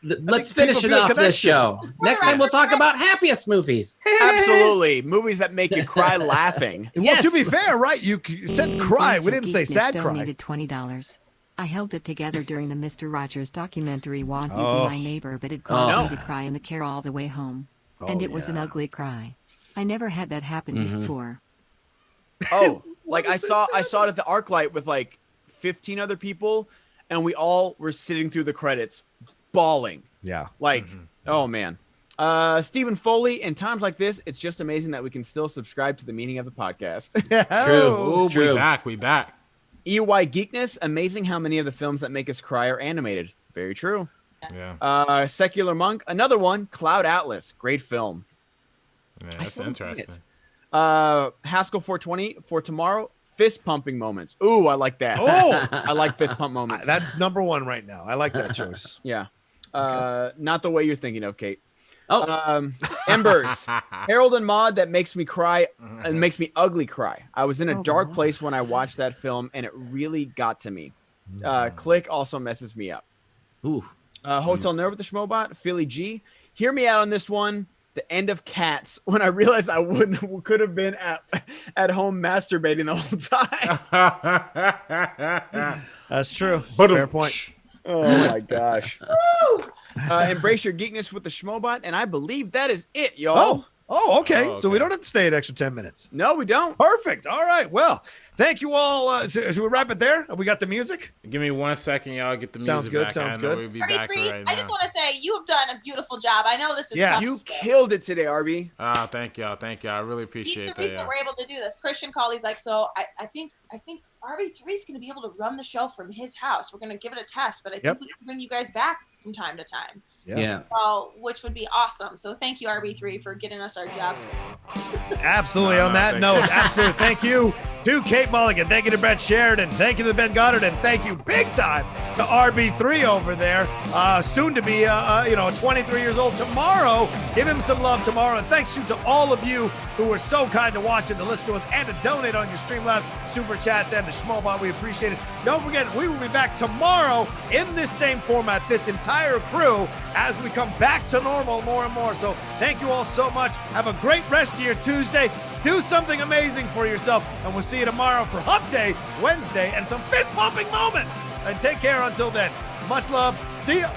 let's finish it off this show. Next time we'll talk about happiest movies. Absolutely, movies that make you cry laughing. Well, to be fair, right? You said cry. We didn't say sad cry. Donated $20. I held it together during the Mr. Rogers documentary Want You Be My Neighbor, but it caused me to cry in the car all the way home. And it was an ugly cry. I never had that happen before. Oh, like I saw it at the ArcLight with like 15 other people, and we all were sitting through the credits bawling. Yeah. Like, oh man. Stephen Foley, in times like this, it's just amazing that we can still subscribe to the meaning of the podcast. True. We back. EY Geekness, amazing how many of the films that make us cry are animated. Very true. Yeah. Secular Monk, another one, Cloud Atlas, great film. Yeah, that's interesting. Haskell 420 for tomorrow, fist pumping moments. Ooh, I like that. Oh, I like fist pump moments. That's number 1 right now. I like that choice. Yeah. Not the way you're thinking of, Kate. Embers, Harold and Maude, that makes me cry and makes me ugly cry. I was in a dark place when I watched that film, and it really got to me. Click also messes me up. Ooh. Hotel Nerve with the Schmobot, Philly G. Hear me out on this one. The end of Cats, when I realized I could have been at home masturbating the whole time. That's true. Fair point. Oh my gosh. Embrace your geekness with the Schmobot, and I believe that is it, y'all. Oh, okay. So we don't have to stay an extra 10 minutes. No, we don't. Perfect. All right. Well, thank you all. Should we wrap it there? Have we got the music? Give me 1 second, y'all. Get the music Sounds good. back. Sounds good. We'll be back right now. I just want to say you have done a beautiful job. I know this is tough. You killed it today, RB. Thank y'all. Thank y'all. I really appreciate that. The reason we're able to do this, Christian called. He's like, so I think RB3 is going to be able to run the show from his house. We're going to give it a test, but I think we can bring you guys back from time to time. Yeah. Well, which would be awesome. So thank you, RB3, for getting us our jobs. Absolutely. On that note, absolutely. Thank you to Kate Mulligan. Thank you to Brett Sheridan. Thank you to Ben Goddard. And thank you big time to RB3 over there. Soon to be, 23 years old tomorrow. Give him some love tomorrow. And thanks to all of you who were so kind to watch and to listen to us and to donate on your Streamlabs, Super Chats, and the Schmobot. We appreciate it. Don't forget, we will be back tomorrow in this same format, this entire crew, as we come back to normal more and more. So thank you all so much. Have a great rest of your Tuesday. Do something amazing for yourself. And we'll see you tomorrow for Hump Day, Wednesday, and some fist-pumping moments. And take care until then. Much love. See ya.